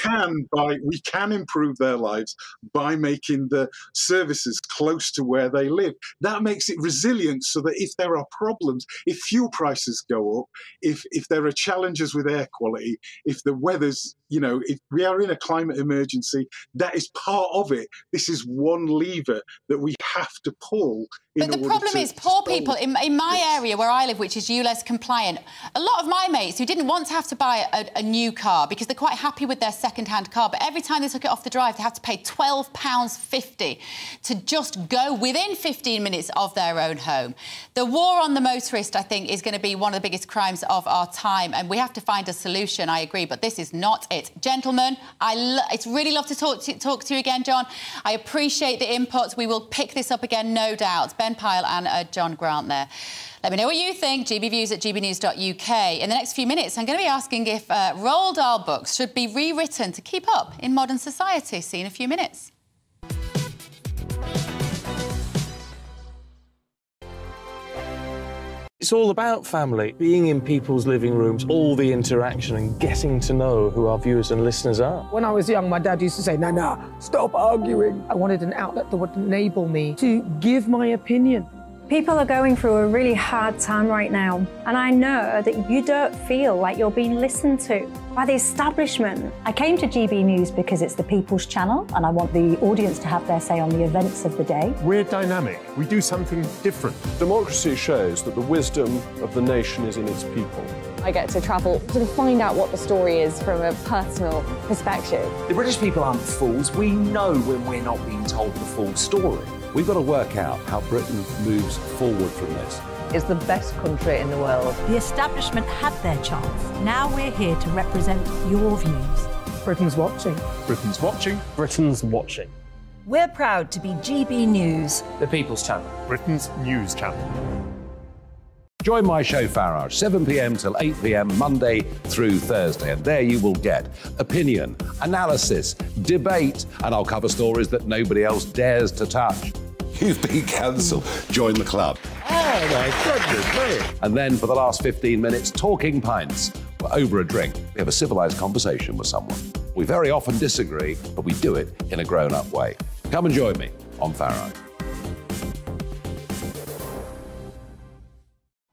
We can improve their lives by making the services close to where they live. That makes it resilient, so that if there are problems, if fuel prices go up, if there are challenges with air quality, if the weather's, if we are in a climate emergency, that is part of it. This is one lever that we have to pull. But the problem is, poor people in my area where I live, which is ULEZ compliant, a lot of my mates who didn't want to have to buy a new car because they're quite happy with their second-hand car, but every time they took it off the drive, they had to pay £12.50 to just go within 15 minutes of their own home. The war on the motorist, I think, is going to be one of the biggest crimes of our time, and we have to find a solution, I agree, but this is not it. Gentlemen, it's really lovely to talk to you again, John. I appreciate the inputs. We will pick this up again, no doubt. Ben Pyle and John Grant there. Let me know what you think. GBviews at gbnews.uk. In the next few minutes, I'm going to be asking if Roald Dahl books should be rewritten to keep up in modern society. See you in a few minutes. It's all about family, being in people's living rooms, all the interaction and getting to know who our viewers and listeners are. When I was young, my dad used to say, Nana, stop arguing. I wanted an outlet that would enable me to give my opinion. People are going through a really hard time right now, and I know that you don't feel like you're being listened to by the establishment. I came to GB News because it's the People's Channel, and I want the audience to have their say on the events of the day. We're dynamic. We do something different. Democracy shows that the wisdom of the nation is in its people. I get to travel to find out what the story is from a personal perspective. The British people aren't fools. We know when we're not being told the full story. We've got to work out how Britain moves forward from this. It's the best country in the world. The establishment had their chance. Now we're here to represent your views. Britain's watching. Britain's watching. Britain's watching. We're proud to be GB News. The People's Channel. Britain's news channel. Join my show Farage, 7 p.m. till 8 p.m. Monday through Thursday, and there you will get opinion, analysis, debate, and I'll cover stories that nobody else dares to touch. You've been cancelled. Join the club. Oh my goodness me. And then for the last 15 minutes, talking pints. We're over a drink. We have a civilised conversation with someone. We very often disagree, but we do it in a grown-up way. Come and join me on Farage.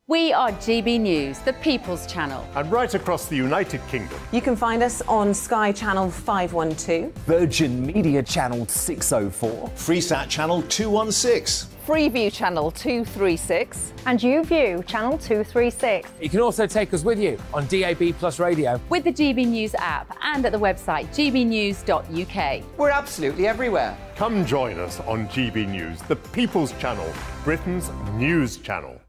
We are GB News, the People's Channel. And right across the United Kingdom. You can find us on Sky Channel 512, Virgin Media Channel 604, Freesat Channel 216, Freeview Channel 236, and YouView Channel 236. You can also take us with you on DAB+ radio, with the GB News app and at the website gbnews.uk. We're absolutely everywhere. Come join us on GB News, the People's Channel, Britain's news channel.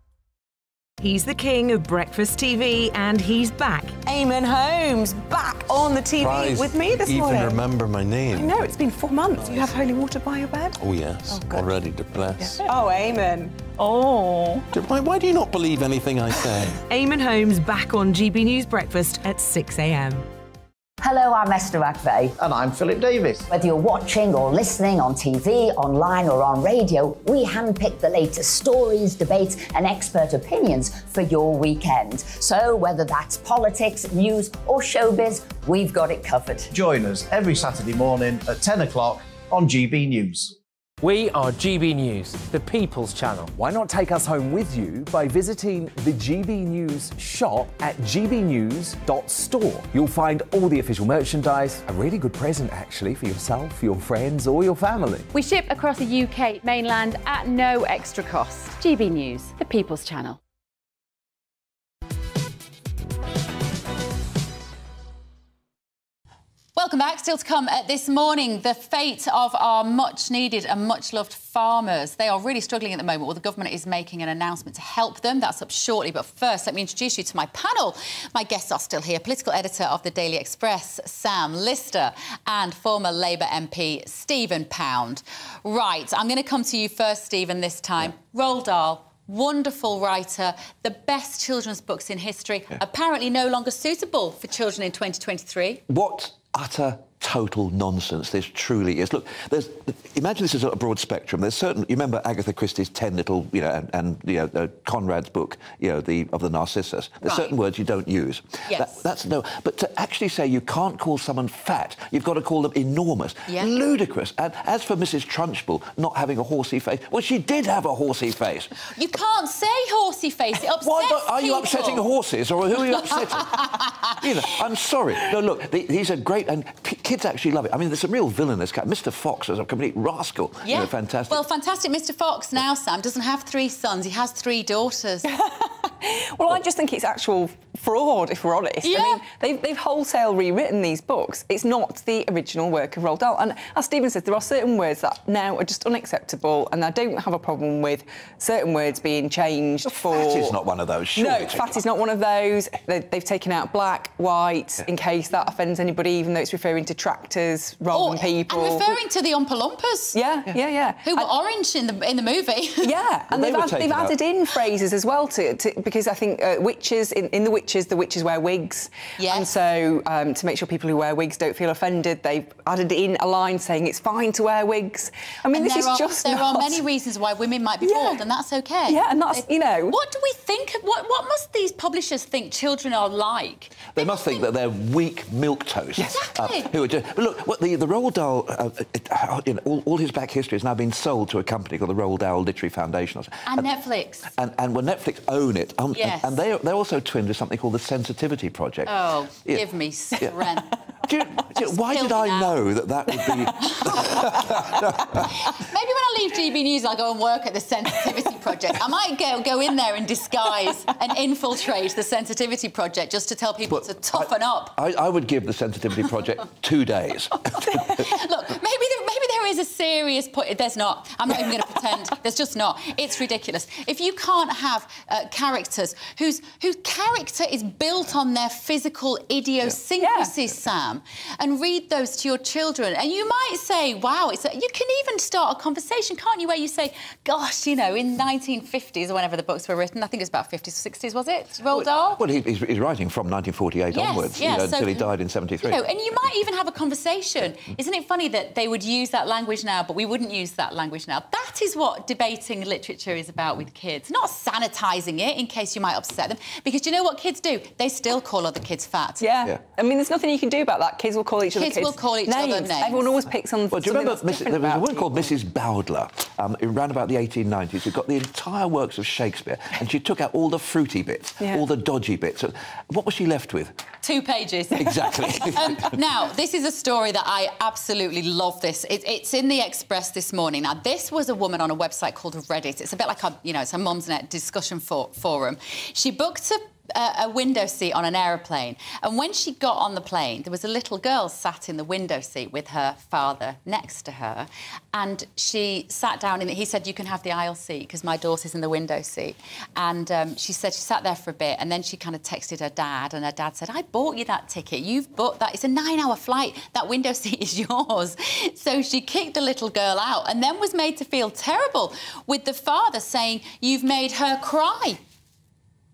He's the king of breakfast TV, and he's back. Eamon Holmes back on the TV with me this morning. Even remember my name. I know, it's been 4 months. You have holy water by your bed? Oh yes, already to bless. Yeah. Oh, Eamon. Oh. Why do you not believe anything I say? Eamon Holmes back on GB News Breakfast at 6 a.m. Hello, I'm Esther McVeigh. And I'm Philip Davis. Whether you're watching or listening on TV, online or on radio, we handpick the latest stories, debates and expert opinions for your weekend. So whether that's politics, news or showbiz, we've got it covered. Join us every Saturday morning at 10 o'clock on GB News. We are GB News, the People's Channel. Why not take us home with you by visiting the GB News shop at gbnews.store. You'll find all the official merchandise, a really good present actually for yourself, your friends or your family. We ship across the UK mainland at no extra cost. GB News, the People's Channel. Welcome back. Still to come this morning, the fate of our much-needed and much-loved farmers. They are really struggling at the moment. Well, the government is making an announcement to help them. That's up shortly. But first, let me introduce you to my panel. My guests are still here. Political editor of the Daily Express, Sam Lister, and former Labour MP, Stephen Pound. Right, I'm going to come to you first, Stephen, this time. Roald Dahl. Wonderful writer, the best children's books in history, apparently no longer suitable for children in 2023. What utter total nonsense this truly is. Look, imagine this is a broad spectrum. There's certain, you remember Agatha Christie's 10 little, and Conrad's book, of the Narcissus. There's certain words you don't use. Yes. That's no. But to actually say you can't call someone fat, you've got to call them enormous, ludicrous. And as for Mrs. Trunchbull not having a horsey face, well, she did have a horsey face. You can't say horsey face. It upsets Are you people. upsetting horses, or who are you upsetting? I'm sorry. No, look, these are great, and kids actually love it. I mean, there's some real villainous characters. Mr. Fox is a complete rascal. Yeah. Fantastic. Well, fantastic. Mr. Fox now, Sam, doesn't have 3 sons. He has 3 daughters. Well, I just think it's actual fraud, if we're honest. Yeah. I mean, they've wholesale rewritten these books. It's not the original work of Roald Dahl. And as Stephen says, there are certain words that now are just unacceptable, and I don't have a problem with certain words being changed for... Fat is not one of those, surely. No, fat is not one of those. They've taken out black, white, in case that offends anybody, even though it's referring to tractors rather than people. And referring to the Oompa Loompas. Yeah. Who were orange in the movie. Yeah, and they've added in phrases as well because I think witches, in the witches wear wigs. Yes. And so to make sure people who wear wigs don't feel offended, they've added in a line saying it's fine to wear wigs. I mean, There are many reasons why women might be bald, and that's OK. Yeah, and that's, What do we think? What must these publishers think children are like? They must think that they're weak milquetoast. Exactly. But look, the Roald Dahl, all his back history has now been sold to a company called the Roald Dahl Literary Foundation. And Netflix. And when Netflix own it, Yes. and they're also twinned with something called the Sensitivity Project. Oh, give me strength. Why did I know that would be... Maybe when I leave GB News, I'll go and work at the Sensitivity Project. I might go in there in disguise and infiltrate the Sensitivity Project just to tell people to toughen up. I would give the Sensitivity Project 2 days. Look, maybe there is a serious point. There's not. I'm not even going to pretend. There's just not. It's ridiculous. If you can't have characters whose character is built on their physical idiosyncrasies, Sam, and read those to your children, and you might say, wow, you can even start a conversation, can't you, where you say, gosh, in 1950s or whenever the books were written, I think it was about 50s or 60s, was it, Roald Dahl? Well, he's writing from 1948 onwards, until he died in 73. And you might even have a conversation. Isn't it funny that they would use that language now, but we wouldn't use that language now? That is what debating literature is about with kids, not sanitising it in case you might upset them, because you know what kids do? They still call other kids fat. Yeah. I mean, there's nothing you can do about that. Kids will call each other Kids will call each other names. Everyone always picks on Well, do you remember there was a woman called Mrs. Bowdler around about the 1890s who got the entire works of Shakespeare, and she took out all the fruity bits, all the dodgy bits. What was she left with? 2 pages. Exactly. Now, this is a story that I absolutely love. It's in the Express this morning. Now, this was a woman on a website called Reddit. It's a bit like it's a Mumsnet discussion forum. She booked a window seat on an aeroplane, and when she got on the plane, there was a little girl sat in the window seat with her father next to her, and she sat down he said, you can have the aisle seat because my daughter's in the window seat. And she said she sat there for a bit, and then she kind of texted her dad, and her dad said, I bought you that ticket, you've booked that, it's a 9-hour flight, that window seat is yours. So she kicked the little girl out, and then was made to feel terrible with the father saying, you've made her cry.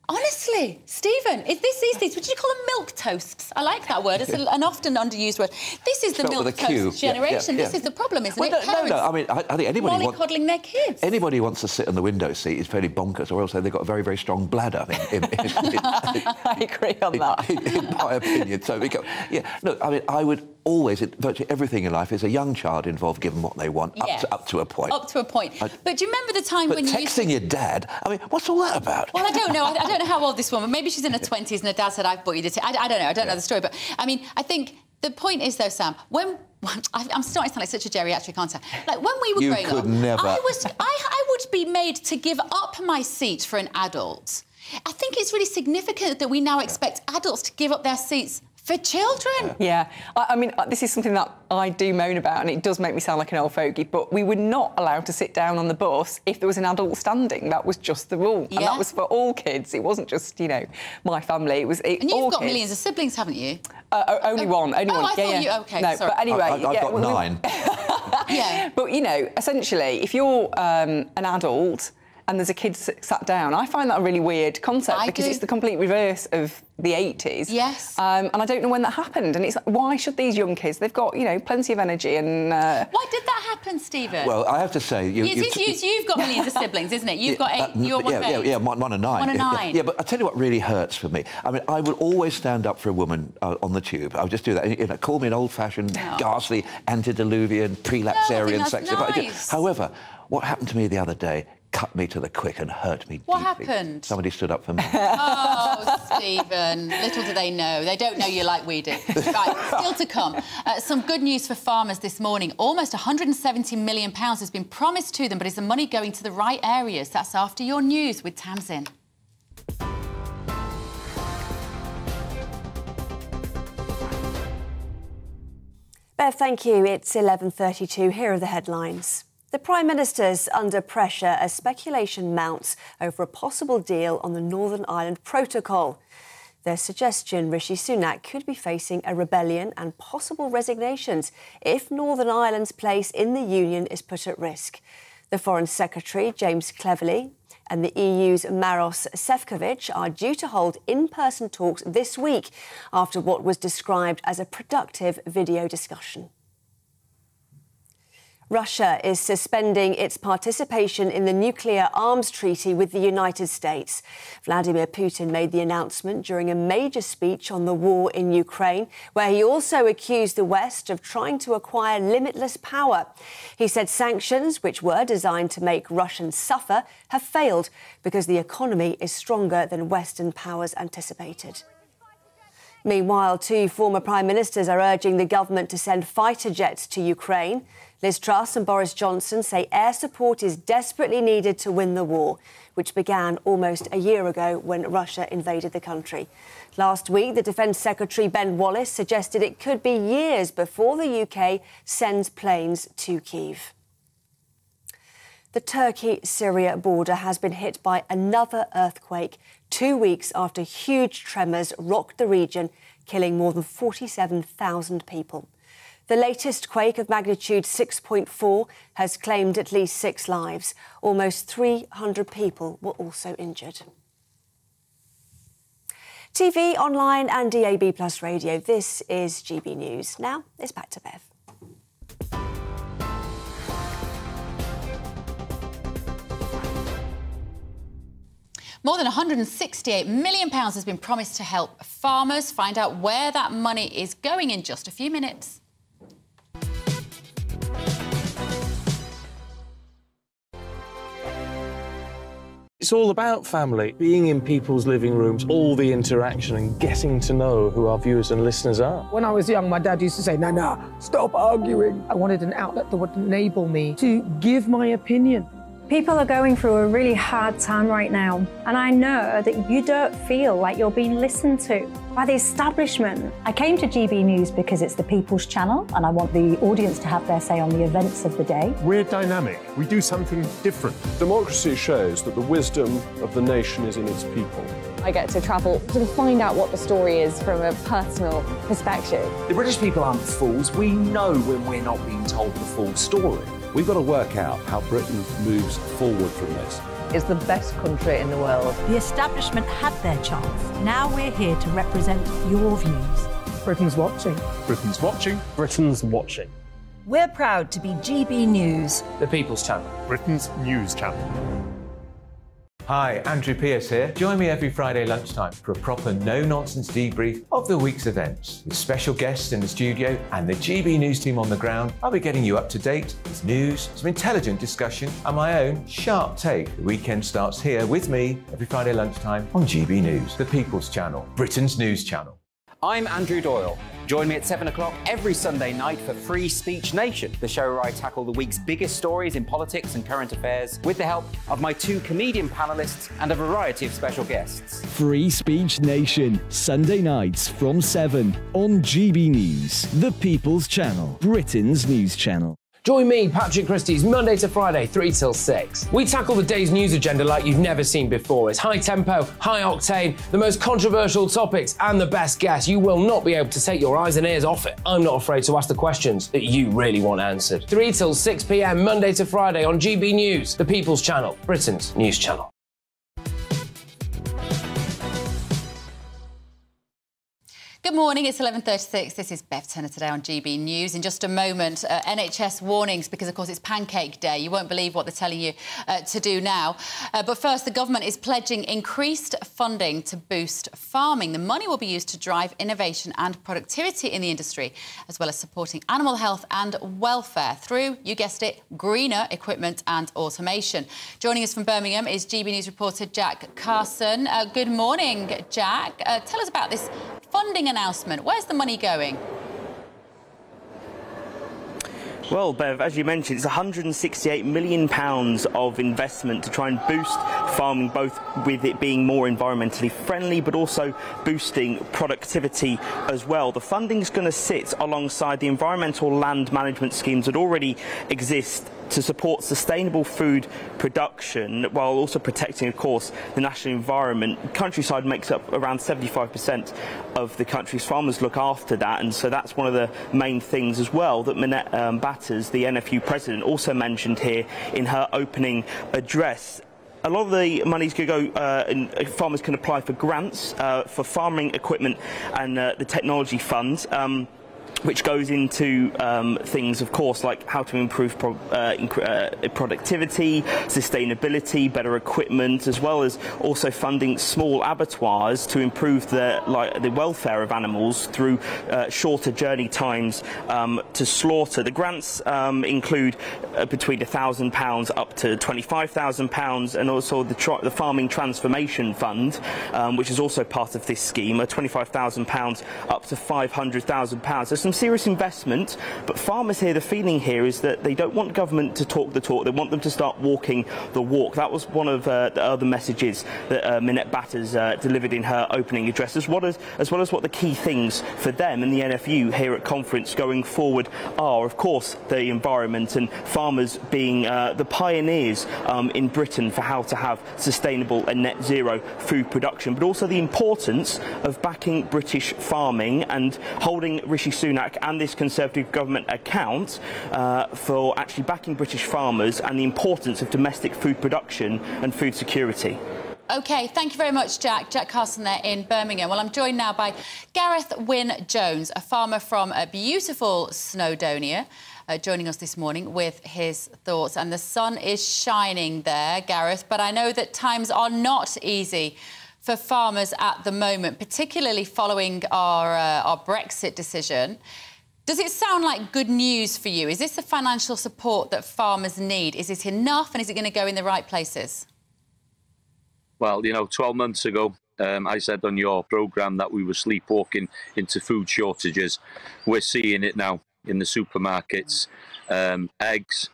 Honestly, Stephen, these things, would you call them milk toasts? I like that word. It's an often underused word. This is the milk toast generation. This is the problem, isn't it? No. I mean, I think anybody mollycoddling their kids. Anybody who wants to sit in the window seat is fairly bonkers, or else they've got a very, very strong bladder. I agree on that. In my opinion. So, look, I mean, I would always, virtually everything in life is a young child involved, give them what they want, up to a point. Up to a point. But do you remember the time when you texting your dad, I mean, what's all that about? Well, I don't know. I don't know how old this woman, maybe she's in her 20s and her dad said, I've bought you the ticket. I don't know. I don't know the story. But, I mean, I think the point is, though, Sam, I'm starting to sound like such a geriatric, aren't I? Like, when we were growing up, I would be made to give up my seat for an adult. I think it's really significant that we now expect adults to give up their seats For children? Yeah. I mean, this is something that I do moan about, and it does make me sound like an old fogey, but we were not allowed to sit down on the bus if there was an adult standing. That was just the rule. Yeah. And that was for all kids. It wasn't just, you know, my family. It was And you've all got kids. millions of siblings, haven't you? Only one. Only one. I thought you... OK, no, sorry. But anyway... I've got 9. Yeah. But, you know, essentially, if you're an adult and there's a kid sat down, I find that a really weird concept because it's the complete reverse of the 80s. Yes. And I don't know when that happened. And it's like, why should these young kids? They've got, you know, plenty of energy and... Why did that happen, Stephen? Well, I have to say... You've got millions of siblings, isn't it? You've got 8... You're one of 8. Yeah, 1 and 9. 1 and 9. Yeah, but I tell you what really hurts for me. I mean, I will always stand up for a woman on the tube. I'll just do that. You know, call me an old-fashioned, ghastly, antediluvian, prelapsarian sex. Nice. However, what happened to me the other day cut me to the quick and hurt me What deeply. happened? Somebody stood up for me. Oh, Stephen, little do they know. They don't know you like we do. Right, still to come. Some good news for farmers this morning. Almost £170 million has been promised to them, but is the money going to the right areas? That's after your news with Tamsin. Bev, thank you. It's 11:32. Here are the headlines. The Prime Minister's under pressure as speculation mounts over a possible deal on the Northern Ireland Protocol. There's suggestion Rishi Sunak could be facing a rebellion and possible resignations if Northern Ireland's place in the Union is put at risk. The Foreign Secretary, James Cleverly, and the EU's Maros Sefcovic are due to hold in-person talks this week after what was described as a productive video discussion. Russia is suspending its participation in the nuclear arms treaty with the United States. Vladimir Putin made the announcement during a major speech on the war in Ukraine, where he also accused the West of trying to acquire limitless power. He said sanctions, which were designed to make Russians suffer, have failed because the economy is stronger than Western powers anticipated. Meanwhile, 2 former Prime Ministers are urging the government to send fighter jets to Ukraine. Liz Truss and Boris Johnson say air support is desperately needed to win the war, which began almost a year ago when Russia invaded the country. Last week, the Defence Secretary Ben Wallace suggested it could be years before the UK sends planes to Kyiv. The Turkey-Syria border has been hit by another earthquake 2 weeks after huge tremors rocked the region, killing more than 47,000 people. The latest quake of magnitude 6.4 has claimed at least 6 lives. Almost 300 people were also injured. TV, online and DAB+ radio, this is GB News. Now, it's back to Bev. More than £168 million has been promised to help farmers. Find out where that money is going in just a few minutes. It's all about family, being in people's living rooms, all the interaction and getting to know who our viewers and listeners are. When I was young, my dad used to say, Nana, stop arguing. I wanted an outlet that would enable me to give my opinion. People are going through a really hard time right now, and I know that you don't feel like you're being listened to by the establishment. I came to GB News because it's the people's channel, and I want the audience to have their say on the events of the day. We're dynamic. We do something different. Democracy shows that the wisdom of the nation is in its people. I get to travel to find out what the story is from a personal perspective. The British people aren't fools. We know when we're not being told the full story. We've got to work out how Britain moves forward from this. It's the best country in the world. The establishment had their chance. Now we're here to represent your views. Britain's watching. Britain's watching. Britain's watching. We're proud to be GB News. The People's Channel. Britain's news channel. Hi, Andrew Pierce here. Join me every Friday lunchtime for a proper no-nonsense debrief of the week's events. With special guests in the studio and the GB News team on the ground, I'll be getting you up to date with news, some intelligent discussion and my own sharp take. The weekend starts here with me every Friday lunchtime on GB News, the People's Channel, Britain's news channel. I'm Andrew Doyle. Join me at 7 o'clock every Sunday night for Free Speech Nation, the show where I tackle the week's biggest stories in politics and current affairs with the help of my 2 comedian panellists and a variety of special guests. Free Speech Nation, Sunday nights from 7 on GB News, the People's Channel, Britain's news channel. Join me, Patrick Christie's, Monday to Friday, 3 till 6. We tackle the day's news agenda like you've never seen before. It's high tempo, high octane, the most controversial topics, and the best guests. You will not be able to take your eyes and ears off it. I'm not afraid to ask the questions that you really want answered. 3 till 6 p.m, Monday to Friday on GB News, the People's Channel, Britain's news channel. Good morning, it's 11:36. This is Bev Turner today on GB News. In just a moment, NHS warnings, because of course it's Pancake Day. You won't believe what they're telling you to do now. But first, the government is pledging increased funding to boost farming. The money will be used to drive innovation and productivity in the industry, as well as supporting animal health and welfare through, you guessed it, greener equipment and automation. Joining us from Birmingham is GB News reporter Jack Carson. Good morning, Jack. Tell us about this funding announcement. Where's the money going? Well, Bev, as you mentioned, it's £168 million of investment to try and boost farming, both with it being more environmentally friendly, but also boosting productivity as well. The funding's going to sit alongside the environmental land management schemes that already exist to support sustainable food production while also protecting, of course, the national environment. Countryside makes up around 75% of the country's farmers look after that, and so that's one of the main things as well that Minette Batters, the NFU president, also mentioned here in her opening address. A lot of the money's going to go, and farmers can apply for grants for farming equipment and the technology fund. Which goes into things, of course, like how to improve productivity, sustainability, better equipment, as well as also funding small abattoirs to improve the welfare of animals through shorter journey times to slaughter. The grants include between £1,000 up to £25,000, and also the Farming Transformation Fund, which is also part of this scheme, £25,000 up to £500,000. There's some serious investment, but farmers here, the feeling here is that they don't want government to talk the talk, they want them to start walking the walk. That was one of the other messages that Minette Batters delivered in her opening address, as well as what the key things for them and the NFU here at conference going forward are, of course, the environment and farmers being the pioneers in Britain for how to have sustainable and net zero food production, but also the importance of backing British farming and holding Rishi Sunak and this Conservative government account for actually backing British farmers and the importance of domestic food production and food security. OK, thank you very much, Jack. Jack Carson there in Birmingham. Well, I'm joined now by Gareth Wynne-Jones, a farmer from beautiful Snowdonia, joining us this morning with his thoughts. And the sun is shining there, Gareth, but I know that times are not easy for farmers at the moment, particularly following our Brexit decision. Does it sound like good news for you? Is this the financial support that farmers need? Is it enough, and is it going to go in the right places? Well, you know, 12 months ago, I said on your programme that we were sleepwalking into food shortages. We're seeing it now in the supermarkets. Eggs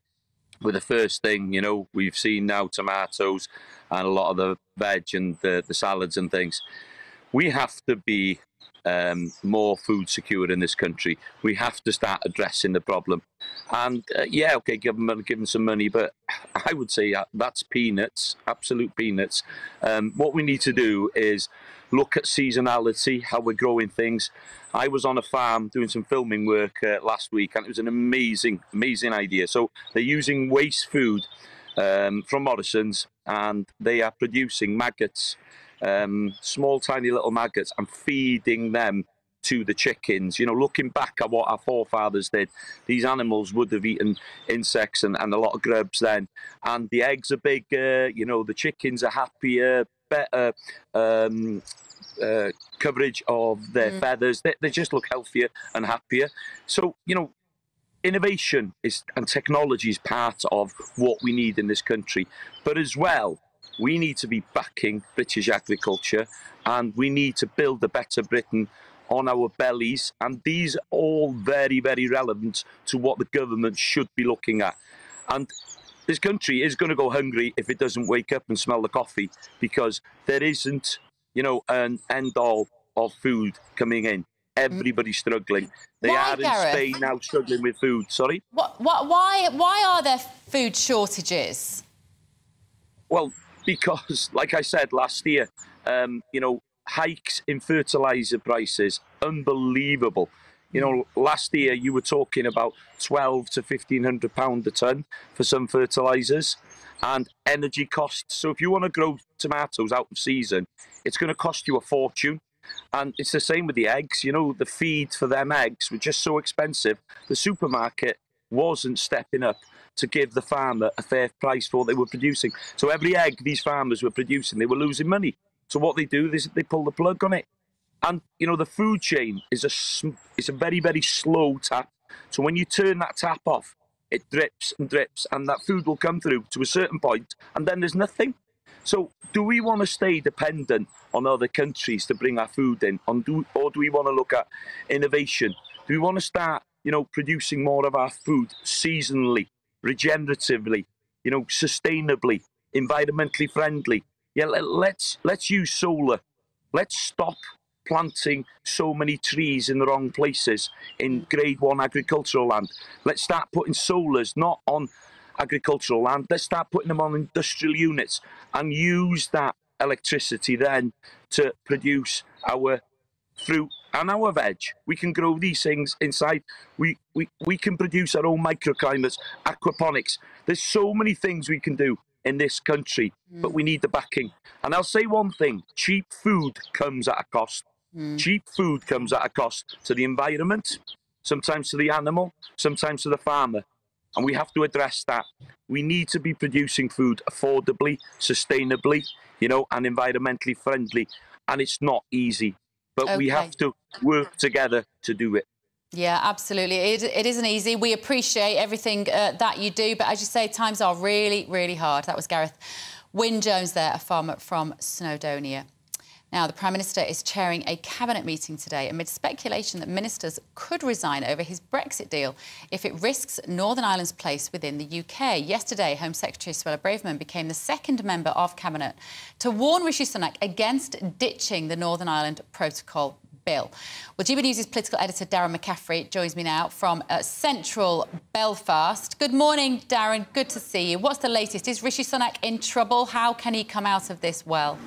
were the first thing, you know, we've seen now tomatoes and a lot of the veg and the salads and things. We have to be more food secure in this country. We have to start addressing the problem. And yeah, okay, give them some money, but I would say that's peanuts, absolute peanuts. What we need to do is look at seasonality, how we're growing things. I was on a farm doing some filming work last week, and it was an amazing idea. So they're using waste food from Morrison's, and they are producing maggots, small tiny little maggots, and feeding them to the chickens. You know, looking back at what our forefathers did, these animals would have eaten insects and a lot of grubs then, and the eggs are bigger, you know, the chickens are happier, better coverage of their feathers. They just look healthier and happier. So, you know, innovation and technology is part of what we need in this country, but as well, we need to be backing British agriculture, and we need to build a better Britain on our bellies, and these are all very, very relevant to what the government should be looking at. And this country is going to go hungry if it doesn't wake up and smell the coffee, because there isn't, you know, an end-all of food coming in. Everybody's struggling. They are in Spain now struggling with food. Sorry? Why are there food shortages? Well, because, like I said last year, you know, hikes in fertiliser prices, unbelievable. You know, last year you were talking about £1,200 to £1,500 a tonne for some fertilisers, and energy costs. So if you want to grow tomatoes out of season, it's going to cost you a fortune. And it's the same with the eggs. You know, the feed for them eggs were just so expensive. The supermarket wasn't stepping up to give the farmer a fair price for what they were producing. So every egg these farmers were producing, they were losing money. So what they do is they pull the plug on it. And, you know, the food chain is a very, very slow tap. So when you turn that tap off, it drips and drips, and that food will come through to a certain point, and then there's nothing. So do we want to stay dependent on other countries to bring our food in, or do we want to look at innovation? Do we want to start, you know, producing more of our food seasonally, regeneratively, you know, sustainably, environmentally friendly? Yeah, let's use solar. Let's stop planting so many trees in the wrong places in grade 1 agricultural land. Let's start putting solars not on agricultural land. Let's start putting them on industrial units and use that electricity then to produce our fruit and our veg. We can grow these things inside. We can produce our own microclimates, aquaponics. There's so many things we can do in this country, but we need the backing. And I'll say one thing, cheap food comes at a cost. Cheap food comes at a cost to the environment, sometimes to the animal, sometimes to the farmer. And we have to address that. We need to be producing food affordably, sustainably, you know, and environmentally friendly. And it's not easy, but we have to work together to do it. Yeah, absolutely. It isn't easy. We appreciate everything that you do, but as you say, times are really, really hard. That was Gareth Wynne-Jones there, a farmer from Snowdonia. Now, the Prime Minister is chairing a cabinet meeting today amid speculation that ministers could resign over his Brexit deal if it risks Northern Ireland's place within the UK. Yesterday, Home Secretary Suella Braverman became the second member of cabinet to warn Rishi Sunak against ditching the Northern Ireland Protocol bill. Well, GBNews' political editor Darren McCaffrey joins me now from central Belfast. Good morning, Darren. Good to see you. What's the latest? Is Rishi Sunak in trouble? How can he come out of this well?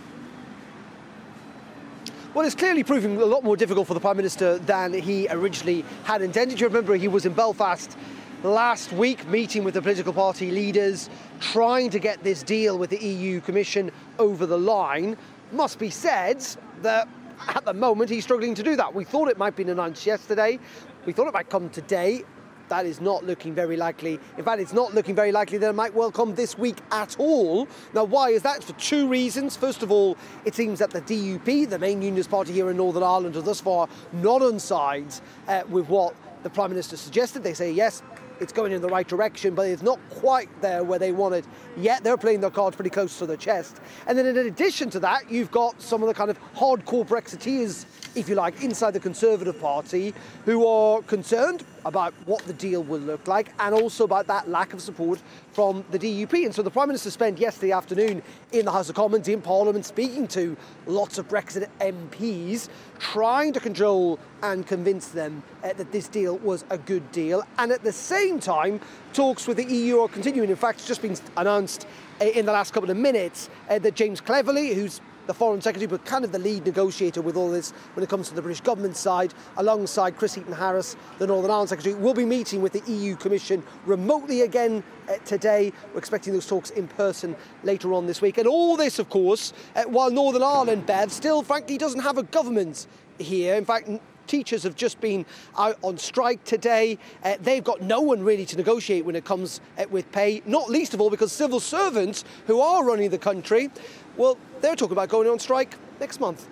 Well, it's clearly proving a lot more difficult for the Prime Minister than he originally had intended. You remember he was in Belfast last week meeting with the political party leaders, trying to get this deal with the EU Commission over the line. Must be said that at the moment he's struggling to do that. We thought it might have been announced yesterday. We thought it might come today. That is not looking very likely. In fact, it's not looking very likely that it might well come this week at all. Now, why is that? For two reasons. First of all, it seems that the DUP, the main unionist party here in Northern Ireland, are thus far not on sides with what the Prime Minister suggested. They say, yes, it's going in the right direction, but it's not quite there where they want it yet. They're playing their cards pretty close to their chest. And then in addition to that, you've got some of the kind of hardcore Brexiteers, if you like, inside the Conservative Party, who are concerned about what the deal will look like and also about that lack of support from the DUP. And so the Prime Minister spent yesterday afternoon in the House of Commons, in Parliament, speaking to lots of Brexit MPs, trying to control and convince them that this deal was a good deal. And at the same time, talks with the EU are continuing. In fact, it's just been announced in the last couple of minutes that James Cleverly, who's the Foreign Secretary, but kind of the lead negotiator with all this when it comes to the British government side, alongside Chris Heaton-Harris, the Northern Ireland Secretary, will be meeting with the EU Commission remotely again today. We're expecting those talks in person later on this week. And all this, of course, while Northern Ireland, Bev, still, frankly, doesn't have a government here. In fact, teachers have just been out on strike today. They've got no one really to negotiate when it comes with pay, not least of all because civil servants who are running the country, well, they're talking about going on strike next month.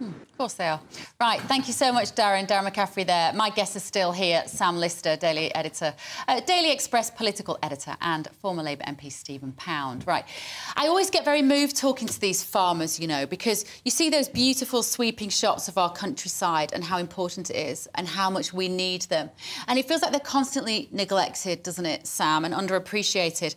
Of course they are. Right, thank you so much, Darren. Darren McCaffrey there. My guest is still here, Sam Lister, Daily Editor, Daily Express political editor, and former Labour MP Stephen Pound. Right, I always get very moved talking to these farmers, you know, because you see those beautiful sweeping shots of our countryside and how important it is and how much we need them. And it feels like they're constantly neglected, doesn't it, Sam, and underappreciated.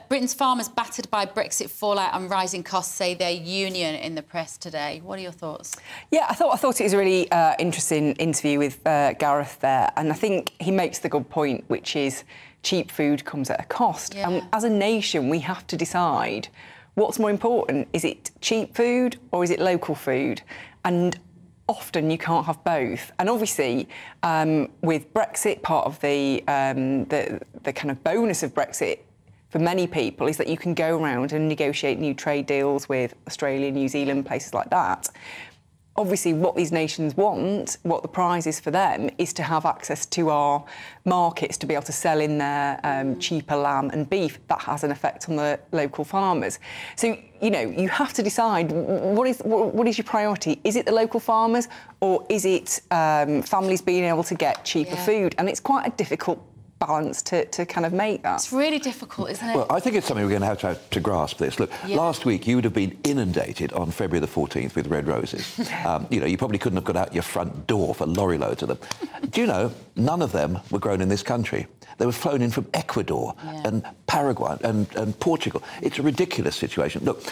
Britain's farmers battered by Brexit fallout and rising costs say they're union in the press today. What are your thoughts? Yeah, I thought it was a really interesting interview with Gareth there, and I think he makes the good point, which is cheap food comes at a cost. Yeah. And as a nation, we have to decide what's more important. Is it cheap food or is it local food? And often you can't have both. And obviously, with Brexit, part of the kind of bonus of Brexit for many people is that you can go around and negotiate new trade deals with Australia, New Zealand, places like that. Obviously, what these nations want, what the prize is for them, is to have access to our markets, to be able to sell in their cheaper lamb and beef. That has an effect on the local farmers. So, you know, you have to decide what is your priority. Is it the local farmers or is it families being able to get cheaper food? And it's quite a difficult balance to kind of make that. It's really difficult, isn't it? Well, I think it's something we're going to have to grasp this. Look, last week you would have been inundated on February the 14th with red roses. You know, you probably couldn't have got out your front door for lorry loads of them. Do you know, none of them were grown in this country. They were flown in from Ecuador and Paraguay and Portugal. It's a ridiculous situation. Look,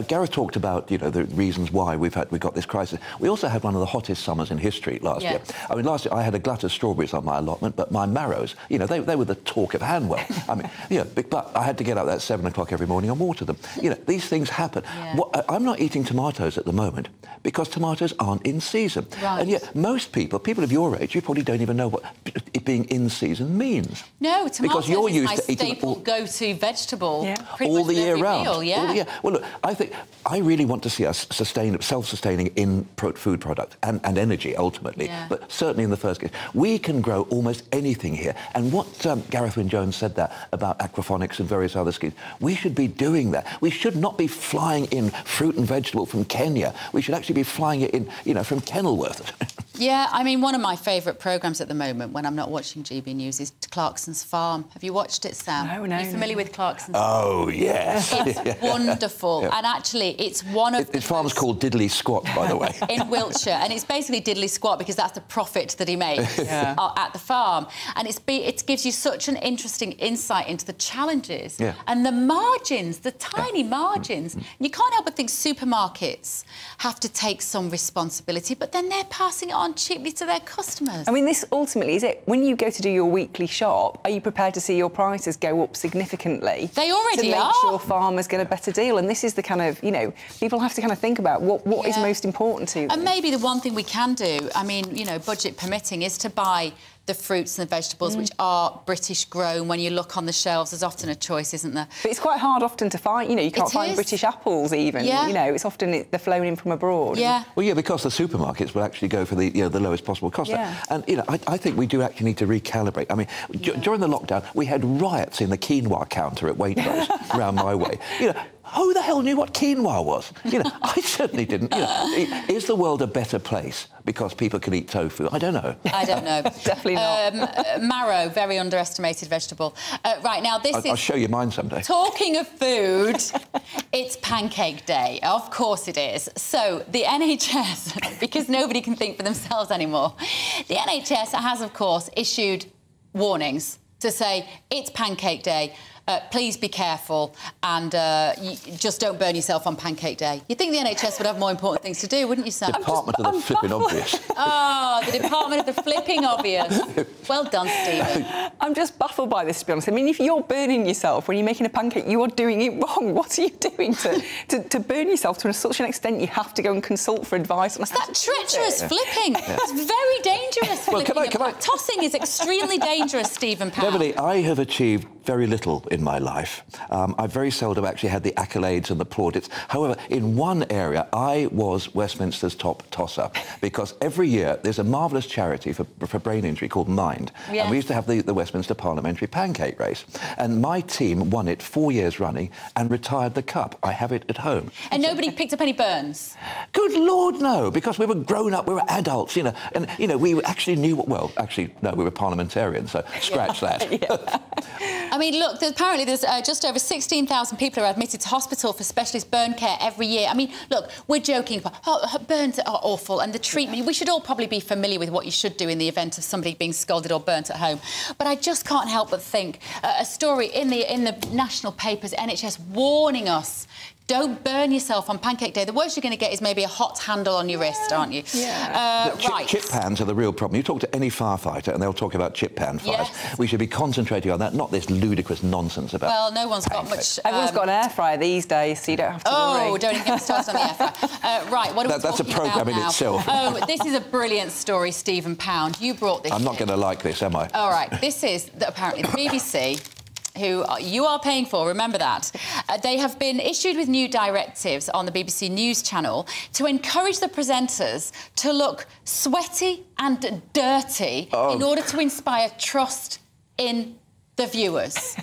Gareth talked about, you know, the reasons why we got this crisis. We also had one of the hottest summers in history last year. I mean, last year I had a glut of strawberries on my allotment, but my marrows, you know, they were the talk of Hanwell. I mean, you know, but I had to get up at 7 o'clock every morning and water them. You know, these things happen. I'm not eating tomatoes at the moment because tomatoes aren't in season. And yet most people of your age, you probably don't even know what it being in season means. No, tomatoes because you're is used my to eating staple go-to vegetable all the year round. Meal, All the year. Well, look, I really want to see us self-sustaining in food product and energy ultimately, but certainly in the first case. We can grow almost anything here. And what Gareth Wyn-Jones said that about aquaponics and various other schemes, we should be doing that. We should not be flying in fruit and vegetable from Kenya. We should actually be flying it in, you know, from Kenilworth. Yeah, I mean, one of my favourite programmes at the moment when I'm not watching GB News is Clarkson's Farm. Have you watched it, Sam? No. Are you familiar with Clarkson's Farm? Oh, yes. It's wonderful. And actually, it's one of His farm's called Diddley Squat, by the way. in Wiltshire. And it's basically Diddley Squat because that's the profit that he makes at the farm. And it gives you such an interesting insight into the challenges and the margins, the tiny margins. You can't help but think supermarkets have to take some responsibility, but then they're passing it on cheaply to their customers. I mean, this ultimately is it. When you go to do your weekly shop, are you prepared to see your prices go up significantly? They already are. To make sure farmers get a better deal. And this is the kind of, you know, people have to kind of think about what is most important to them. And maybe the one thing we can do, I mean, you know, budget permitting, is to buy the fruits and the vegetables which are British grown. When you look on the shelves, there's often a choice, isn't there? But it's quite hard often to find, you know, you can't find British apples even, you know, it's often they're flown in from abroad. Yeah. Well, yeah, because the supermarkets will actually go for the, you know, the lowest possible cost. And, you know, I think we do actually need to recalibrate. I mean, during the lockdown, we had riots in the quinoa counter at Waitrose round my way. You know, who the hell knew what quinoa was? You know, I certainly didn't. You know, is the world a better place because people can eat tofu? I don't know. I don't know. Definitely not. Marrow, very underestimated vegetable. Right, now this I'll show you mine someday. Talking of food, it's Pancake Day. Of course it is. So the NHS, because nobody can think for themselves anymore, the NHS has, of course, issued warnings to say it's Pancake Day. Please be careful and just don't burn yourself on Pancake Day. You'd think the NHS would have more important things to do, wouldn't you, Sam? Department of the Flipping Obvious. Oh, the Department of the Flipping Obvious. Well done, Stephen. I'm just baffled by this, to be honest. I mean, if you're burning yourself when you're making a pancake, you are doing it wrong. What are you doing to burn yourself to such an extent you have to go and consult for advice? It's that treacherous flipping. It's very dangerous flipping. Tossing is extremely dangerous, Stephen Powell. Beverly, I have achieved very little in my life. I very seldom actually had the accolades and the plaudits. However, in one area, I was Westminster's top tosser, because every year there's a marvellous charity for brain injury called Mind. Yes. And we used to have the Westminster Parliamentary Pancake Race. And my team won it 4 years running and retired the cup. I have it at home. And nobody picked up any burns? Good Lord, no, because we were grown up, we were adults, you know, and, you know, we actually knew what, well, actually, no, we were parliamentarians, so scratch that. I mean, look, apparently there's just over 16,000 people are admitted to hospital for specialist burn care every year. I mean, look, we're joking, but burns are awful, and the treatment, we should all probably be familiar with what you should do in the event of somebody being scalded or burnt at home. But I just can't help but think a story in the national papers, NHS warning us, don't burn yourself on Pancake Day. The worst you're going to get is maybe a hot handle on your wrist, aren't you? Yeah. Right. Chip pans are the real problem. You talk to any firefighter and they'll talk about chip pan fires. Yes. We should be concentrating on that, not this ludicrous nonsense about... Well, no one's got much... Everyone's got an air fryer these days, so you don't have to worry. Oh, don't even get me started on the air fryer. Right, what are we That's a talking programme in about now? itself. Oh, this is a brilliant story, Stephen Pound. You brought this I'm not going to like this, am I? All right, this is apparently the BBC... who you are paying for, remember that. They have been issued with new directives on the BBC News channel to encourage the presenters to look sweaty and dirty in order to inspire trust in the viewers.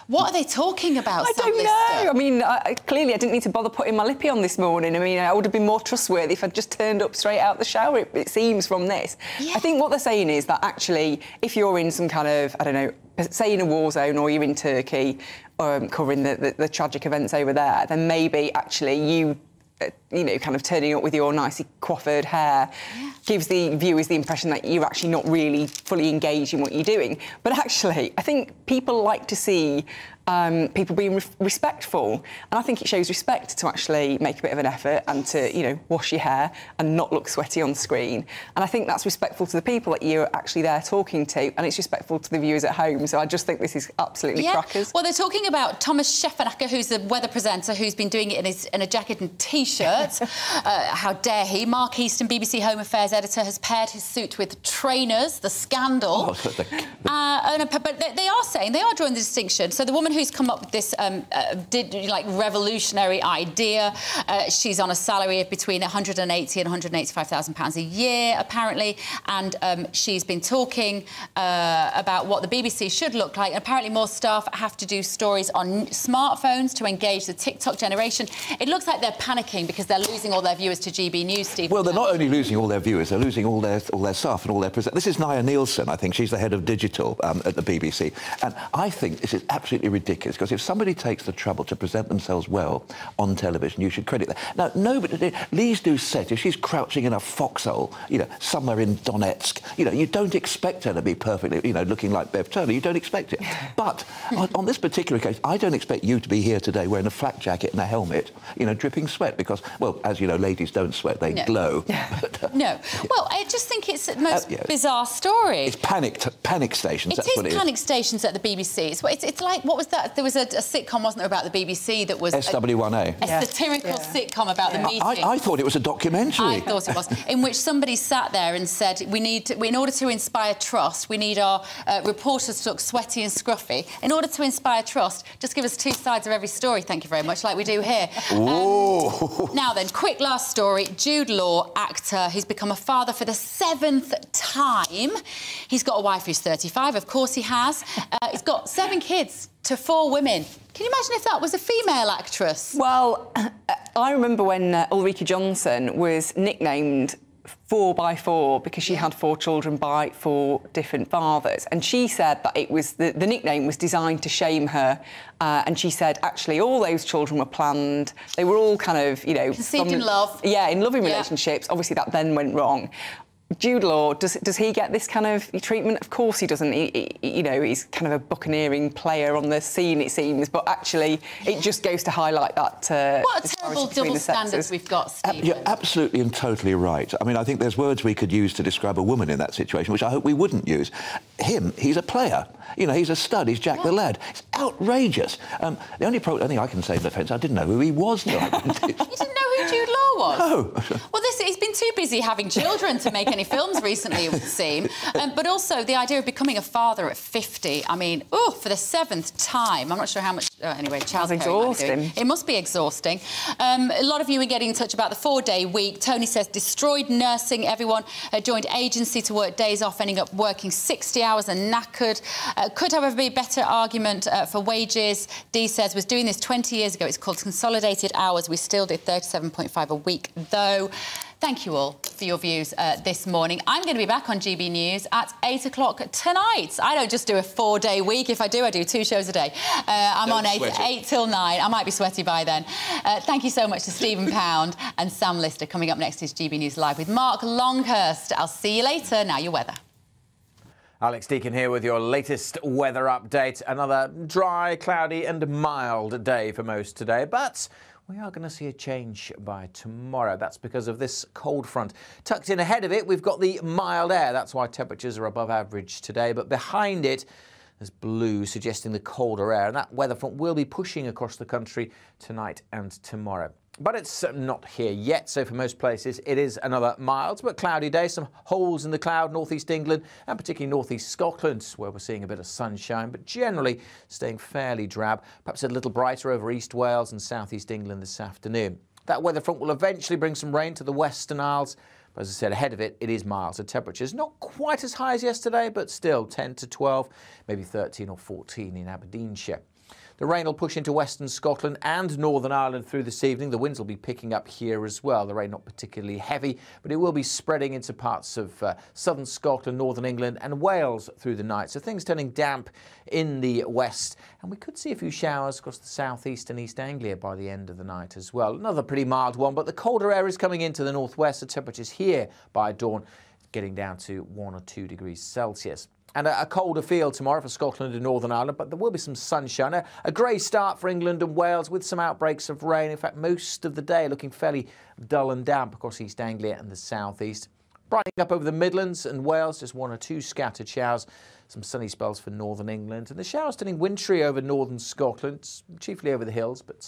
What are they talking about, I don't know. I mean, clearly I didn't need to bother putting my lippy on this morning. I mean, I would have been more trustworthy if I'd just turned up straight out the shower, it seems, from this. Yeah. I think what they're saying is that actually, if you're in some kind of, I don't know, say in a war zone or you're in Turkey covering the tragic events over there, then maybe actually you know, kind of turning up with your nicely coiffured hair gives the viewers the impression that you're actually not really fully engaged in what you're doing. But actually, I think people like to see people being respectful, and I think it shows respect to actually make a bit of an effort and to, you know, wash your hair and not look sweaty on screen. And I think that's respectful to the people that you're actually there talking to, and it's respectful to the viewers at home. So I just think this is absolutely crackers. Well, they're talking about Thomas Scheffenacker, who's the weather presenter, who's been doing it in a jacket and T-shirt. How dare he? Mark Easton, BBC Home Affairs editor, has paired his suit with trainers. The scandal. But they are saying, they are drawing the distinction. So the woman who's come up with this revolutionary idea, she's on a salary of between £180,000 and £185,000 a year, apparently, and she's been talking about what the BBC should look like. And apparently more staff have to do stories on smartphones to engage the TikTok generation. It looks like they're panicking because they're losing all their viewers to GB News, Steve. Well, they're not only losing all their viewers, they're losing all their staff and all their presenters. This is Nia Nielsen, I think. She's the head of digital at the BBC. And I think this is absolutely ridiculous, because if somebody takes the trouble to present themselves well on television, you should credit that. Now, nobody... Lise Doucette, if she's crouching in a foxhole, you know, somewhere in Donetsk, you know, you don't expect her to be perfectly, you know, looking like Bev Turner. You don't expect it. But on this particular case, I don't expect you to be here today wearing a flak jacket and a helmet, you know, dripping sweat, because, well, as you know, ladies don't sweat, they glow. No. Well, I just think it's the most bizarre story. It's panic stations, that's what it is. It is panic stations at the BBC. It's like, what was that? There was a sitcom, wasn't there, about the BBC that was... SW1A. A satirical sitcom about the meeting. I thought it was a documentary. I thought it was. In which somebody sat there and said, in order to inspire trust, we need our reporters to look sweaty and scruffy. In order to inspire trust, just give us two sides of every story, thank you very much, like we do here. Now then, quick last story. Jude Law, actor, he's become a father for the 7th time. He's got a wife who's 35, of course he has. He's got 7 kids to 4 women. Can you imagine if that was a female actress? Well, I remember when Ulrika Jonsson was nicknamed 4x4 because she had 4 children by 4 different fathers, and she said that it was the nickname was designed to shame her, and she said actually all those children were planned. They were all kind of, you know, conceived in love. Yeah, in loving relationships. Obviously that then went wrong. Jude Law, does he get this kind of treatment? Of course he doesn't. You know, he's kind of a buccaneering player on the scene, it seems, but actually it just goes to highlight that... what a terrible double standards we've got, Stephen. You're absolutely and totally right. I mean, I think there's words we could use to describe a woman in that situation, which I hope we wouldn't use. he's a player. You know, he's a stud. He's Jack the Lad. It's outrageous. The only thing I can say in defence, I didn't know who he was till I went in. You didn't know who Jude Law was? No. Well, he's been too busy having children to make any films recently, it would seem. But also the idea of becoming a father at 50, I mean, for the 7th time. I'm not sure how much... anyway, childcare exhausting. It must be exhausting. A lot of you are getting in touch about the 4-day week. Tony says destroyed nursing. Everyone joined agency to work days off, ending up working 60 hours and knackered. Could, however, be a better argument for wages. Dee says, was doing this 20 years ago. It's called consolidated hours. We still do 37.5 a week, though. Thank you all for your views this morning. I'm going to be back on GB News at 8 o'clock tonight. I don't just do a 4-day week. If I do 2 shows a day. I'm on 8 till 9. I might be sweaty by then. Thank you so much to Stephen Pound and Sam Lister. Coming up next is GB News Live with Mark Longhurst. I'll see you later. Now your weather. Alex Deakin here with your latest weather update. Another dry, cloudy and mild day for most today, but we are going to see a change by tomorrow. That's because of this cold front. Tucked in ahead of it, we've got the mild air. That's why temperatures are above average today. But behind it, there's blue, suggesting the colder air. And that weather front will be pushing across the country tonight and tomorrow. But it's not here yet, so for most places it is another mild but cloudy day. Some holes in the cloud, northeast England and particularly northeast Scotland, where we're seeing a bit of sunshine, but generally staying fairly drab. Perhaps a little brighter over East Wales and southeast England this afternoon. That weather front will eventually bring some rain to the Western Isles. But as I said, ahead of it, it is mild. So temperatures not quite as high as yesterday, but still 10 to 12, maybe 13 or 14 in Aberdeenshire. The rain will push into western Scotland and Northern Ireland through this evening. The winds will be picking up here as well. The rain not particularly heavy, but it will be spreading into parts of southern Scotland, northern England and Wales through the night. So things turning damp in the west. And we could see a few showers across the southeast and East Anglia by the end of the night as well. Another pretty mild one, but the colder air is coming into the northwest. The temperatures here by dawn getting down to 1 or 2 degrees Celsius. And a colder feel tomorrow for Scotland and Northern Ireland, but there will be some sunshine. A grey start for England and Wales with some outbreaks of rain. In fact, most of the day looking fairly dull and damp across East Anglia and the southeast. Brightening up over the Midlands and Wales, just 1 or 2 scattered showers. Some sunny spells for northern England. And the showers turning wintry over northern Scotland, chiefly over the hills, but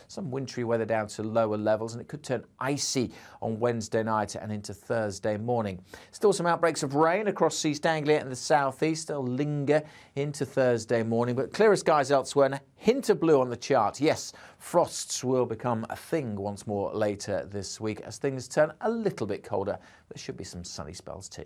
some wintry weather down to lower levels. And it could turn icy on Wednesday night and into Thursday morning. Still some outbreaks of rain across East Anglia and the southeast. They'll linger into Thursday morning, but clearer skies elsewhere and a hint of blue on the chart. Yes, frosts will become a thing once more later this week as things turn a little bit colder. There should be some sunny spells too.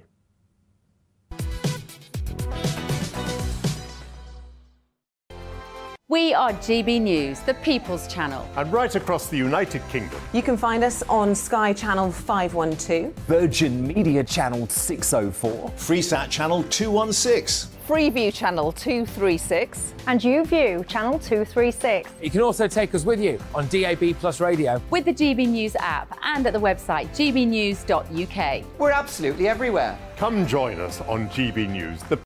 We are GB News, the People's Channel. And right across the United Kingdom. You can find us on Sky Channel 512. Virgin Media Channel 604. Freesat Channel 216. Freeview Channel 236. And YouView Channel 236. You can also take us with you on DAB+ radio. With the GB News app and at the website gbnews.uk. We're absolutely everywhere. Come join us on GB News, the